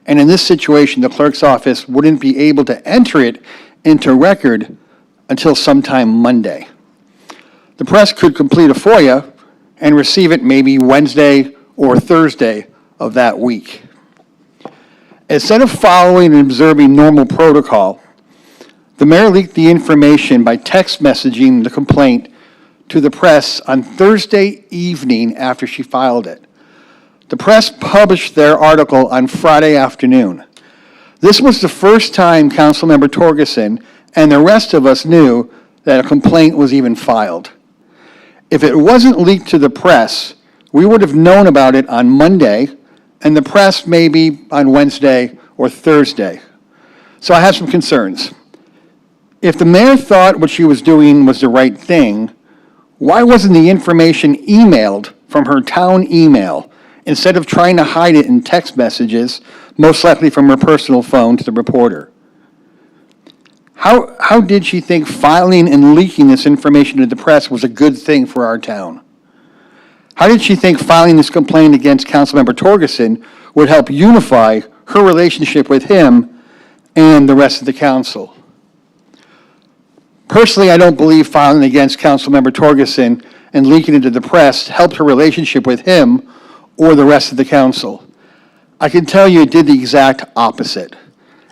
and in this situation, the clerk's office wouldn't be able to enter it into record until sometime Monday. The press could complete a FOIA and receive it maybe Wednesday or Thursday of that week. Instead of following and observing normal protocol, the mayor leaked the information by text messaging the complaint to the press on Thursday evening after she filed it. The press published their article on Friday afternoon. This was the first time Councilmember Torgerson and the rest of us knew that a complaint was even filed. If it wasn't leaked to the press, we would have known about it on Monday, and the press maybe on Wednesday or Thursday. So I have some concerns. If the mayor thought what she was doing was the right thing, why wasn't the information emailed from her town email instead of trying to hide it in text messages, most likely from her personal phone to the reporter? How did she think filing and leaking this information to the press was a good thing for our town? How did she think filing this complaint against Councilmember Torgerson would help unify her relationship with him and the rest of the council? Personally, I don't believe filing against Councilmember Torgerson and leaking it to the press helped her relationship with him or the rest of the council. I can tell you it did the exact opposite.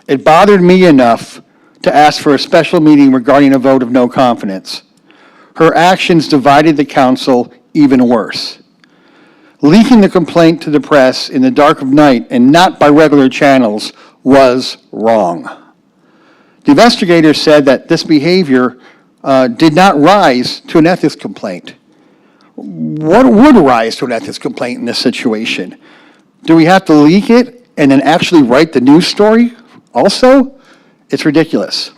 It bothered me enough to ask for a special meeting regarding a vote of no confidence. Her actions divided the council even worse. Leaking the complaint to the press in the dark of night and not by regular channels was wrong. The investigators said that this behavior did not rise to an ethics complaint. What would rise to an ethics complaint in this situation? Do we have to leak it and then actually write the news story also? It's ridiculous.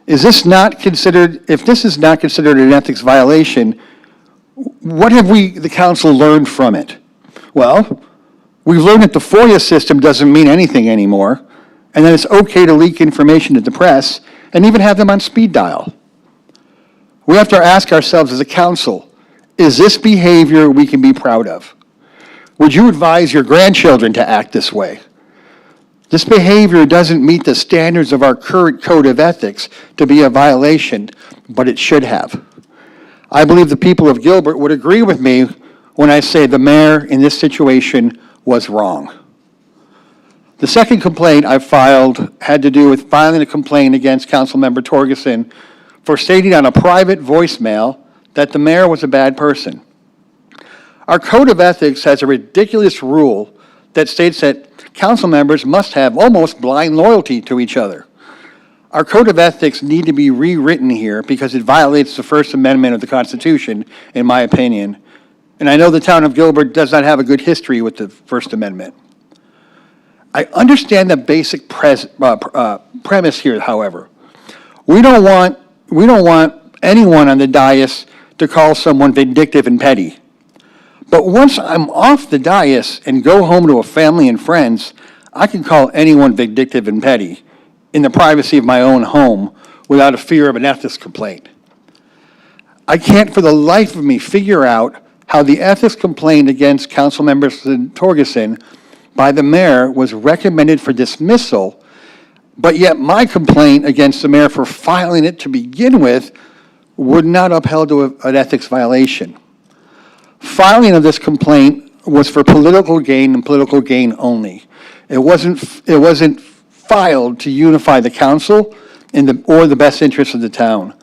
If this is not considered an ethics violation, what have we, the council, learned from it? Well, we've learned that the FOIA system doesn't mean anything anymore, and that it's okay to leak information to the press and even have them on speed dial. We have to ask ourselves as a council, is this behavior we can be proud of? Would you advise your grandchildren to act this way? This behavior doesn't meet the standards of our current code of ethics to be a violation, but it should have. I believe the people of Gilbert would agree with me when I say the mayor in this situation was wrong. The second complaint I filed had to do with filing a complaint against Councilmember Torgerson for stating on a private voicemail that the mayor was a bad person. Our code of ethics has a ridiculous rule that states that council members must have almost blind loyalty to each other. Our code of ethics need to be rewritten here because it violates the First Amendment of the Constitution, in my opinion. And I know the town of Gilbert does not have a good history with the First Amendment. I understand the basic premise here, however. We don't want anyone on the dais to call someone vindictive and petty. But once I'm off the dais and go home to a family and friends, I can call anyone vindictive and petty in the privacy of my own home without a fear of an ethics complaint. I can't for the life of me figure out how the ethics complaint against Councilmember Torgerson by the mayor was recommended for dismissal, but yet my complaint against the mayor for filing it to begin with would not upheld to an ethics violation. Filing of this complaint was for political gain and political gain only. It wasn't filed to unify the council or the best interests of the town.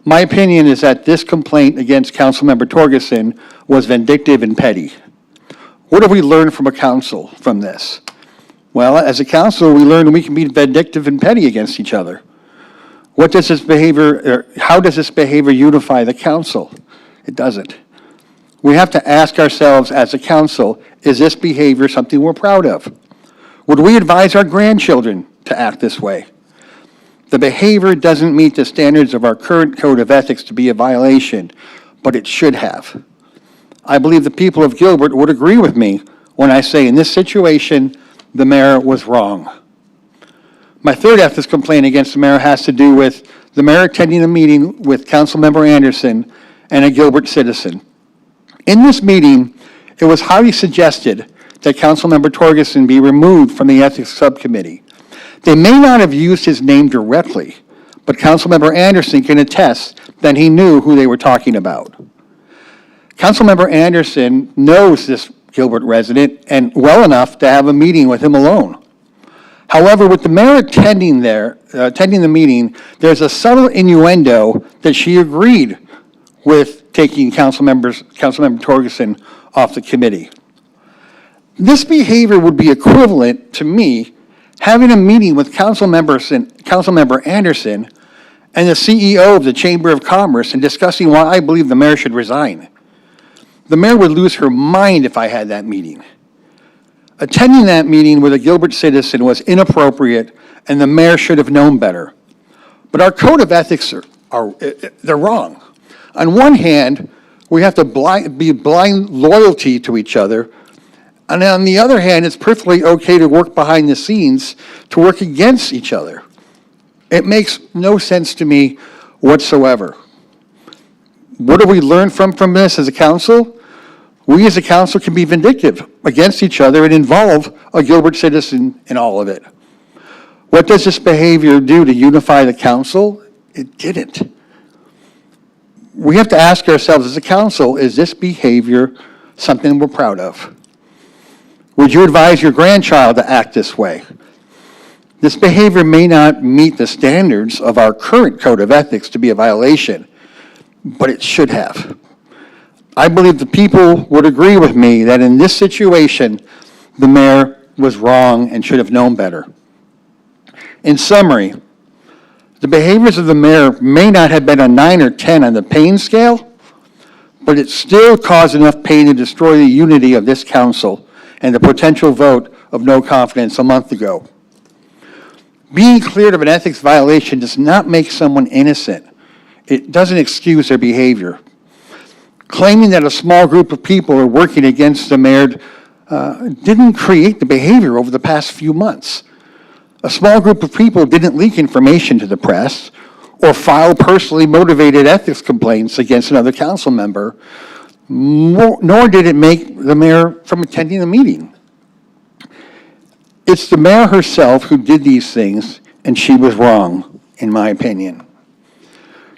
My opinion is that this complaint against Councilmember Torgerson was vindictive and petty. What have we learned from a council from this? Well, as a council, we learned we can be vindictive and petty against each other. What does this behavior, or how does this behavior unify the council? It doesn't. We have to ask ourselves as a council, is this behavior something we're proud of? Would we advise our grandchildren to act this way? The behavior doesn't meet the standards of our current code of ethics to be a violation, but it should have. I believe the people of Gilbert would agree with me when I say in this situation, the mayor was wrong. My third ethics complaint against the mayor has to do with the mayor attending a meeting with Councilmember Anderson and a Gilbert citizen. In this meeting, it was highly suggested that Councilmember Torgerson be removed from the ethics subcommittee. They may not have used his name directly, but Councilmember Anderson can attest that he knew who they were talking about. Councilmember Anderson knows this Gilbert resident and well enough to have a meeting with him alone. However, with the mayor attending the meeting, there's a subtle innuendo that she agreed with taking Councilmember Torgerson off the committee. This behavior would be equivalent to me having a meeting with Councilmember Anderson and the CEO of the Chamber of Commerce and discussing why I believe the mayor should resign. The mayor would lose her mind if I had that meeting. Attending that meeting with a Gilbert citizen was inappropriate, and the mayor should have known better. But our code of ethics they're wrong. On one hand, we have to be blind loyalty to each other, and on the other hand, it's perfectly okay to work behind the scenes to work against each other. It makes no sense to me whatsoever. What do we learn from this as a council? We as a council can be vindictive against each other and involve a Gilbert citizen in all of it. What does this behavior do to unify the council? It didn't. We have to ask ourselves as a council, is this behavior something we're proud of? Would you advise your grandchild to act this way? This behavior may not meet the standards of our current code of ethics to be a violation, but it should have. I believe the people would agree with me that in this situation, the mayor was wrong and should have known better. In summary, the behaviors of the mayor may not have been a 9 or 10 on the pain scale, but it still caused enough pain to destroy the unity of this council and the potential vote of no confidence a month ago. Being cleared of an ethics violation does not make someone innocent. It doesn't excuse their behavior. Claiming that a small group of people are working against the mayor didn't create the behavior over the past few months. A small group of people didn't leak information to the press or file personally motivated ethics complaints against another council member, nor did it make the mayor from attending the meeting. It's the mayor herself who did these things, and she was wrong, in my opinion.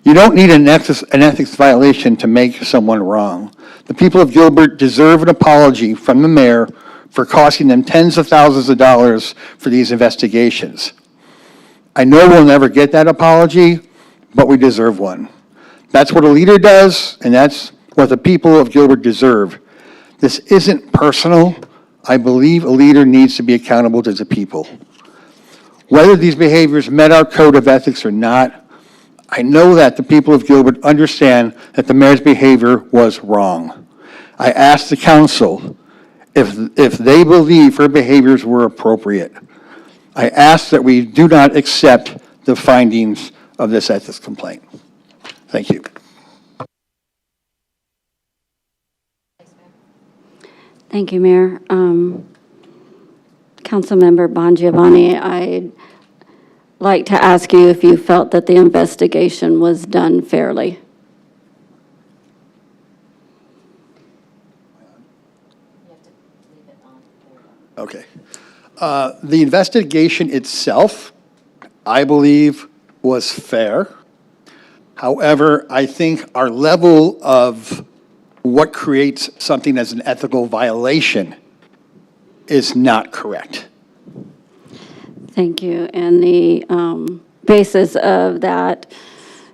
You don't need an ethics violation to make someone wrong. The people of Gilbert deserve an apology from the mayor for costing them tens of thousands of dollars for these investigations. I know we'll never get that apology, but we deserve one. That's what a leader does, and that's what the people of Gilbert deserve. This isn't personal. I believe a leader needs to be accountable to the people. Whether these behaviors met our code of ethics or not, I know that the people of Gilbert understand that the mayor's behavior was wrong. I asked the council if they believe her behaviors were appropriate. I ask that we do not accept the findings of this ethics complaint. Thank you. Thank you, Mayor. Councilmember Bongiovanni, I'd like to ask you if you felt that the investigation was done fairly. Okay. The investigation itself, I believe, was fair. However, I think our level of what creates something as an ethical violation is not correct. Thank you. And the basis of that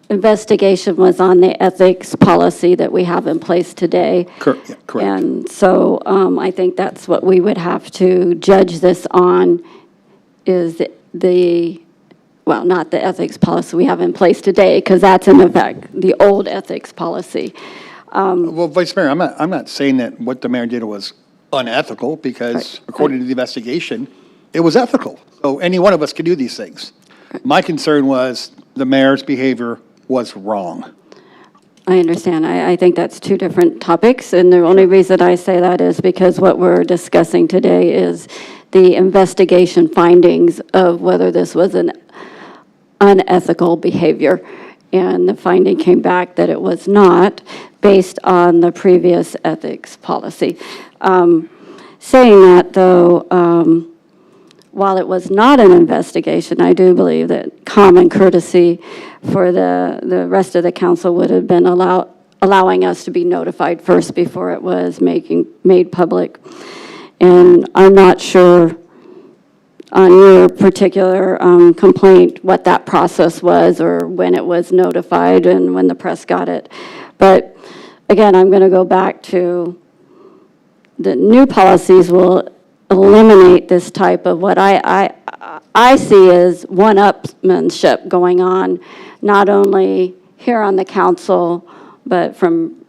investigation was on the ethics policy that we have in place today. Correct. And so I think that's what we would have to judge this on, is well, not the ethics policy we have in place today, because that's in effect the old ethics policy. Well, Vice Mayor, I'm not saying that what the mayor did was unethical, because according to the investigation, it was ethical. So any one of us could do these things. My concern was the mayor's behavior was wrong. I understand. I think that's two different topics, and the only reason I say that is because what we're discussing today is the investigation findings of whether this was an unethical behavior. And the finding came back that it was not, based on the previous ethics policy. Saying that, though, while it was not an investigation, I do believe that common courtesy for the rest of the council would have been allowing us to be notified first before it was made public. And I'm not sure on your particular complaint what that process was, or when it was notified and when the press got it. But again, I'm going to go back to the new policies will eliminate this type of what I see as one-upmanship going on, not only here on the council, but from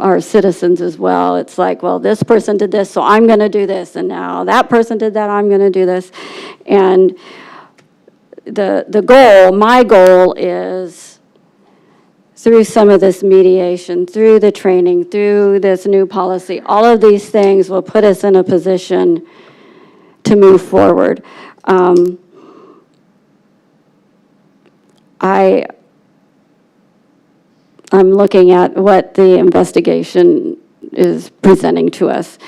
our citizens as well. It's like, well, this person did this, so I'm going to do this, and now that person did that, I'm going to do this. And my goal is, through some of this mediation, through the training, through this new policy, all of these things will put us in a position to move forward. I'm looking at what the investigation is presenting to us,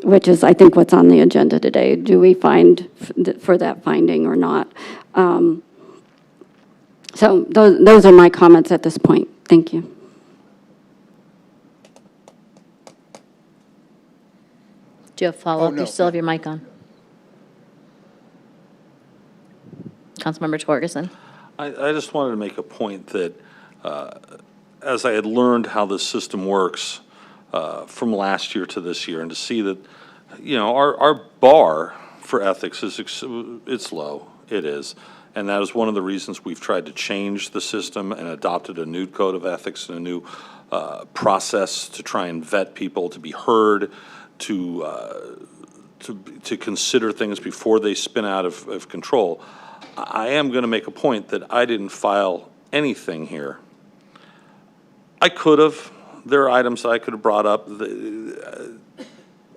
which is, I think, what's on the agenda today. Do we find for that finding or not? So those are my comments at this point. Thank you. Do you have follow-up? no. You still have your mic on. Councilmember Torgerson. I just wanted to make a point that as I had learned how this system works from last year to this year, and to see that, you know, our bar for ethics is, it's low. It is. And that is one of the reasons we've tried to change the system and adopted a new code of ethics and a new process to try and vet people, to be heard, to consider things before they spin out of control. I am going to make a point that I didn't file anything here. I could have. There are items that I could have brought up.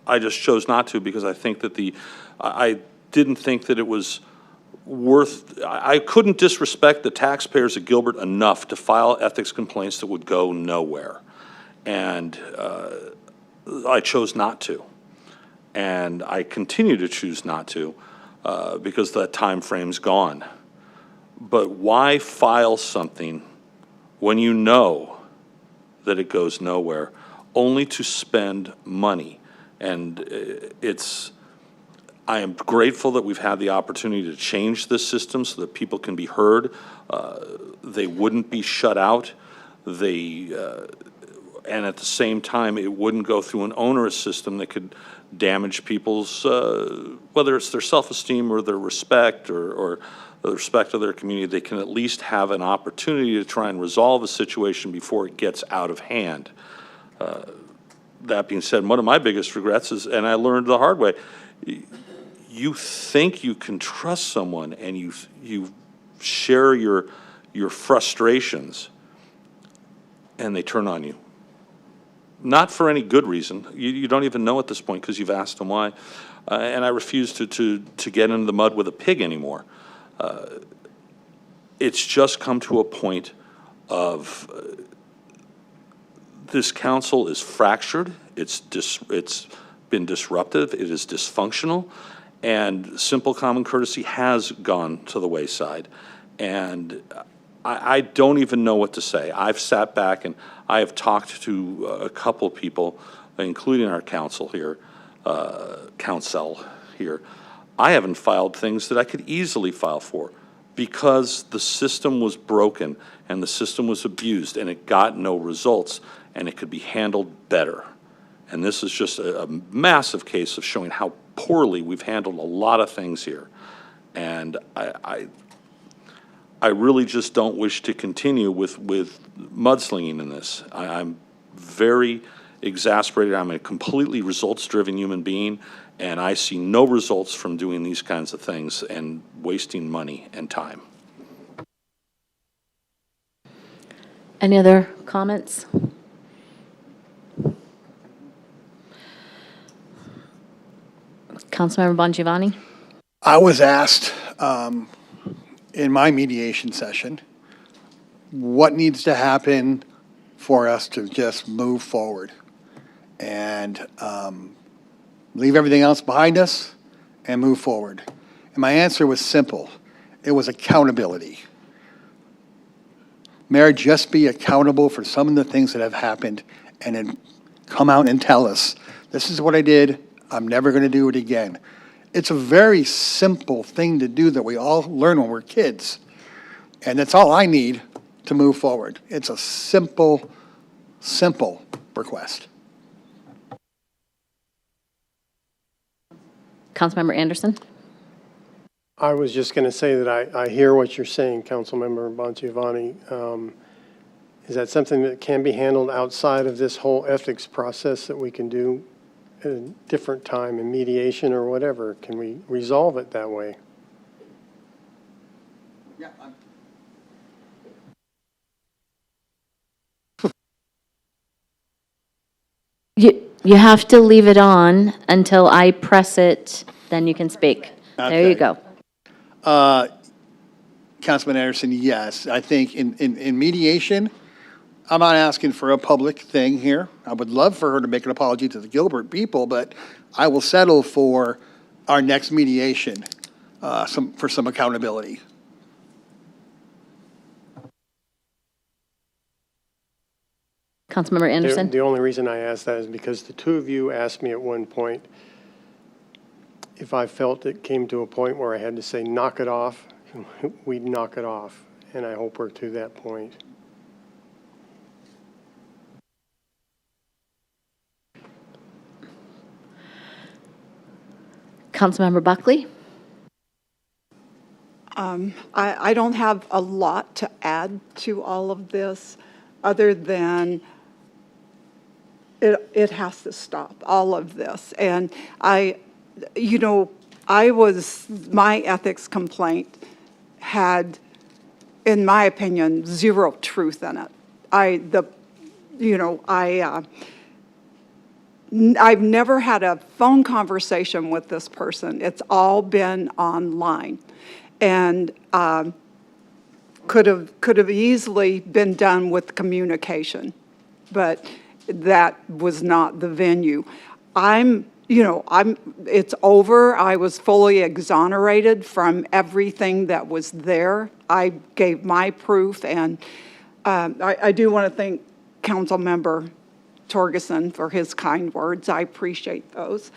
I just chose not to, because I think that I didn't think that it was worth, I couldn't disrespect the taxpayers of Gilbert enough to file ethics complaints that would go nowhere. And I chose not to. And I continue to choose not to because that time frame's gone. But why file something when you know that it goes nowhere, only to spend money. And I am grateful that we've had the opportunity to change this system so that people can be heard. They wouldn't be shut out. And at the same time, it wouldn't go through an onerous system that could damage people's, whether it's their self-esteem or their respect or the respect of their community. They can at least have an opportunity to try and resolve a situation before it gets out of hand. That being said, one of my biggest regrets is, and I learned the hard way, you think you can trust someone and you share your frustrations and they turn on you. Not for any good reason. You don't even know at this point because you've asked them why. And I refuse to get into the mud with a pig anymore. It's just come to a point of this council is fractured. It's been disruptive. It is dysfunctional. And simple common courtesy has gone to the wayside. And I don't even know what to say. I've sat back and I have talked to a couple people, including our council here. I haven't filed things that I could easily file for because the system was broken and the system was abused and it got no results and it could be handled better. And this is just a massive case of showing how poorly we've handled a lot of things here. And I really just don't wish to continue with mudslinging in this. I'm very exasperated. I'm a completely results-driven human being, and I see no results from doing these kinds of things and wasting money and time. Any other comments? Councilmember Bongiovanni? I was asked in my mediation session what needs to happen for us to just move forward and leave everything else behind us and move forward. And my answer was simple. It was accountability. Mayor, just be accountable for some of the things that have happened and then come out and tell us, this is what I did, I'm never going to do it again. It's a very simple thing to do that we all learn when we're kids. And that's all I need to move forward. It's a simple, simple request. Councilmember Anderson? I was just going to say that I hear what you're saying, Councilmember Bongiovanni. Is that something that can be handled outside of this whole ethics process that we can do at a different time in mediation or whatever? Can we resolve it that way? Yeah. You have to leave it on until I press it, then you can speak. There you go. Councilman Anderson, yes. I think in mediation, I'm not asking for a public thing here. I would love for her to make an apology to the Gilbert people, but I will settle for our next mediation for some accountability. Councilmember Anderson? The only reason I asked that is because the two of you asked me at one point if I felt it came to a point where I had to say, knock it off, we'd knock it off. And I hope we're to that point. Councilmember Buckley? I don't have a lot to add to all of this other than it has to stop, all of this. And my ethics complaint had, in my opinion, zero truth in it. I've never had a phone conversation with this person. It's all been online. And could have easily been done with communication, but that was not the venue. It's over. I was fully exonerated from everything that was there. I gave my proof, and I do want to thank Councilmember Torgerson for his kind words. I appreciate those.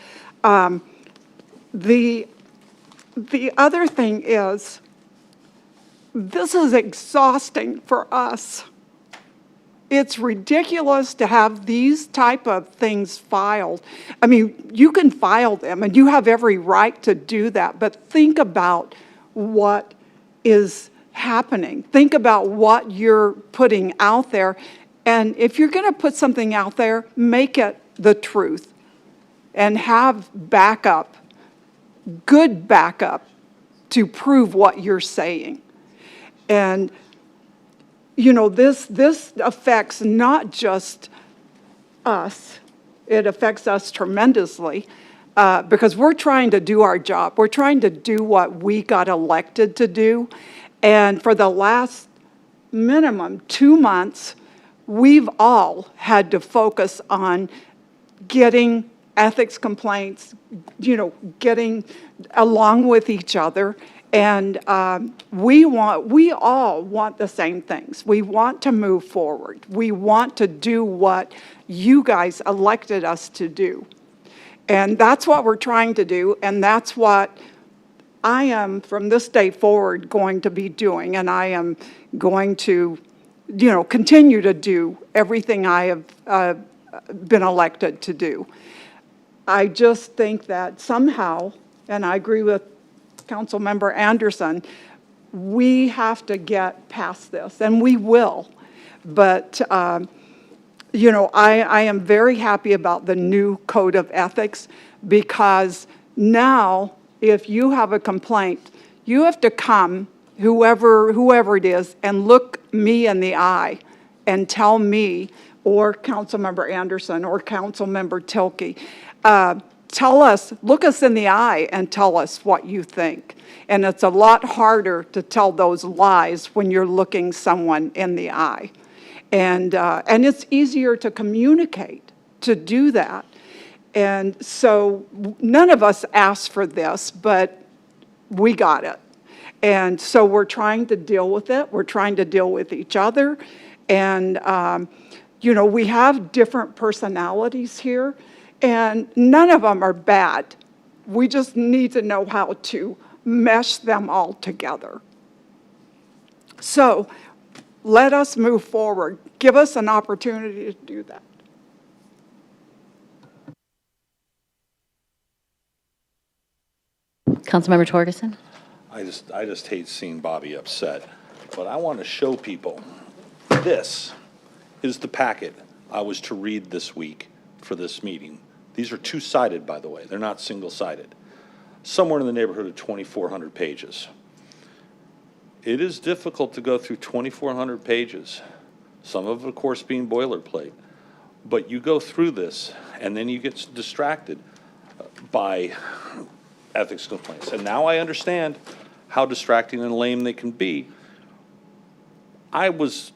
The other thing is, this is exhausting for us. It's ridiculous to have these type of things filed. I mean, you can file them, and you have every right to do that, but think about what is happening. Think about what you're putting out there, and if you're going to put something out there, make it the truth, and have backup, good backup, to prove what you're saying. And you know, this affects not just us, it affects us tremendously because we're trying to do our job. We're trying to do what we got elected to do. And for the last minimum 2 months, we've all had to focus on getting ethics complaints, you know, getting along with each other. And we all want the same things. We want to move forward. We want to do what you guys elected us to do. And that's what we're trying to do, and that's what I am, from this day forward, going to be doing. And I am going to, you know, continue to do everything I have been elected to do. I just think that somehow, and I agree with Councilmember Anderson, we have to get past this, and we will. But, you know, I am very happy about the new code of ethics, because now if you have a complaint, you have to come, whoever it is, and look me in the eye and tell me, or Councilmember Anderson, or Councilmember Tilke, tell us, look us in the eye and tell us what you think. And it's a lot harder to tell those lies when you're looking someone in the eye. And it's easier to communicate, to do that. And so none of us asked for this, but we got it. And so we're trying to deal with it. We're trying to deal with each other. And, you know, we have different personalities here. And none of them are bad. We just need to know how to mesh them all together. So let us move forward. Give us an opportunity to do that. Councilmember Torgerson? I just hate seeing Bobby upset, but I want to show people, this is the packet I was to read this week for this meeting. These are two-sided, by the way. They're not single-sided. Somewhere in the neighborhood of 2,400 pages. It is difficult to go through 2,400 pages, some of it, of course, being boilerplate. But you go through this, and then you get distracted by ethics complaints. And now I understand how distracting and lame they can be. I was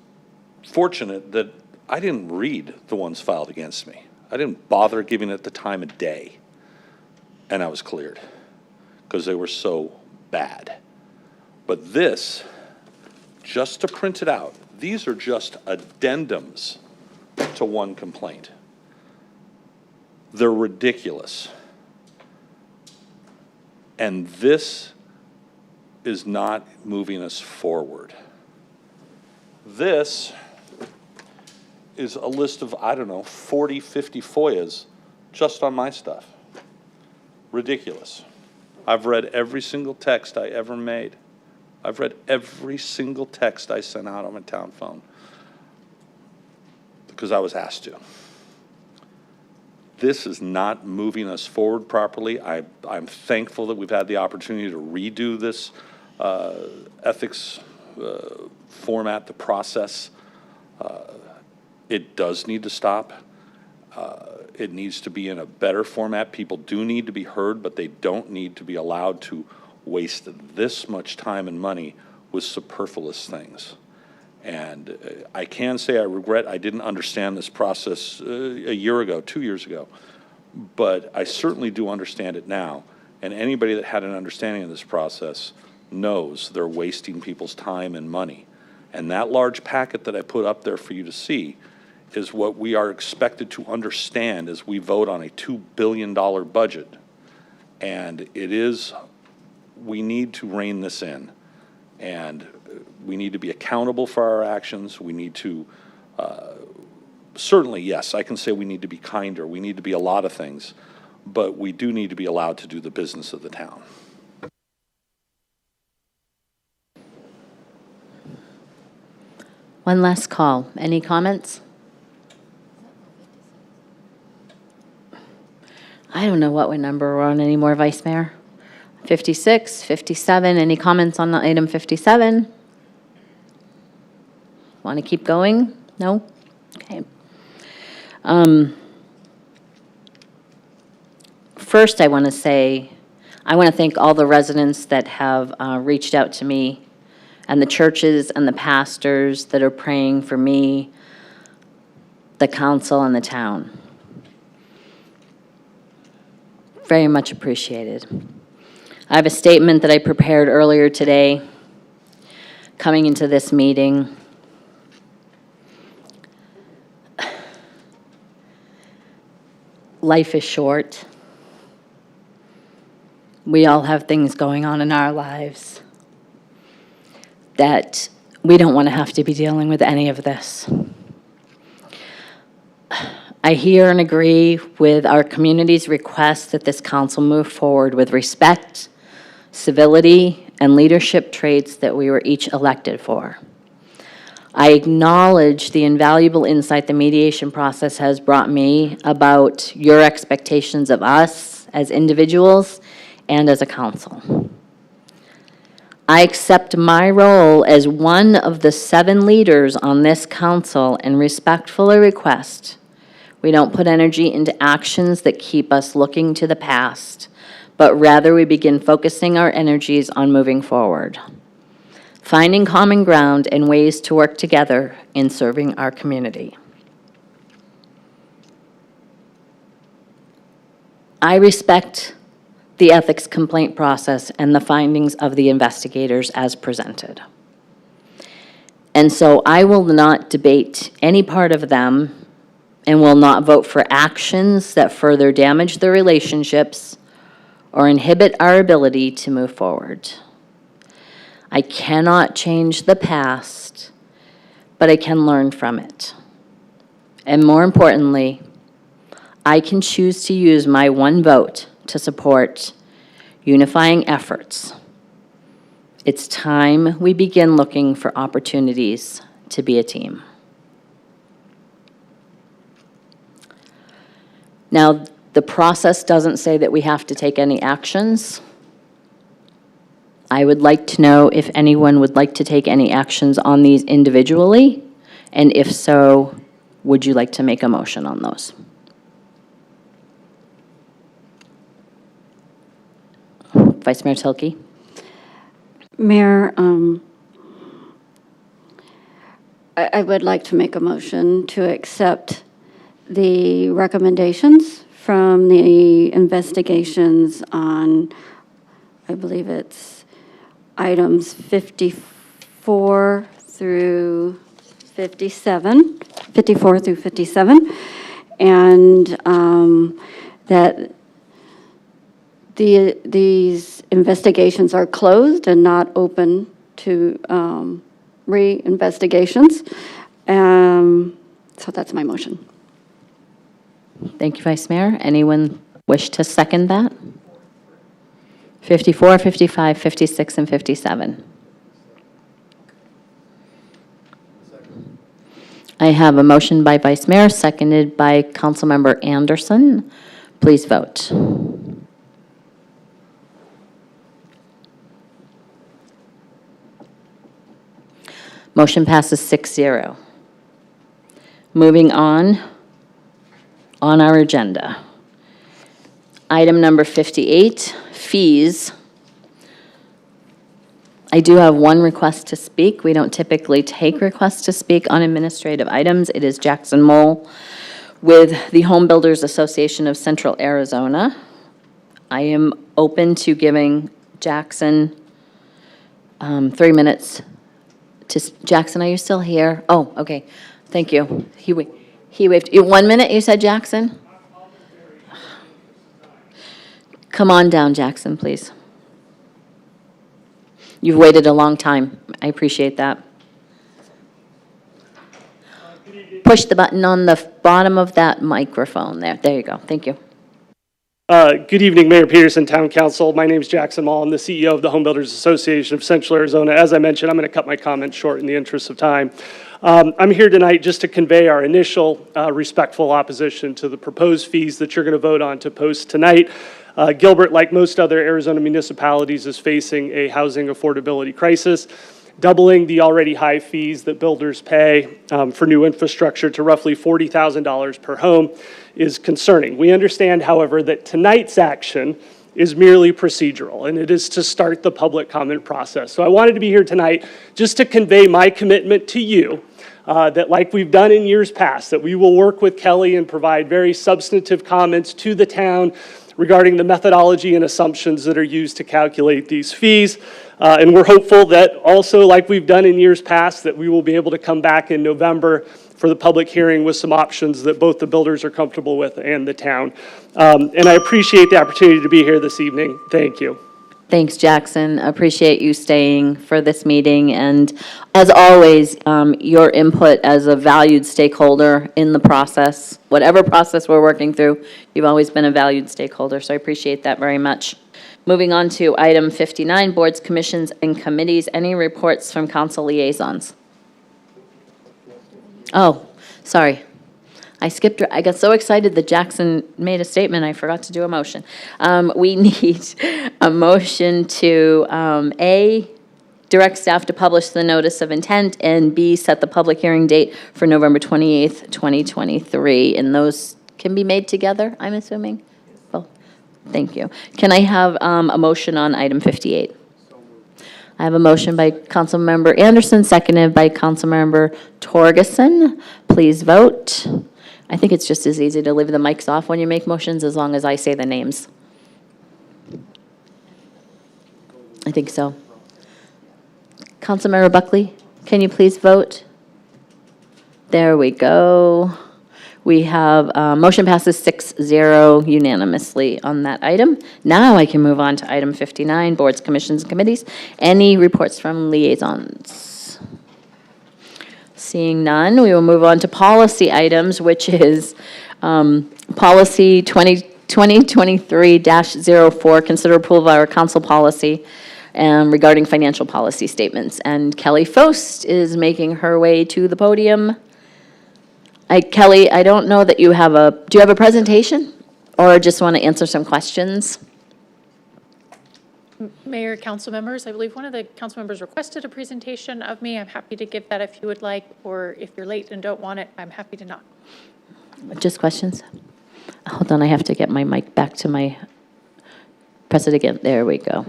fortunate that I didn't read the ones filed against me. I didn't bother giving it the time of day, and I was cleared because they were so bad. But this, just to print it out, these are just addendums to one complaint. They're ridiculous. And this is not moving us forward. This is a list of, I don't know, 40, 50 FOIAs just on my stuff. Ridiculous. I've read every single text I ever made. I've read every single text I sent out on my town phone because I was asked to. This is not moving us forward properly. I'm thankful that we've had the opportunity to redo this ethics format, the process. It does need to stop. It needs to be in a better format. People do need to be heard, but they don't need to be allowed to waste this much time and money with superfluous things. And I can say I regret I didn't understand this process a year ago, 2 years ago, but I certainly do understand it now. And anybody that had an understanding of this process knows they're wasting people's time and money. And that large packet that I put up there for you to see is what we are expected to understand as we vote on a $2 billion budget. And we need to rein this in. And we need to be accountable for our actions. We need to, certainly, yes, I can say we need to be kinder. We need to be a lot of things. But we do need to be allowed to do the business of the town. One last call. Any comments? I don't know what number we're on anymore, Vice Mayor. 56, 57, any comments on item 57? Want to keep going? No? Okay. First, I want to thank all the residents that have reached out to me, and the churches and the pastors that are praying for me, the council, and the town. Very much appreciated. I have a statement that I prepared earlier today, coming into this meeting. Life is short. We all have things going on in our lives that we don't want to have to be dealing with any of this. I hear and agree with our community's request that this council move forward with respect, civility, and leadership traits that we were each elected for. I acknowledge the invaluable insight the mediation process has brought me about your expectations of us as individuals and as a council. I accept my role as one of the 7 leaders on this council and respectfully request we don't put energy into actions that keep us looking to the past, but rather we begin focusing our energies on moving forward, finding common ground and ways to work together in serving our community. I respect the ethics complaint process and the findings of the investigators as presented. And so I will not debate any part of them and will not vote for actions that further damage the relationships or inhibit our ability to move forward. I cannot change the past, but I can learn from it. And more importantly, I can choose to use my one vote to support unifying efforts. It's time we begin looking for opportunities to be a team. Now, the process doesn't say that we have to take any actions. I would like to know if anyone would like to take any actions on these individually, and if so, would you like to make a motion on those? Vice Mayor Tilke? Mayor, I would like to make a motion to accept the recommendations from the investigations on, I believe it's items 54 through 57, and that these investigations are closed and not open to re-investigations. So that's my motion. Thank you, Vice Mayor. Anyone wish to second that? 54, 55, 56, and 57. I have a motion by Vice Mayor, seconded by Councilmember Anderson. Please vote. Motion passes 6-0. Moving on our agenda. Item number 58, fees. I do have one request to speak. We don't typically take requests to speak on administrative items. It is Jackson Mole with the Home Builders Association of Central Arizona. I am open to giving Jackson 3 minutes. Jackson, are you still here? Oh, okay. Thank you. He waved, 1 minute, you said, Jackson? Come on down, Jackson, please. You've waited a long time. I appreciate that. Push the button on the bottom of that microphone there. There you go. Thank you. Good evening, Mayor Peterson, Town Council. My name is Jackson Mall. I'm the CEO of the Home Builders Association of Central Arizona. As I mentioned, I'm going to cut my comments short in the interest of time. I'm here tonight just to convey our initial respectful opposition to the proposed fees that you're going to vote on to post tonight. Gilbert, like most other Arizona municipalities, is facing a housing affordability crisis. Doubling the already high fees that builders pay for new infrastructure to roughly $40,000 per home is concerning. We understand, however, that tonight's action is merely procedural, and it is to start the public comment process. So I wanted to be here tonight just to convey my commitment to you that, like we've done in years past, that we will work with Kelly and provide very substantive comments to the town regarding the methodology and assumptions that are used to calculate these fees. And we're hopeful that also, like we've done in years past, that we will be able to come back in November for the public hearing with some options that both the builders are comfortable with and the town. And I appreciate the opportunity to be here this evening. Thank you. Thanks, Jackson. Appreciate you staying for this meeting. And as always, your input as a valued stakeholder in the process, whatever process we're working through, you've always been a valued stakeholder. So I appreciate that very much. Moving on to item 59, boards, commissions, and committees. Any reports from council liaisons? Oh, sorry. I got so excited that Jackson made a statement, I forgot to do a motion. We need a motion to, A, direct staff to publish the notice of intent, and B, set the public hearing date for November 28th, 2023. And those can be made together, I'm assuming? Well, thank you. Can I have a motion on item 58? I have a motion by Councilmember Anderson, seconded by Councilmember Torgerson. Please vote. I think it's just as easy to leave the mics off when you make motions as long as I say the names. I think so. Councilmember Buckley, can you please vote? There we go. We have, motion passes 6-0 unanimously on that item. Now I can move on to item 59, boards, commissions, and committees. Any reports from liaisons? Seeing none, we will move on to policy items, which is policy 2023-04, consider approval of our council policy regarding financial policy statements. And Kelly Fost is making her way to the podium. Kelly, I don't know that you have do you have a presentation or just want to answer some questions? Mayor, council members, I believe one of the council members requested a presentation of me. I'm happy to give that if you would like, or if you're late and don't want it, I'm happy to not. Just questions? Hold on, I have to get my mic back to my, press it again. There we go.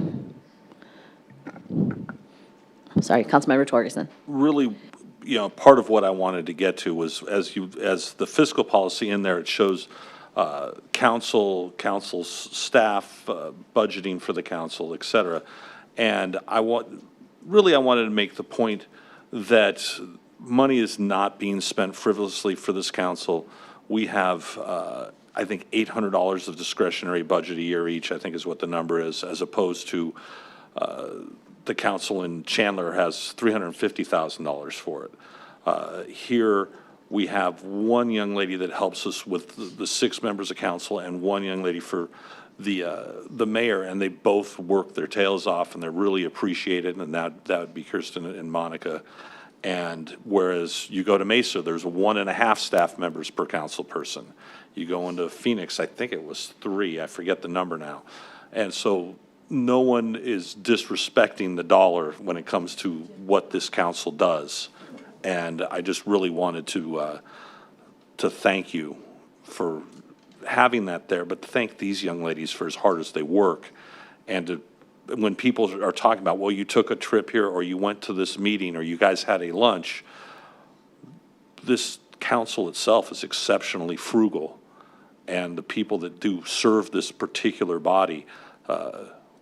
Sorry, Councilmember Torgerson. Really, you know, part of what I wanted to get to was as the fiscal policy in there, it shows council's staff, budgeting for the council, et cetera. And I wanted to make the point that money is not being spent frivolously for this council. We have, I think, $800 of discretionary budget a year each, I think is what the number is, as opposed to the council in Chandler has $350,000 for it. Here, we have one young lady that helps us with the 6 members of council and one young lady for the mayor, and they both work their tails off, and they're really appreciated, and that would be Kirsten and Monica. And whereas you go to Mesa, there's 1.5 staff members per council person. You go into Phoenix, I think it was 3, I forget the number now. And so no one is disrespecting the dollar when it comes to what this council does. And I just really wanted to thank you for having that there, but to thank these young ladies for as hard as they work. And when people are talking about, well, you took a trip here, or you went to this meeting, or you guys had a lunch, this council itself is exceptionally frugal. And the people that do serve this particular body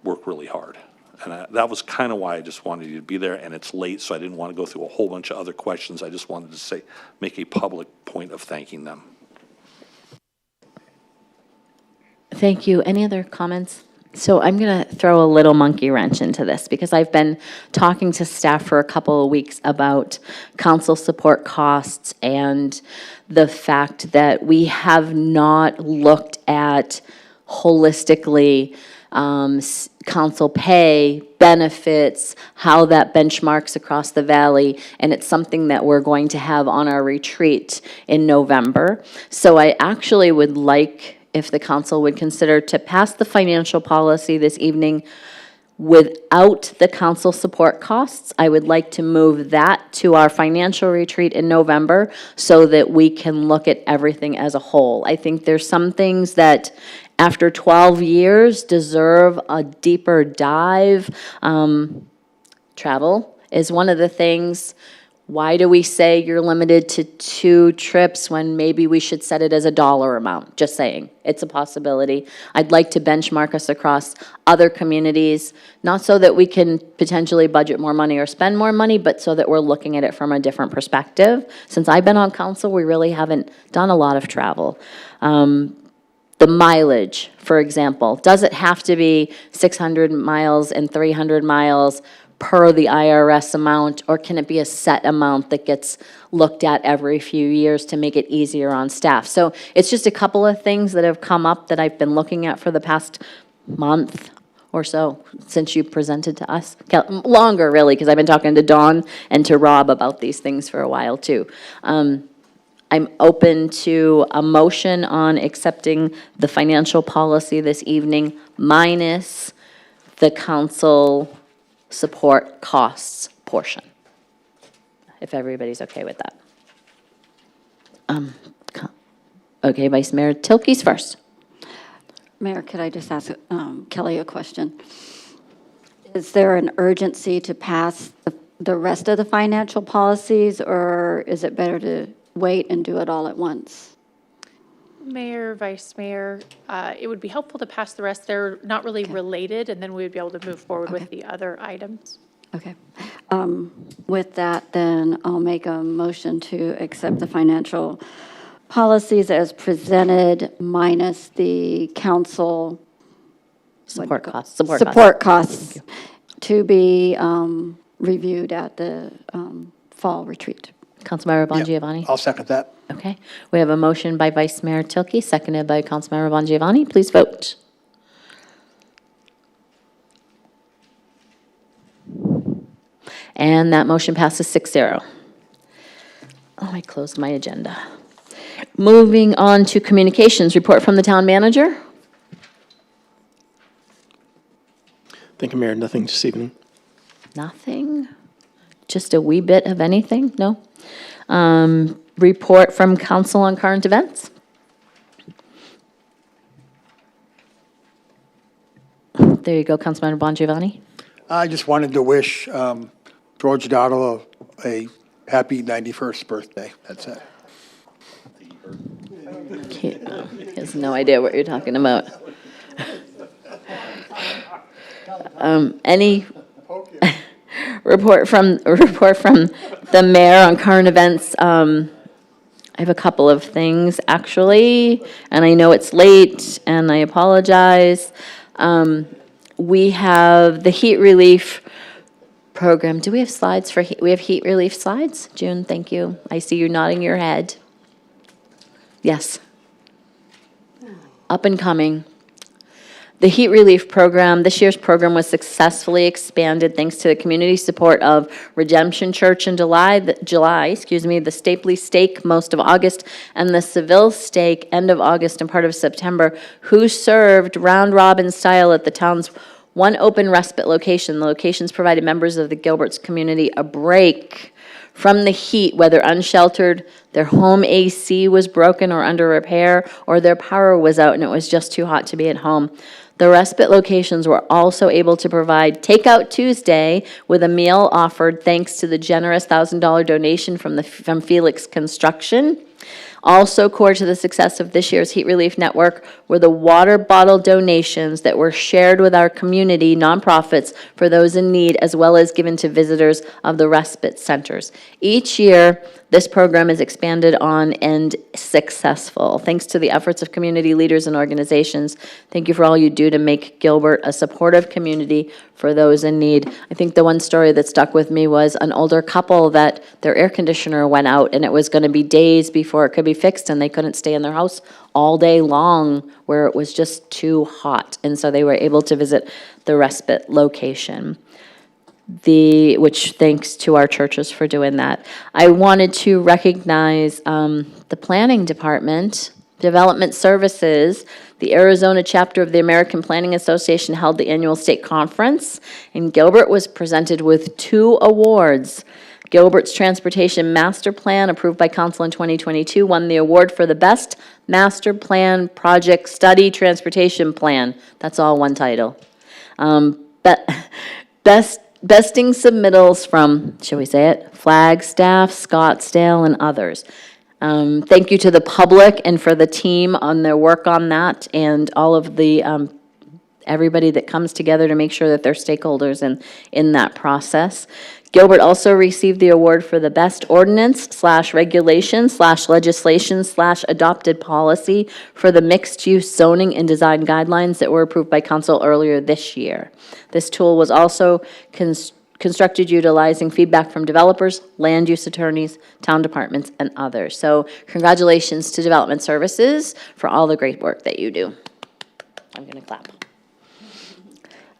work really hard. And that was kind of why I just wanted you to be there, and it's late, so I didn't want to go through a whole bunch of other questions. I just wanted to make a public point of thanking them. Thank you. Any other comments? So I'm going to throw a little monkey wrench into this because I've been talking to staff for a couple of weeks about council support costs and the fact that we have not looked at holistically council pay, benefits, how that benchmarks across the valley, and it's something that we're going to have on our retreat in November. So I actually would like, if the council would consider, to pass the financial policy this evening without the council support costs. I would like to move that to our financial retreat in November so that we can look at everything as a whole. I think there's some things that after 12 years deserve a deeper dive. Travel is one of the things. Why do we say you're limited to 2 trips when maybe we should set it as a dollar amount? Just saying, it's a possibility. I'd like to benchmark us across other communities, not so that we can potentially budget more money or spend more money, but so that we're looking at it from a different perspective. Since I've been on council, we really haven't done a lot of travel. The mileage, for example, does it have to be 600 miles and 300 miles per the IRS amount, or can it be a set amount that gets looked at every few years to make it easier on staff? So it's just a couple of things that have come up that I've been looking at for the past month or so since you presented to us. Longer, really, because I've been talking to Dawn and to Rob about these things for a while, too. I'm open to a motion on accepting the financial policy this evening minus the council support costs portion, if everybody's okay with that. Okay, Vice Mayor Tilkey's first. Mayor, could I just ask Kelly a question? Is there an urgency to pass the rest of the financial policies, or is it better to wait and do it all at once? Mayor, Vice Mayor, it would be helpful to pass the rest. They're not really related, and then we would be able to move forward with the other items. Okay. With that, then I'll make a motion to accept the financial policies as presented minus the council Support costs. support costs to be reviewed at the fall retreat. Councilmember Bongiovanni? I'll second that. Okay. We have a motion by Vice Mayor Tilkey, seconded by Councilmember Bongiovanni. Please vote. And that motion passes 6-0. Oh, I closed my agenda. Moving on to communications, report from the town manager. Thank you, Mayor. Nothing this evening. Nothing? Just a wee bit of anything? No? Report from council on current events? There you go, Councilmember Bongiovanni. I just wanted to wish George Dowdle a happy 91st birthday. That's it. He has no idea what you're talking about. Any report from the mayor on current events? I have a couple of things, actually, and I know it's late, and I apologize. We have the heat relief program. Do we have slides for heat? We have heat relief slides? June, thank you. I see you nodding your head. Yes. Up and coming. The heat relief program, this year's program was successfully expanded thanks to the community support of Redemption Church in July, the Stapley Stake most of August, and the Seville Stake end of August and part of September, who served round-robin style at the town's one open respite location. The locations provided members of the Gilbert's community a break from the heat, whether unsheltered, their home AC was broken or under repair, or their power was out and it was just too hot to be at home. The respite locations were also able to provide Takeout Tuesday with a meal offered thanks to the generous $1,000 donation from Felix Construction. Also core to the success of this year's Heat Relief Network were the water bottle donations that were shared with our community nonprofits for those in need, as well as given to visitors of the respite centers. Each year, this program is expanded on and successful. Thanks to the efforts of community leaders and organizations, thank you for all you do to make Gilbert a supportive community for those in need. I think the one story that stuck with me was an older couple that their air conditioner went out and it was going to be days before it could be fixed, and they couldn't stay in their house all day long where it was just too hot. And so they were able to visit the respite location. Which thanks to our churches for doing that. I wanted to recognize the Planning Department, Development Services. The Arizona chapter of the American Planning Association held the annual state conference, and Gilbert was presented with 2 awards. Gilbert's Transportation Master Plan, approved by Council in 2022, won the award for the Best Master Plan Project Study Transportation Plan. That's all one title. Besting submittals from, shall we say it, Flagstaff, Scottsdale, and others. Thank you to the public and for the team on their work on that, and all of the everybody that comes together to make sure that they're stakeholders in that process. Gilbert also received the award for the Best Ordinance/Regulation/Legislation/Adopted Policy for the Mixed-Use Zoning and Design Guidelines that were approved by Council earlier this year. This tool was also constructed utilizing feedback from developers, land use attorneys, town departments, and others. So congratulations to Development Services for all the great work that you do. I'm going to clap.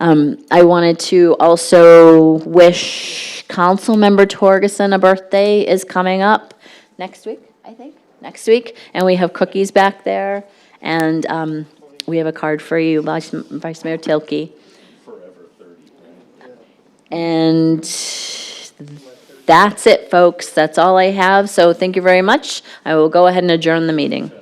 I wanted to also wish Councilmember Torgerson a birthday is coming up next week, I think, next week. And we have cookies back there, and we have a card for you, Vice Mayor Tilke. And that's it, folks. That's all I have. So thank you very much. I will go ahead and adjourn the meeting.